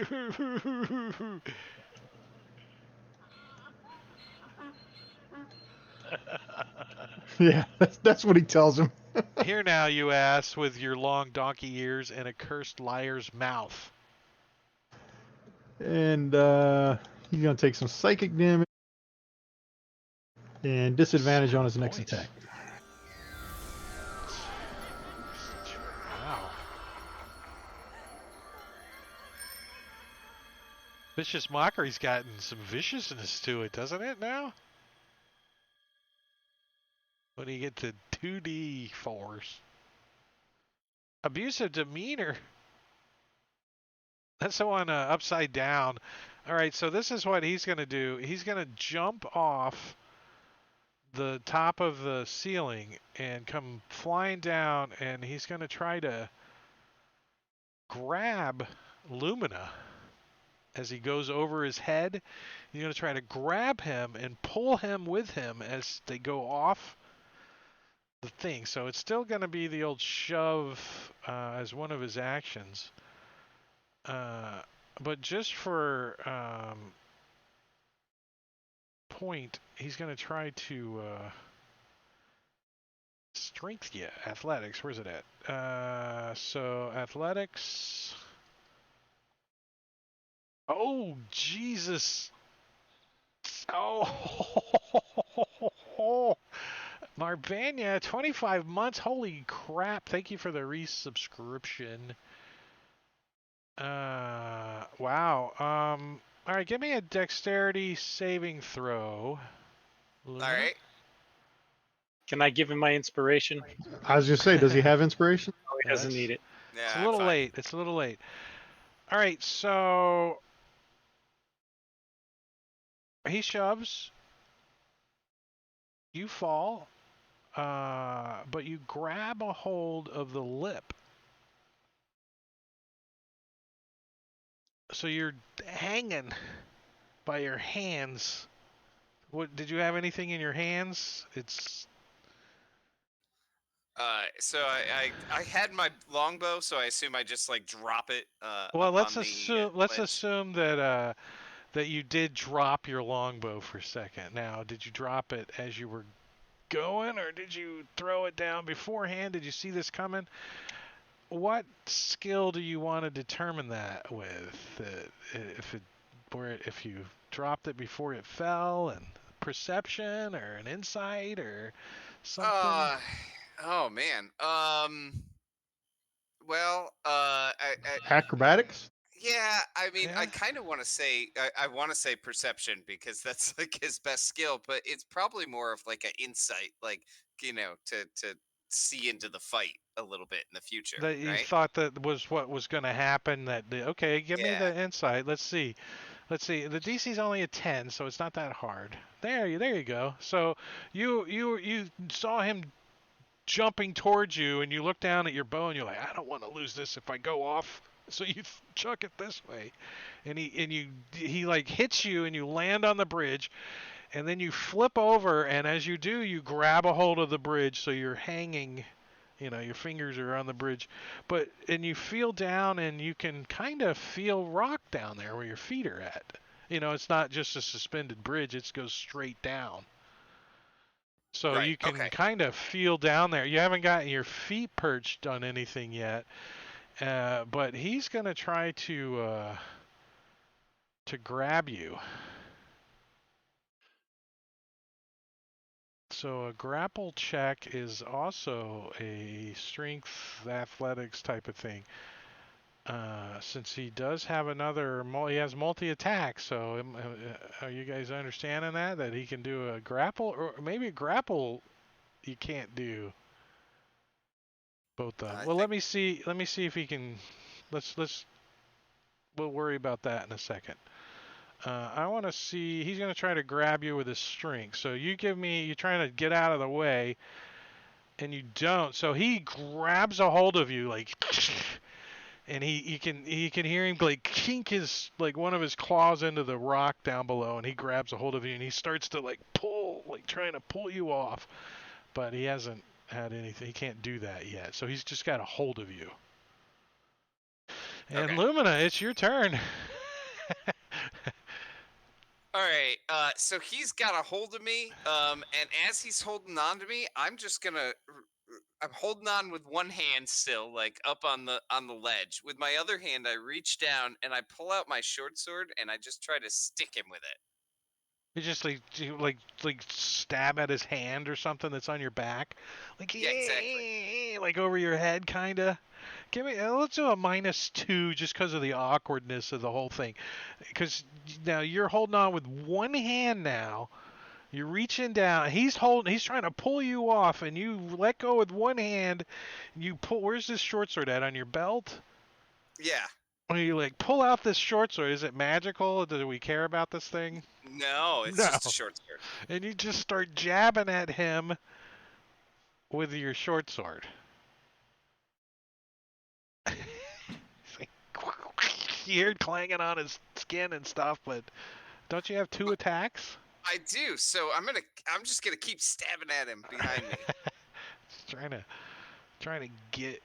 yeah, that's what he tells him. here now, you ass, with your long donkey ears and a cursed liar's mouth. And he's gonna take some psychic damage and disadvantage on his next Points. attack. Wow. Vicious Mockery's gotten some viciousness to it, doesn't it now? When you get to 2d4s. Abusive demeanor. That's the one upside down. All right, so this is what he's going to do. He's going to jump off the top of the ceiling and come flying down, and he's going to try to grab Lumina as he goes over his head. He's going to try to grab him and pull him with him as they go off the thing. So it's still going to be the old shove as one of his actions. But just for point, he's going to try to strength, athletics. Where's it at? So athletics. Oh, Jesus. Oh, Marbania, 25 months. Holy crap. Thank you for the resubscription. Wow. All right, give me a dexterity saving throw. Luna. All right. Can I give him my inspiration? I was just say, does he have inspiration? Oh, he Yeah, doesn't need it. Yeah, It's a I'm little fine. late. It's a little late. All right, so he shoves. You fall, but you grab a hold of the lip. So you're hanging by your hands. What did you have anything in your hands? It's So I had my longbow, so I assume I just like drop it. well. Up Let's on the, assume. ledge. That that you did drop your longbow for a second. Now, did you drop it as you were going, or did you throw it down beforehand? Did you see this coming? What skill do you want to determine that with? If you dropped it before it fell, and perception, or an insight, or something? Oh man. Well, Acrobatics? yeah. I mean, I Yeah. kind of want to say I want to say perception because that's like his best skill, but it's probably more of like an insight, like to see into the fight a little bit in the future, That you right? thought that was what was going to happen. Okay, give me Yeah. the insight. Let's see. The DC's only a 10, so it's not that hard. There you go. So you saw him jumping towards you, and you look down at your bow, and you're like, I don't want to lose this if I go off. So you chuck it this way, and he like hits you, and you land on the bridge, and then you flip over, and as you do, you grab a hold of the bridge, so you're hanging. Your fingers are on the bridge, and you feel down, and you can kind of feel rock down there where your feet are at. It's not just a suspended bridge; it goes straight down. So Right, you can okay. kind of feel down there. You haven't gotten your feet perched on anything yet, but he's gonna try to grab you. So a grapple check is also a strength athletics type of thing. Since he does have he has multi-attack, so are you guys understanding that he can do a grapple, or maybe a grapple you can't do both of them? I Well, think- let me see if he can. We'll worry about that in a second. I want to see. He's going to try to grab you with his string. So you're trying to get out of the way, and you don't. So he grabs a hold of you like, and you can hear him like kink one of his claws into the rock down below, and he grabs a hold of you, and he starts to like pull, like trying to pull you off, but he hasn't had anything. He can't do that yet. So he's just got a hold of you. And Okay. Lumina, it's your turn. All right. So he's got a hold of me. And as he's holding on to me, I'm holding on with one hand still, like up on the ledge. With my other hand, I reach down and I pull out my short sword and I just try to stick him with it. You just like stab at his hand or something that's on your back, like Yeah, exactly. like over your head, kinda. Give me. Let's do a -2 just because of the awkwardness of the whole thing. Because now you're holding on with one hand now. You're reaching down. He's trying to pull you off, and you let go with one hand. And you pull. Where's this short sword at? On your belt? Yeah. When you like pull out this short sword, is it magical? Do we care about this thing? No, it's No. just a short sword. And you just start jabbing at him with your short sword. It's like, you hear it clanging on his skin and stuff, but don't you have 2 attacks? I do. So I'm just gonna keep stabbing at him behind me. Just trying to get.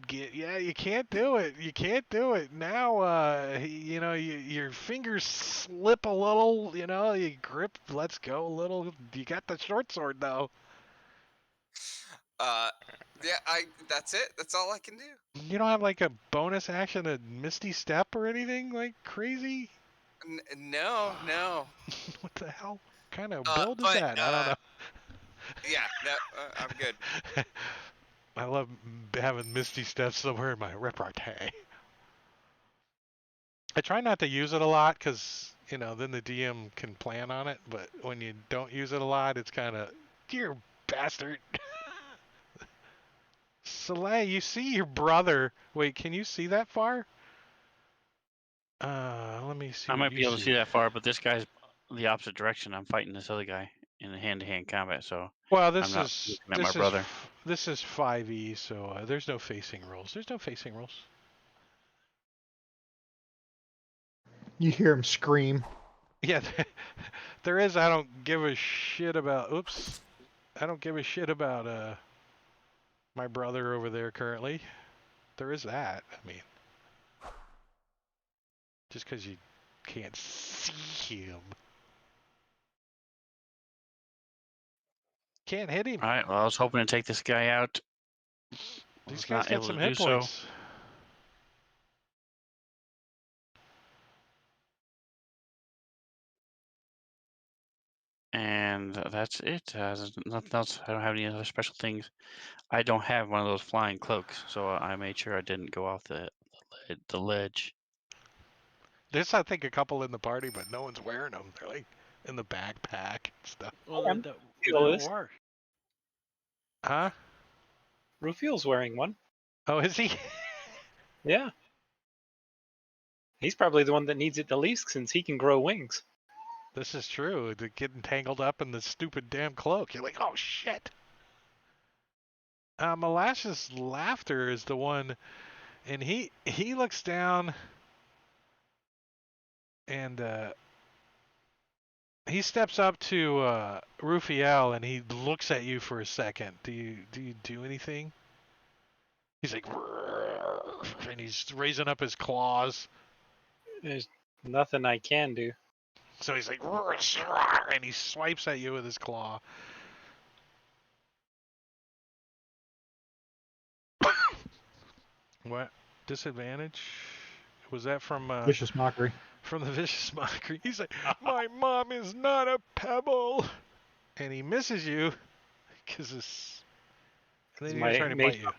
Yeah, you can't do it. You can't do it now. You know, your fingers slip a little. You know, you grip. Let's go a little. You got the short sword though. Yeah, that's it. That's all I can do. You don't have like a bonus action, a Misty Step or anything like crazy? No. What the hell kind of Uh, build is but, that? I don't know. Yeah, no, I'm good. I love having Misty Steps somewhere in my repertoire. I try not to use it a lot because, you know, then the DM can plan on it. But when you don't use it a lot, it's kind of, dear bastard. Soleil, you see your brother. Wait, can you see that far? Let me see. I what might you be able to see that far, but this guy's the opposite direction. I'm fighting this other guy in hand-to-hand combat, so Well, I'm not looking at my brother. This is 5e, so there's no facing rules. There's no facing rules. You hear him scream. Yeah, there is. I don't give a shit about. Oops, I don't give a shit about my brother over there currently. There is that. I mean, just because you can't see him, can't hit him. All right. Well, I was hoping to take this guy out. These Was guys not got able some to hit do so. points. And that's it. There's nothing else. I don't have any other special things. I don't have one of those flying cloaks, so I made sure I didn't go off the ledge. There's, I think, a couple in the party, but no one's wearing them. They're like in the backpack and stuff. Well, am. that Feel don't this. work. Huh? Rufiel's wearing one. Oh, is he? Yeah. He's probably the one that needs it the least since he can grow wings. This is true. They're getting tangled up in the stupid damn cloak. You're like, oh shit. Molasses Laughter is the one, and he looks down, and he steps up to Rufiel, and he looks at you for a second. Do you do anything? He's like, and he's raising up his claws. There's nothing I can do. So he's like, and he swipes at you with his claw. What? Disadvantage? Was that from Vicious mockery. from the Vicious Mockery? He's like, my mom is not a pebble. And he misses you because it's. And then he's trying to bite you.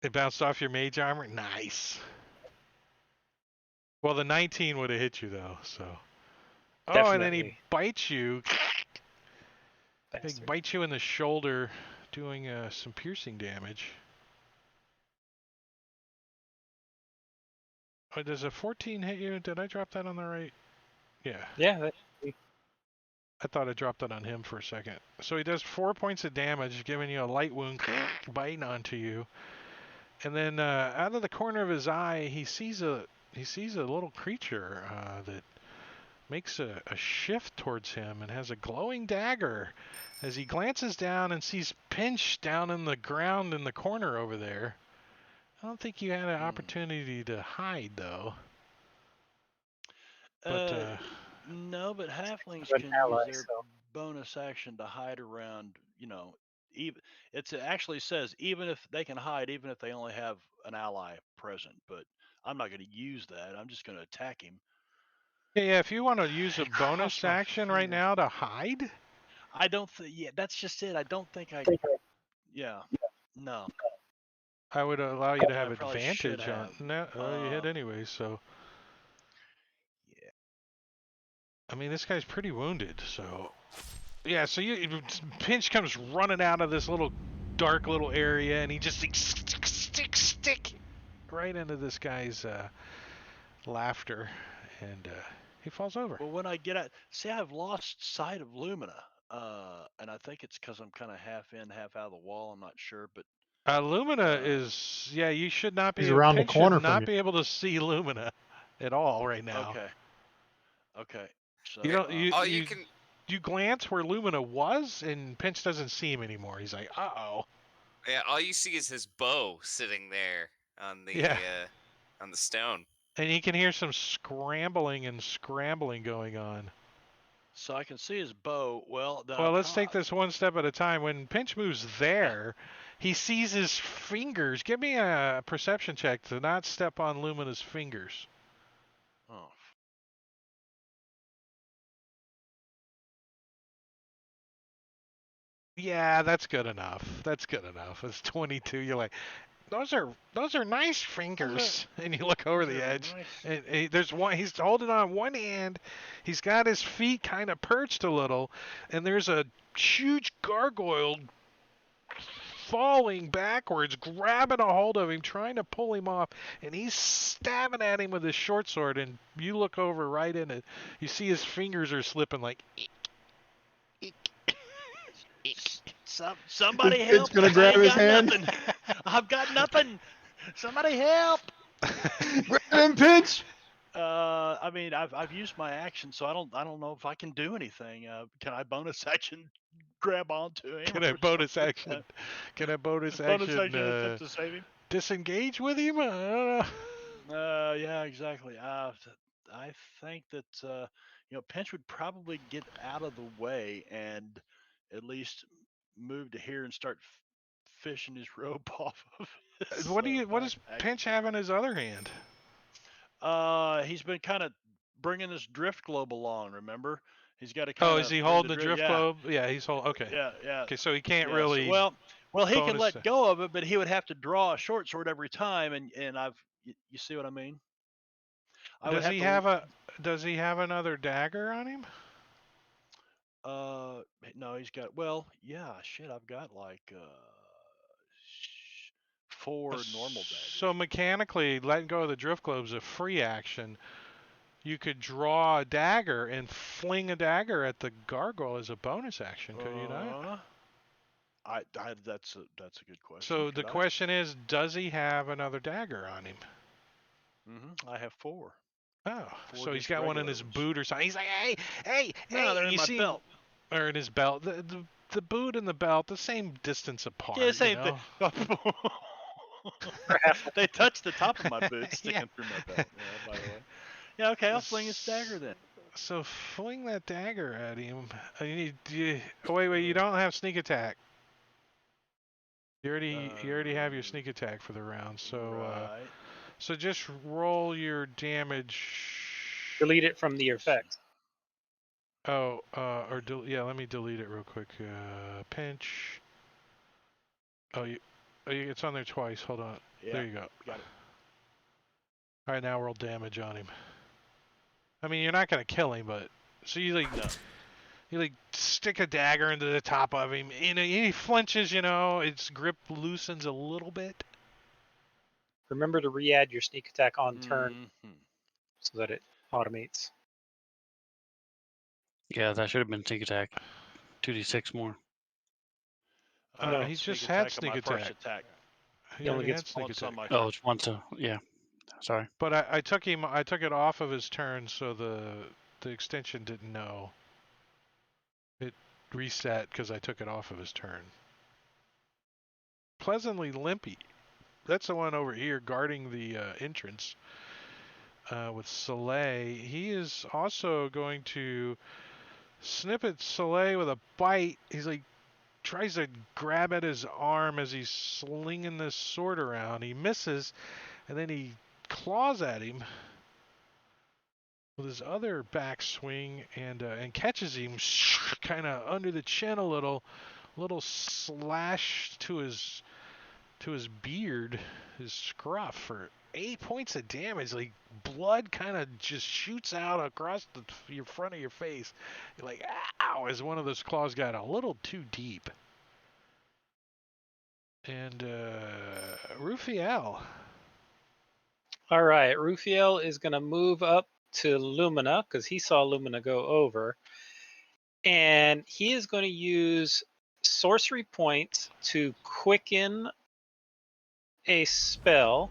It bounced off your mage armor? Nice. Well, the 19 would have hit you, though, so. Oh, and then he Definitely. bites you. He Bastard. bites you in the shoulder, doing some piercing damage. Oh, does a 14 hit you? Did I drop that on the right? Yeah. Yeah, I thought I dropped it on him for a second. So he does 4 points of damage, giving you a light wound, biting onto you. And then out of the corner of his eye, he sees a little creature that makes a shift towards him and has a glowing dagger. As he glances down and sees Pinch down in the ground in the corner over there. I don't think you had an opportunity to hide, though. But No, but halflings An can ally, use their so. bonus action to hide around. You know, even it actually says even if they can hide, even if they only have an ally present. But I'm not going to use that. I'm just going to attack him. yeah, if you want to use a Cross bonus my action right fingers. now to hide, I don't think. Yeah, that's just it. I don't think I. Yeah. No. I would allow you to have I probably should advantage on. have. No, you hit anyway, so. Yeah. I mean, this guy's pretty wounded, so. Yeah, so Pinch comes running out of this little dark little area, and he just like, stick, right into this guy's laughter, and he falls over. Well, when I get out, see, I've lost sight of Lumina, and I think it's because I'm kind of half in, half out of the wall. I'm not sure, but Lumina uh, is, yeah, you should not be, He's around the Pinch corner should from not you. be able to see Lumina at all right now. okay, okay. So You don't, All you can you glance where Lumina was, and Pinch doesn't see him anymore. He's like, uh-oh. yeah, all you see is his bow sitting there on the Yeah. on the stone. And he can hear some scrambling and scrambling going on. so I can see his bow. Well, then Well, let's take this one step at a time. When Pinch moves there, Yeah. he sees his fingers. Give me a perception check to not step on Lumina's fingers. Oh, Yeah, that's good enough. That's good enough. It's 22. You're like, those are nice fingers. And you look over the edge, nice. and there's one. He's holding on one hand. He's got his feet kind of perched a little, and there's a huge gargoyle falling backwards, grabbing a hold of him, trying to pull him off, and he's stabbing at him with his short sword. And you look over right in it. You see his fingers are slipping like. Eek, eek, eek. Somebody It's help! gonna I grab ain't his got hand. nothing. I've got nothing. Somebody help! Grab him, Pinch! I mean, I've used my action, so I don't know if I can do anything. Can I bonus action grab onto him? Can I or bonus something? action? Can I bonus Bonus action action attempt to save him. disengage with him? I don't know. Yeah, exactly. I think that Pinch would probably get out of the way and at least move to here and start fishing his rope off of his What does backpack. Pinch have in his other hand? He's been kind of bringing this drift globe along. Remember, he's got to Oh, kind is of he bring holding the drift? drift Yeah, globe? Yeah, he's holding. Okay. yeah. Okay, so he can't Yeah, really. well, he can bonus let go of it, but he would have to draw a short sword every time, and you see what I mean? I would Does have he to. have a? Does he have another dagger on him? No, he's got. Well, yeah, shit. I've got like 4 normal daggers. So mechanically, letting go of the drift globe is a free action. You could draw a dagger and fling a dagger at the gargoyle as a bonus action, could you not? That's a good question. So the question is, does he have another dagger on him? I have 4. Oh, 4 so he's just got one in regular his ones. boot or something. He's like, hey, No, they're you in my see, belt. or in his belt. The boot and the belt, the same distance apart. Yeah, same you know? thing. They touch the top of my boot sticking through my belt. Yeah, by the way. Yeah, okay, I'll fling his dagger then. So fling that dagger at him. Wait, you don't have sneak attack. You already have your sneak attack for the round. So right. so just roll your damage. Delete it from the effect. Oh, yeah, let me delete it real quick. Pinch. It's on there twice. Hold on. Yeah, There you go. got it. All right, now roll damage on him. I mean, you're not gonna kill him, but so you stick a dagger into the top of him, and he flinches. Its grip loosens a little bit. Remember to re-add your sneak attack on turn Mhm. so that it automates. Yeah, that should have been sneak attack. 2d6 more. No, He sneak just had attack on my sneak first attack. attack. He He only already gets had sneak Once on attack. my Oh, it's once a yeah. Sorry. But I took it off of his turn, so the extension didn't know. It reset because I took it off of his turn. Pleasantly limpy. That's the one over here guarding the entrance with Soleil. He is also going to snip at Soleil with a bite. He's like tries to grab at his arm as he's slinging this sword around. He misses, and then he claws at him with his other backswing and catches him kind of under the chin a little slash to his beard, his scruff for 8 points of damage. Like blood kind of just shoots out across your front of your face. You're like, ow, as one of those claws got a little too deep. And Rufiel. All right, Rufiel is going to move up to Lumina because he saw Lumina go over. And he is going to use sorcery points to quicken a spell.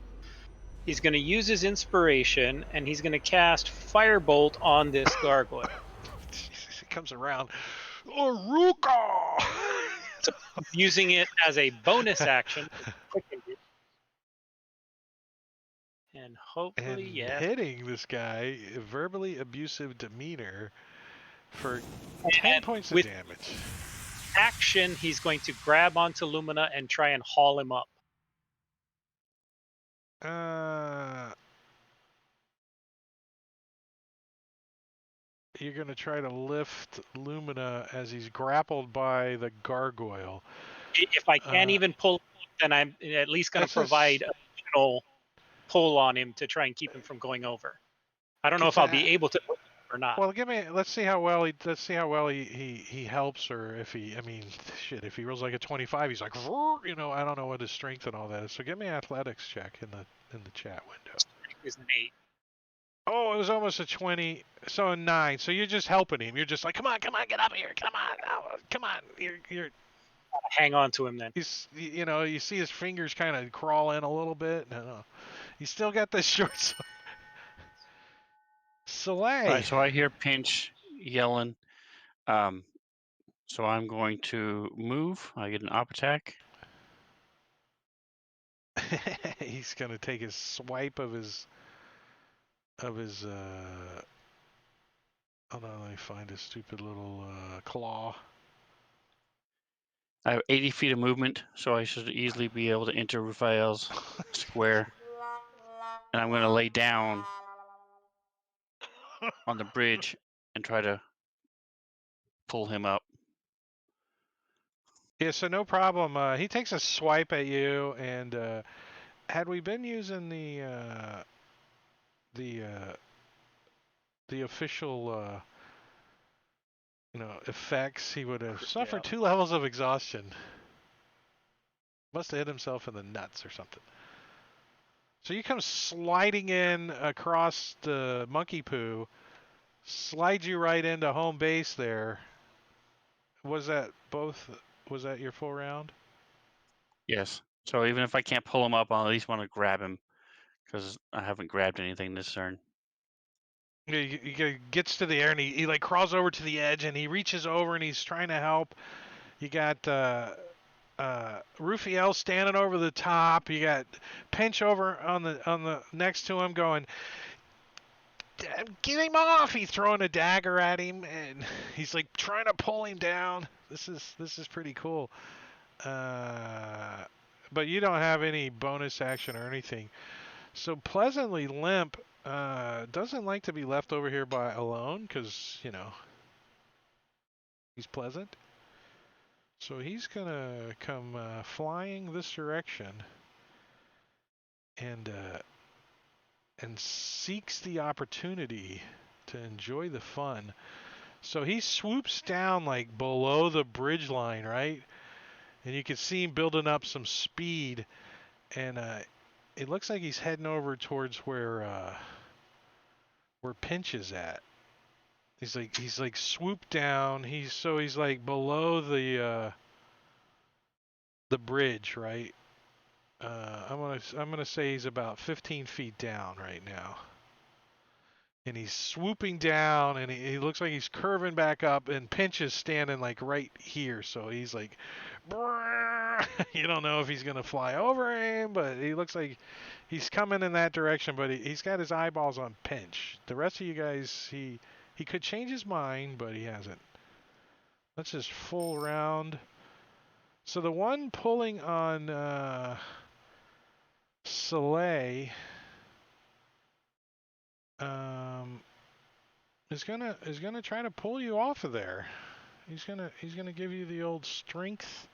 He's going to use his inspiration, and he's going to cast Firebolt on this gargoyle. Jesus, it comes around. Aruka! Using it as a bonus action to quicken it. And hopefully, And yes. hitting this guy, verbally abusive demeanor, for 10 And points of with damage. action, he's going to grab onto Lumina and try and haul him up. You're going to try to lift Lumina as he's grappled by the gargoyle. If I can't even pull him up, then I'm at least going to That's a s- provide additional pull on him to try and keep him from going over. I don't know It's if I'll a- be able to or not. Well, let's see how well he helps, or if he, I mean, shit, if he rolls like a 25, he's like, you know, I don't know what his strength and all that is. So give me an athletics check in the chat window. Is an 8. Oh, it was almost a 20, so a 9. So you're just helping him. You're just like, come on, get up here, come on, come on. You're Hang on to him then. he's, you know, you see his fingers kind of crawl in a little bit. No, he's still got this short sword. Soleil. All right, so I hear Pinch yelling. So I'm going to move. I get an op attack. He's gonna take his swipe of his hold on, let me find his stupid little claw. I have 80 feet of movement, so I should easily be able to enter Raphael's square. And I'm going to lay down on the bridge and try to pull him up. Yeah, so no problem. He takes a swipe at you, and had we been using the official effects, he would have suffered 2 levels of exhaustion. Must have hit himself in the nuts or something. So you come sliding in across the monkey poo, slide you right into home base there. Was that your full round? Yes. So even if I can't pull him up, I'll at least want to grab him because I haven't grabbed anything this turn. He gets to the air and he like crawls over to the edge and he reaches over and he's trying to help. You got Rufiel standing over the top. You got Pinch over on the next to him going, get him off! He's throwing a dagger at him and he's like trying to pull him down. This is pretty cool. But you don't have any bonus action or anything. So Pleasantly Limp doesn't like to be left over here by alone because, you know, he's pleasant. So he's going to come flying this direction and seeks the opportunity to enjoy the fun. So he swoops down like below the bridge line, right? And you can see him building up some speed. And it looks like he's heading over towards where Pinch is at. He's like swooped down. He's like below the bridge, right? I'm gonna say he's about 15 feet down right now. And he's swooping down, and he looks like he's curving back up, and Pinch is standing like right here. So he's like, you don't know if he's gonna fly over him, but he looks like he's coming in that direction. But he's got his eyeballs on Pinch. The rest of you guys, he could change his mind, but he hasn't. That's his full round. So the one pulling on Soleil is gonna try to pull you off of there. He's gonna give you the old strength.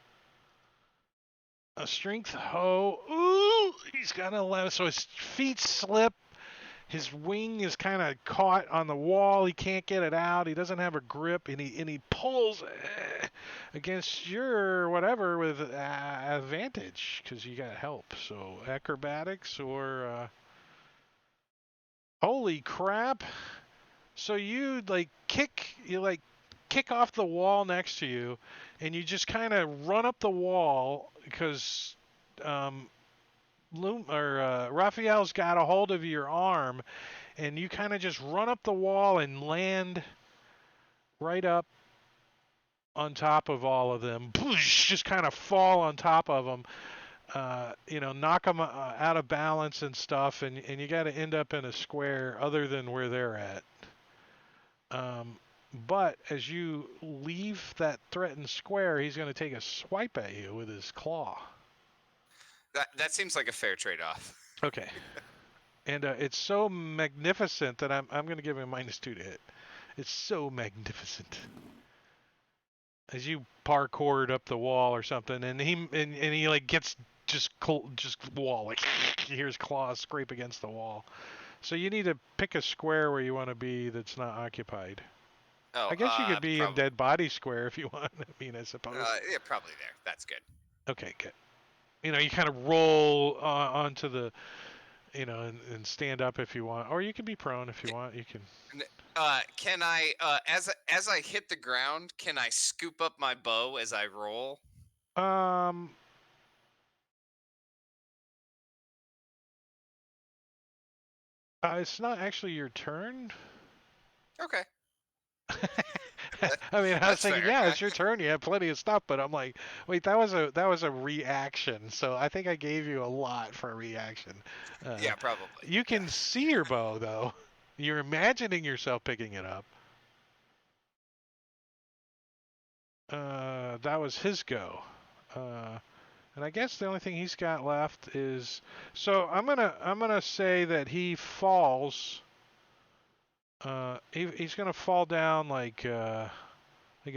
A strength hoe. Ooh, he's gonna let. So his feet slip. His wing is kind of caught on the wall. He can't get it out. He doesn't have a grip, and he pulls against your whatever with advantage because you got help. So acrobatics or Holy crap! So you kick off the wall next to you, and you just kind of run up the wall because Raphael's got a hold of your arm, and you kind of just run up the wall and land right up on top of all of them. Just kind of fall on top of them. Knock them out of balance and stuff, and you got to end up in a square other than where they're at. But as you leave that threatened square, he's going to take a swipe at you with his claw. That seems like a fair trade-off. Okay. And it's so magnificent that I'm going to give him -2 to hit. It's so magnificent. As you parkoured up the wall or something, and he like gets just wall, like you hear his claws scrape against the wall. So you need to pick a square where you want to be that's not occupied. Oh, I guess you could be in Dead Body Square if you want. I suppose. Yeah, probably there. That's good. Okay, good. You kind of roll onto the, and stand up if you want, or you can be prone if you want. You can. Can I, as I hit the ground, can I scoop up my bow as I roll? It's not actually your turn. Okay. I mean, I was thinking, fair. yeah, it's your turn. You have plenty of stuff, but I'm like, wait, that was a reaction. So I think I gave you a lot for a reaction. Yeah, probably. You can see your bow though. You're imagining yourself picking it up. That was his go. And I guess the only thing he's got left is, so I'm gonna say that he falls. He's gonna fall down like a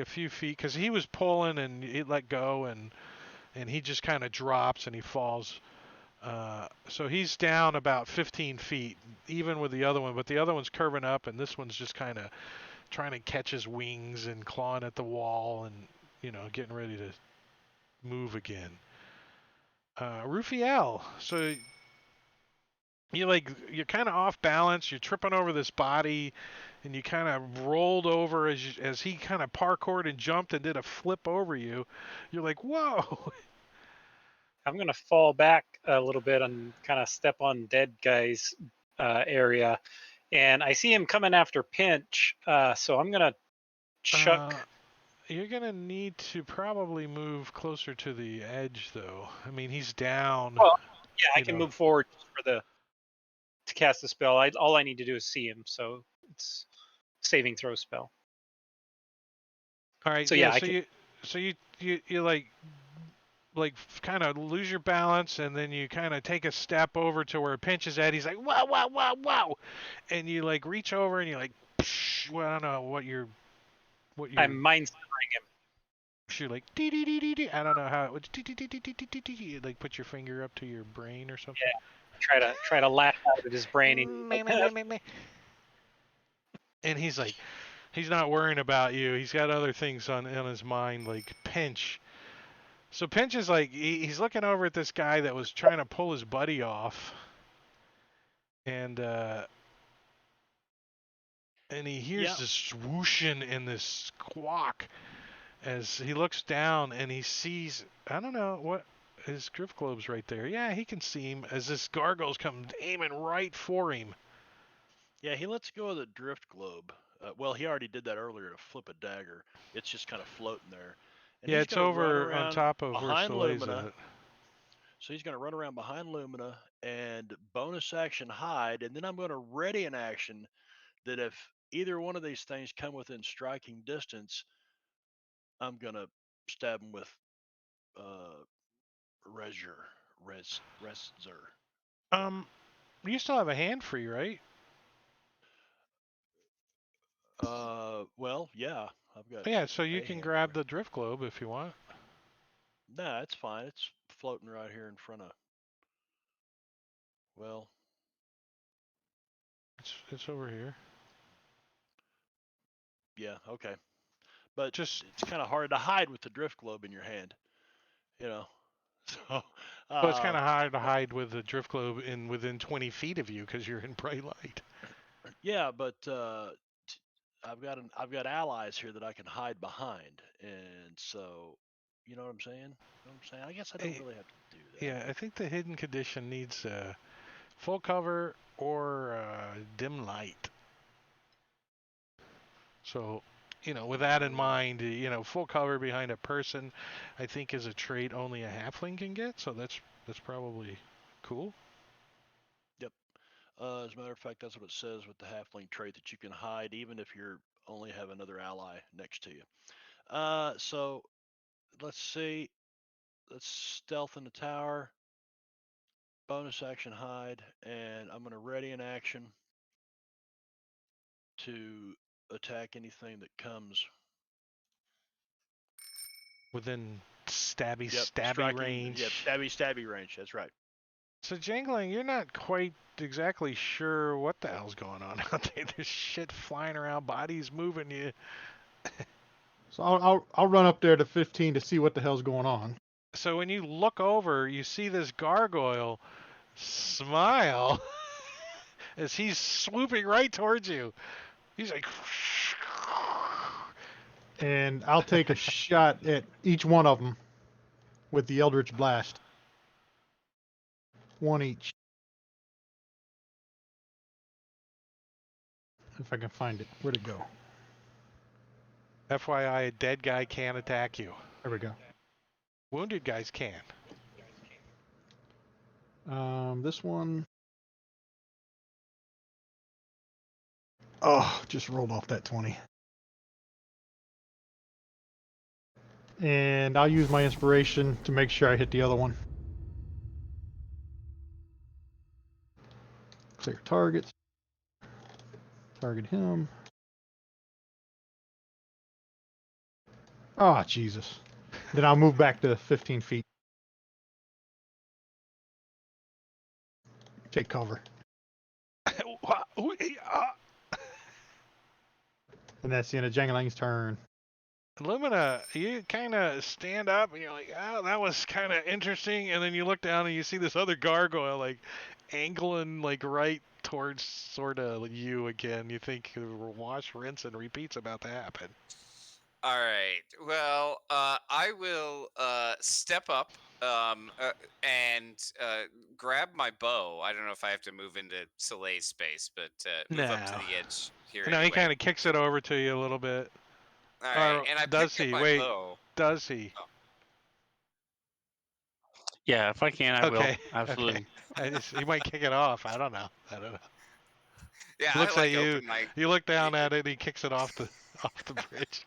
few feet because he was pulling and he let go and he just kind of drops and he falls. So he's down about 15 feet, even with the other one, but the other one's curving up and this one's just kind of trying to catch his wings and clawing at the wall and getting ready to move again. Rufiel, so you're kind of off balance. You're tripping over this body, and you kind of rolled over as he kind of parkoured and jumped and did a flip over you. You're like, whoa! I'm gonna fall back a little bit and kind of step on dead guy's area, and I see him coming after Pinch. So I'm gonna chuck. You're gonna need to probably move closer to the edge, though. I mean, he's down. Well, yeah, I can move forward to cast the spell. All I need to do is see him, so it's saving throw spell. All right. So yeah. So you like kind of lose your balance, and then you kind of take a step over to where Pinch is at. He's like, wow, wow, wow, wow, and you like reach over and you like, psh, well, I don't know what you're. I'm mind severing him. You're like dee dee dee dee dee. I don't know how it would dee dee dee dee dee dee dee dee. Like put your finger up to your brain or something. Yeah. Try to laugh out at his brain. And he's like, he's not worrying about you. He's got other things on his mind, like Pinch. So Pinch is like, he's looking over at this guy that was trying to pull his buddy off, and he hears this swooshing and this squawk as he looks down and he sees, I don't know what, his drift globe's right there. Yeah, he can see him as this gargoyle's come aiming right for him. Yeah, he lets go of the drift globe. Well, he already did that earlier to flip a dagger. It's just kind of floating there. And yeah, it's over on top of where Soleil's at. So he's going to run around behind Lumina and bonus action hide, and then I'm going to ready an action that if either one of these things come within striking distance, I'm going to stab him with Rezer. You still have a hand free, right? Well, yeah, I've got. Yeah, so you can grab the drift globe if you want. Nah, it's fine. It's floating right here in front of. Well, it's over here. Yeah, okay. But just it's kind of hard to hide with the drift globe in your hand, So. Well, it's kind of hard to hide with the drift globe within 20 feet of you because you're in bright light. Yeah, but I've got allies here that I can hide behind, and so you know what I'm saying? I guess I don't Eh, really have to do that. Yeah, I think the hidden condition needs full cover or dim light. So, with that in mind, full cover behind a person, I think is a trait only a halfling can get. So that's probably cool. Yep. As a matter of fact, that's what it says with the halfling trait, that you can hide even if you're only have another ally next to you. So let's see. Let's stealth in the tower. Bonus action hide, and I'm going to ready an action to attack anything that comes. Within stabby Yep, striking. range. Yep, stabby range. That's right. So Jangling, you're not quite exactly sure what the hell's going on out there. There's shit flying around, bodies moving. You. So I'll run up there to 15 to see what the hell's going on. So when you look over, you see this gargoyle smile as he's swooping right towards you. He's like, And I'll take a shot at each one of them with the Eldritch Blast. One each. If I can find it. Where'd it go? FYI, a dead guy can't attack you. There we go. Wounded guys can. This one. Oh, just rolled off that 20. And I'll use my inspiration to make sure I hit the other one. Clear targets. Target him. Oh, Jesus. Then I'll move back to 15 feet. Take cover. And that's the end of Jangling's turn. Lumina, you kind of stand up and you're like, oh, that was kind of interesting. And then you look down and you see this other gargoyle like angling like right towards sort of you again. You think wash, rinse, and repeat's about to happen. All right. Well, I will step up and grab my bow. I don't know if I have to move into Soleil's space, but move up to No. the edge here. And now he kind of kicks it over to you a little bit. All right, Or and I does picked up he? my Wait, bow. does he? Oh. Yeah, if I can, I will. Okay. Absolutely. Okay. He might kick it off. I don't know. Yeah, He looks I like at you. open my. You look down at it. And he kicks it off the bridge.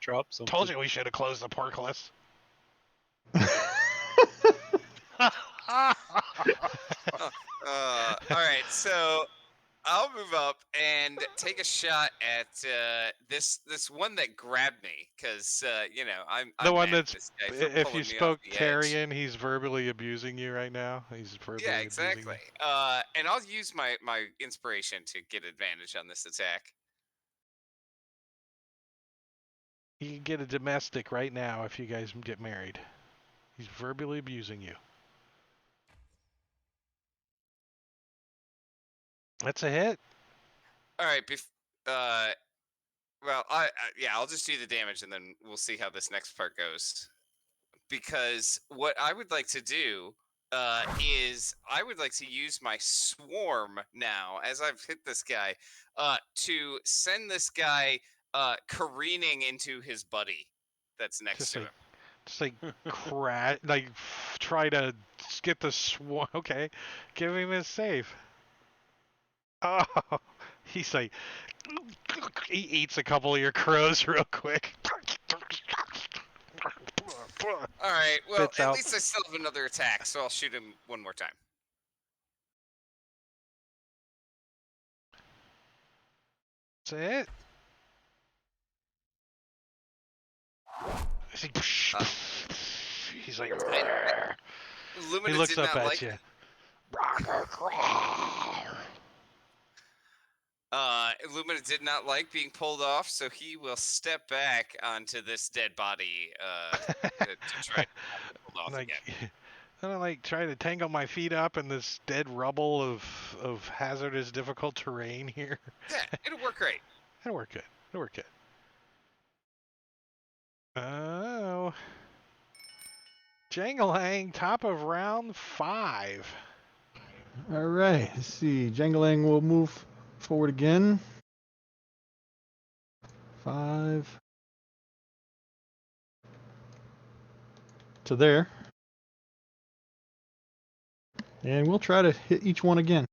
Drop something. Told you we should have closed the portcullis. All right, so I'll move up and take a shot at this one that grabbed me, because I'm The one mad at that's, this guy for if pulling you me off spoke the edge. Carrion, he's verbally abusing you right now. He's verbally Yeah, abusing exactly. you. And I'll use my inspiration to get advantage on this attack. You can get a domestic right now if you guys get married. He's verbally abusing you. That's a hit. All right. Well, I'll just do the damage and then we'll see how this next part goes. Because what I would like to do is I would like to use my swarm now, as I've hit this guy, to send this guy careening into his buddy that's next to him. Just like crash, like try to get the swarm. Okay, give him his save. Oh, he's like, he eats a couple of your crows real quick. All right, well, Spits at out. least I still have another attack, so I'll shoot him one more time. That's it. He's like, Lumina he looks did up not at like you. Lumina did not like being pulled off, so he will step back onto this dead body to try to pull off like, again. And I like try to tangle my feet up in this dead rubble of hazardous, difficult terrain here. Yeah, it'll work great. It'll work good. It'll work good. Oh. Jangalang, top of round 5. All right, let's see. Jangling will move forward again. 5 to there. And we'll try to hit each one again.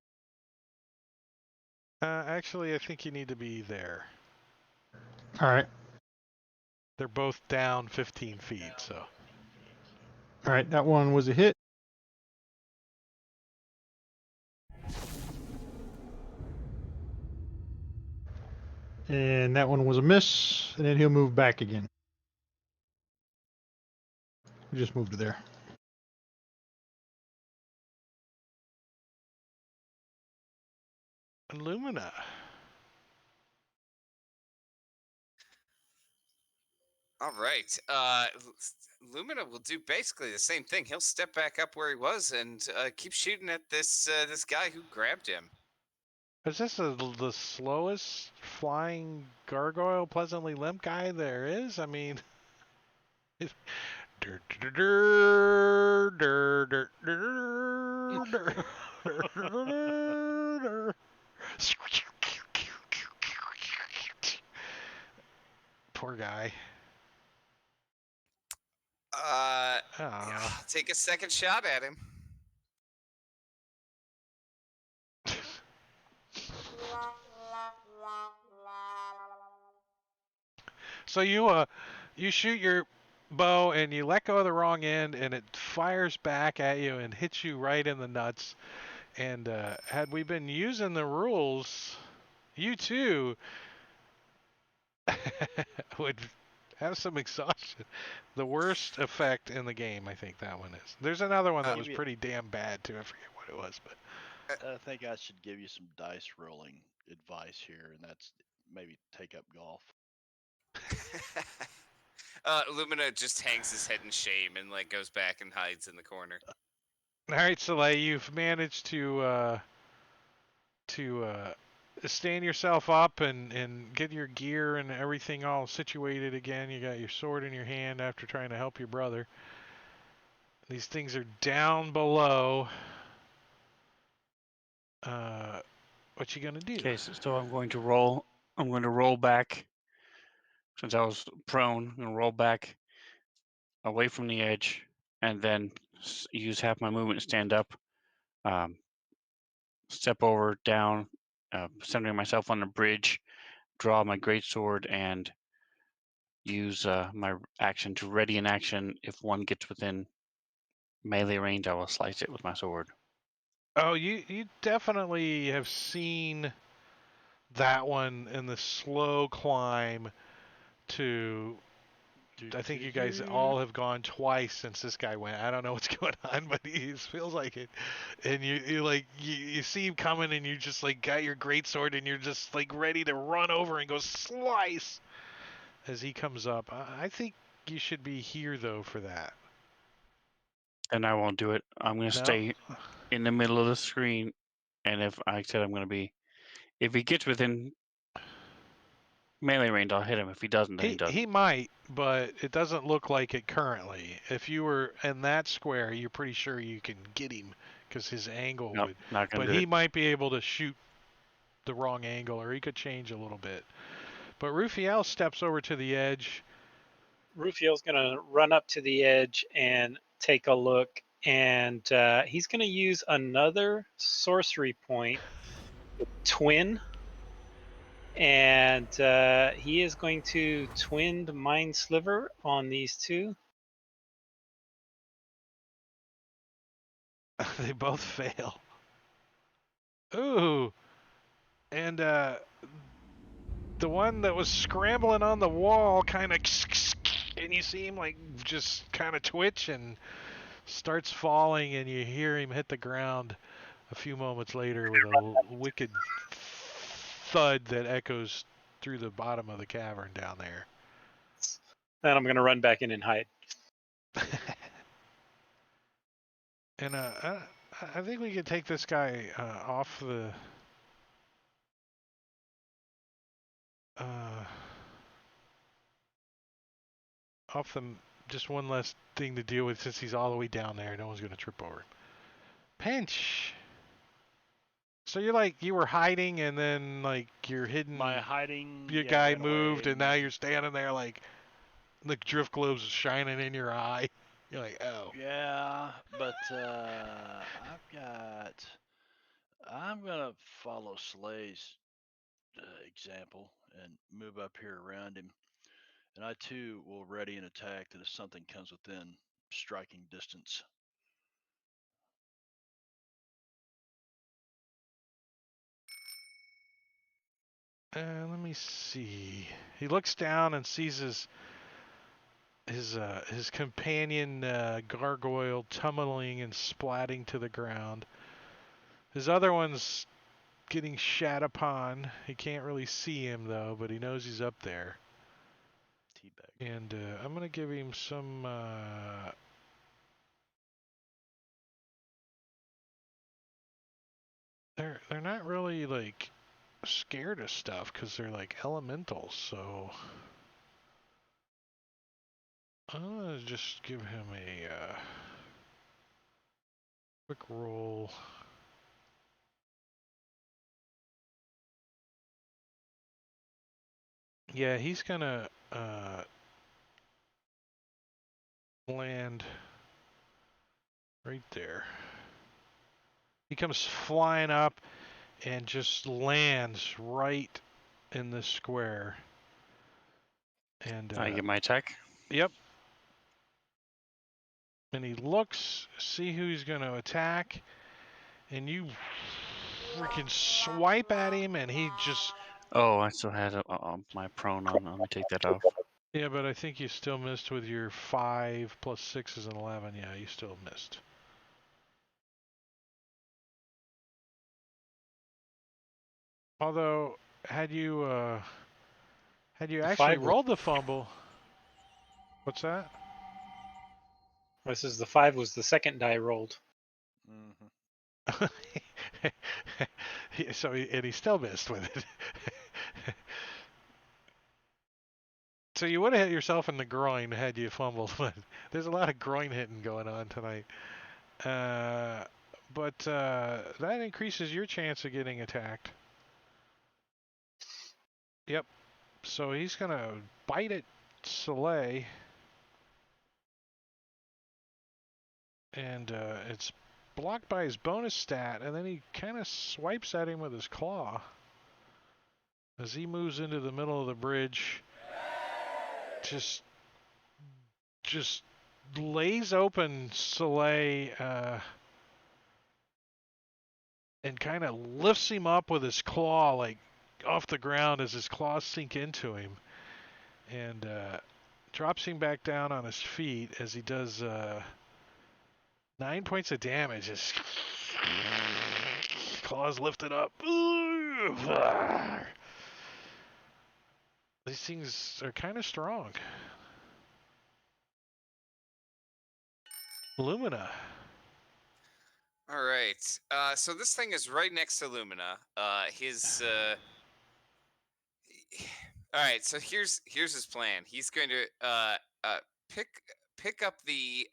Actually, I think you need to be there. All right. They're both down 15 feet, so. All right, that one was a hit. And that one was a miss. And then he'll move back again. We just moved to there. Lumina. All right. Lumina will do basically the same thing. He'll step back up where he was and keep shooting at this this guy who grabbed him. Is this the slowest flying gargoyle, pleasantly limp guy there is? I mean, poor guy. Take a second shot at him. So you shoot your bow and you let go of the wrong end and it fires back at you and hits you right in the nuts. And had we been using the rules, you too would have some exhaustion. The worst effect in the game, I think that one is. There's another one that was pretty damn bad too. I forget what it was, but I think I should give you some dice rolling advice here, and that's maybe take up golf. Lumina just hangs his head in shame and like goes back and hides in the corner. All right, Soleil, you've managed to stand yourself up and get your gear and everything all situated again. You got your sword in your hand after trying to help your brother. These things are down below. What you gonna do? Okay, so I'm going to roll. I'm going to roll back. Since I was prone, I'm going to roll back away from the edge and then use half my movement to stand up. Step over, down, centering myself on the bridge, draw my greatsword, and use my action to ready an action. If one gets within melee range, I will slice it with my sword. Oh, you definitely have seen that one in the slow climb to. I think you guys all have gone twice since this guy went. I don't know what's going on, but it feels like it. And you see him coming, and you just like got your greatsword, and you're just like ready to run over and go slice as he comes up. I think you should be here though for that. And I won't do it. I'm going to stay in the middle of the screen, and if I said I'm going to be, if he gets within melee range, I'll hit him. If he doesn't, then he doesn't. He might, but it doesn't look like it currently. If you were in that square, you're pretty sure you can get him because his angle would. Not gonna but do he it. might be able to shoot the wrong angle, or he could change a little bit. But Rufiel steps over to the edge. Rufiel's going to run up to the edge and take a look, and he's going to use another sorcery point, Twin. And he is going to twin Mind Sliver on these two. They both fail. Ooh. And the one that was scrambling on the wall kind of, and you see him like just kind of twitch and starts falling, and you hear him hit the ground a few moments later with a wicked thud that echoes through the bottom of the cavern down there. Then I'm going to run back in and hide. And I think we could take this guy off the. Off the. Just one less thing to deal with since he's all the way down there. No one's going to trip over him. Pinch! So you're like, you were hiding and then, like, you're hidden. My hiding. Your yeah, guy ran away moved and now you're standing there like the drift globes shining in your eye. You're like, oh. Yeah, but I'm gonna follow Slay's example and move up here around him, and I too will ready an attack that if something comes within striking distance. Let me see. He looks down and sees his companion gargoyle tumbling and splatting to the ground. His other one's getting shat upon. He can't really see him though, but he knows he's up there. Teabag. And I'm gonna give him some. They're not really like scared of stuff because they're like elementals. So I'm gonna just give him a quick roll. Yeah, he's gonna land right there. He comes flying up and just lands right in the square. And I get my attack. Yep. And he looks, see who he's going to attack, and you freaking swipe at him, and he just. Oh, I still had my prone on. Let me take that off. Yeah, but I think you still missed with your 5 plus 6 is an 11. Yeah, you still missed. Although, had you actually rolled the fumble. What's that? This is the 5 was the second die rolled. Mm-hmm. So he still missed with it. So you would have hit yourself in the groin had you fumbled, but there's a lot of groin hitting going on tonight. But that increases your chance of getting attacked. Yep. So he's gonna bite at Soleil, and it's blocked by his bonus stat, and then he kind of swipes at him with his claw as he moves into the middle of the bridge. Just lays open Soleil and kind of lifts him up with his claw, like off the ground as his claws sink into him, and drops him back down on his feet as he does 9 points of damage. His claws lifted up. These things are kind of strong. Lumina. All right. So this thing is right next to Lumina. His. All right. So here's his plan. He's going to pick up the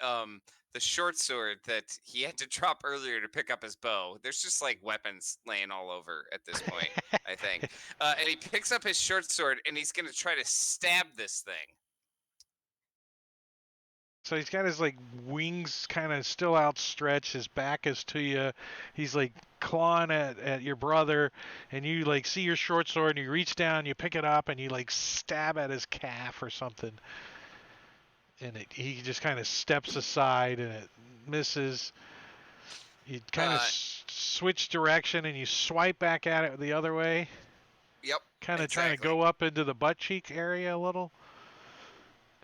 short sword that he had to drop earlier to pick up his bow. There's just like weapons laying all over at this point, I think. And he picks up his short sword and he's going to try to stab this thing. So he's got his like wings kind of still outstretched. His back is to you. He's like clawing at your brother, and you like see your short sword, and you reach down, you pick it up, and you like stab at his calf or something. And he just kind of steps aside, and it misses. You kind of switch direction, and you swipe back at it the other way. Yep. Kind of exactly. trying to go up into the butt cheek area a little.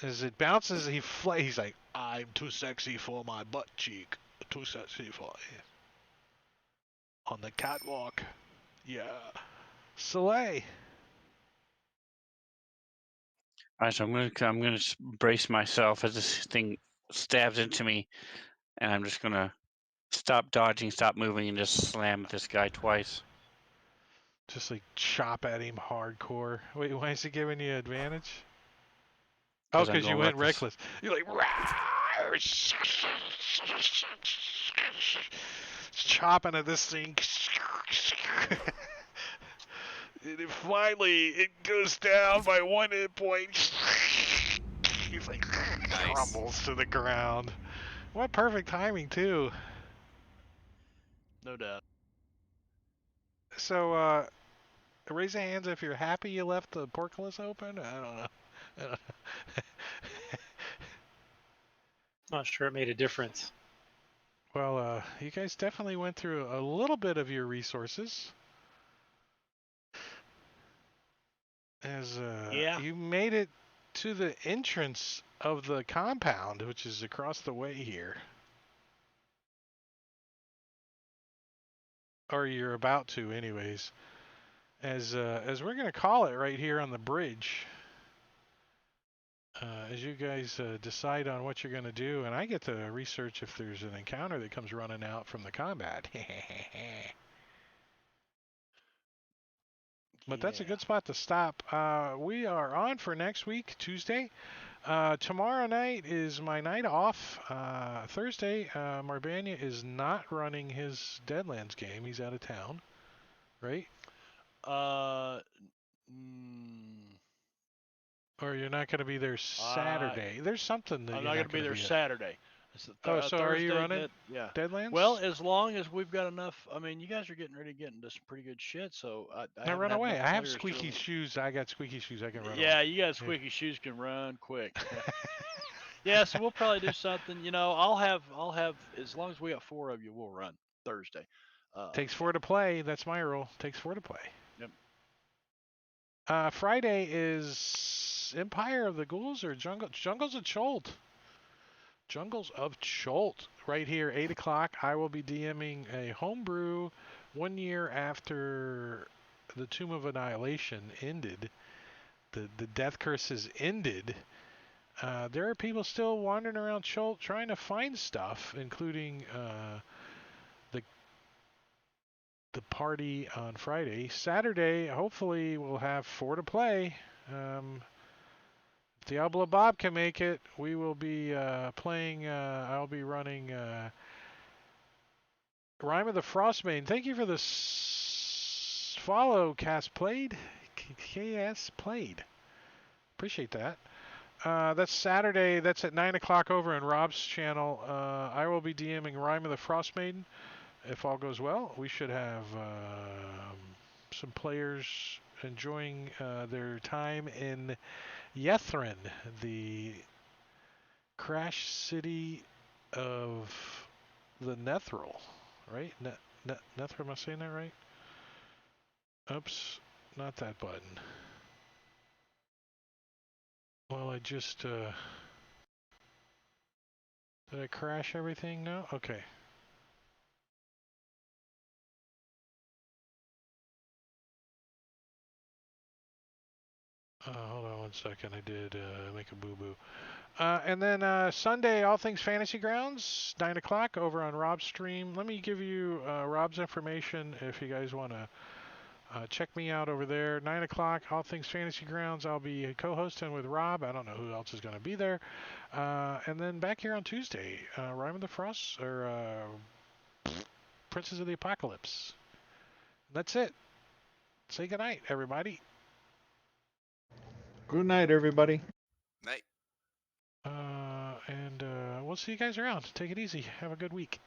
As it bounces, he's like, I'm too sexy for my butt cheek. Too sexy for it. On the catwalk. Yeah. Soleil. All right, so I'm gonna just brace myself as this thing stabs into me, and I'm just gonna Stop dodging, stop moving, and just slam this guy twice. Just like chop at him hardcore. Wait, why is he giving you advantage? Oh, 'Cause I'm because you going went reckless. reckless. You're like, "Rawr!" chopping at this thing. And then finally, it goes down by 1 hit point. He's like, Nice. crumbles to the ground. What perfect timing, too. No doubt. So, raise your hands if you're happy you left the portcullis open. I don't know. Not sure it made a difference. Well, you guys definitely went through a little bit of your resources. As Yeah. you made it to the entrance of the compound, which is across the way here. Or you're about to, anyways. As we're gonna call it right here on the bridge. As you guys decide on what you're gonna do, and I get to research if there's an encounter that comes running out from the combat. But that's a Yeah. good spot to stop. We are on for next week, Tuesday. Tomorrow night is my night off. Thursday, Marbania is not running his Deadlands game. He's out of town, right? Or you're not going to be there Saturday. There's something that I'm you're not going to be there at. Saturday. It's the Oh, so are you Thursday, running yeah. Deadlands? Well, as long as we've got enough. I mean, you guys are getting ready to get into some pretty good shit. So I now haven't run had away. enough I have players to squeaky really- shoes. I got squeaky shoes. I can run Yeah, away. you got squeaky shoes can run quick. Yeah, so we'll probably do something. You know, I'll have as long as we got 4 of you, we'll run Thursday. Takes 4 to play. That's my rule. Takes 4 to play. Yep. Friday is Empire of the Ghouls or Jungles of Cholt. Jungles of Cholt. Right here, 8 o'clock. I will be DMing a homebrew 1 year after the Tomb of Annihilation ended. The death curses ended. There are people still wandering around Cholt trying to find stuff, including the party on Friday. Saturday, hopefully, we'll have 4 to play. If Diablo Bob can make it, we will be playing. I'll be running Rime of the Frostbane. Thank you for the follow, Cast Played. KS Played. Appreciate that. That's Saturday. That's at 9 o'clock over on Rob's channel. I will be DMing Rime of the Frostmaiden. If all goes well, we should have some players enjoying their time in Yethrin, the crash city of the Nethril, right? Nethril, am I saying that right? Oops, not that button. Well, I just, did I crash everything now? Okay. Hold on 1 second. I did make a boo-boo. And then Sunday, All Things Fantasy Grounds, 9 o'clock over on Rob's stream. Let me give you Rob's information if you guys want to check me out over there. 9 o'clock, All Things Fantasy Grounds. I'll be co-hosting with Rob. I don't know who else is going to be there. And then back here on Tuesday, Rime of the Frost, or Princes of the Apocalypse. That's it. Say goodnight, everybody. Good night, everybody. Night. And we'll see you guys around. Take it easy. Have a good week.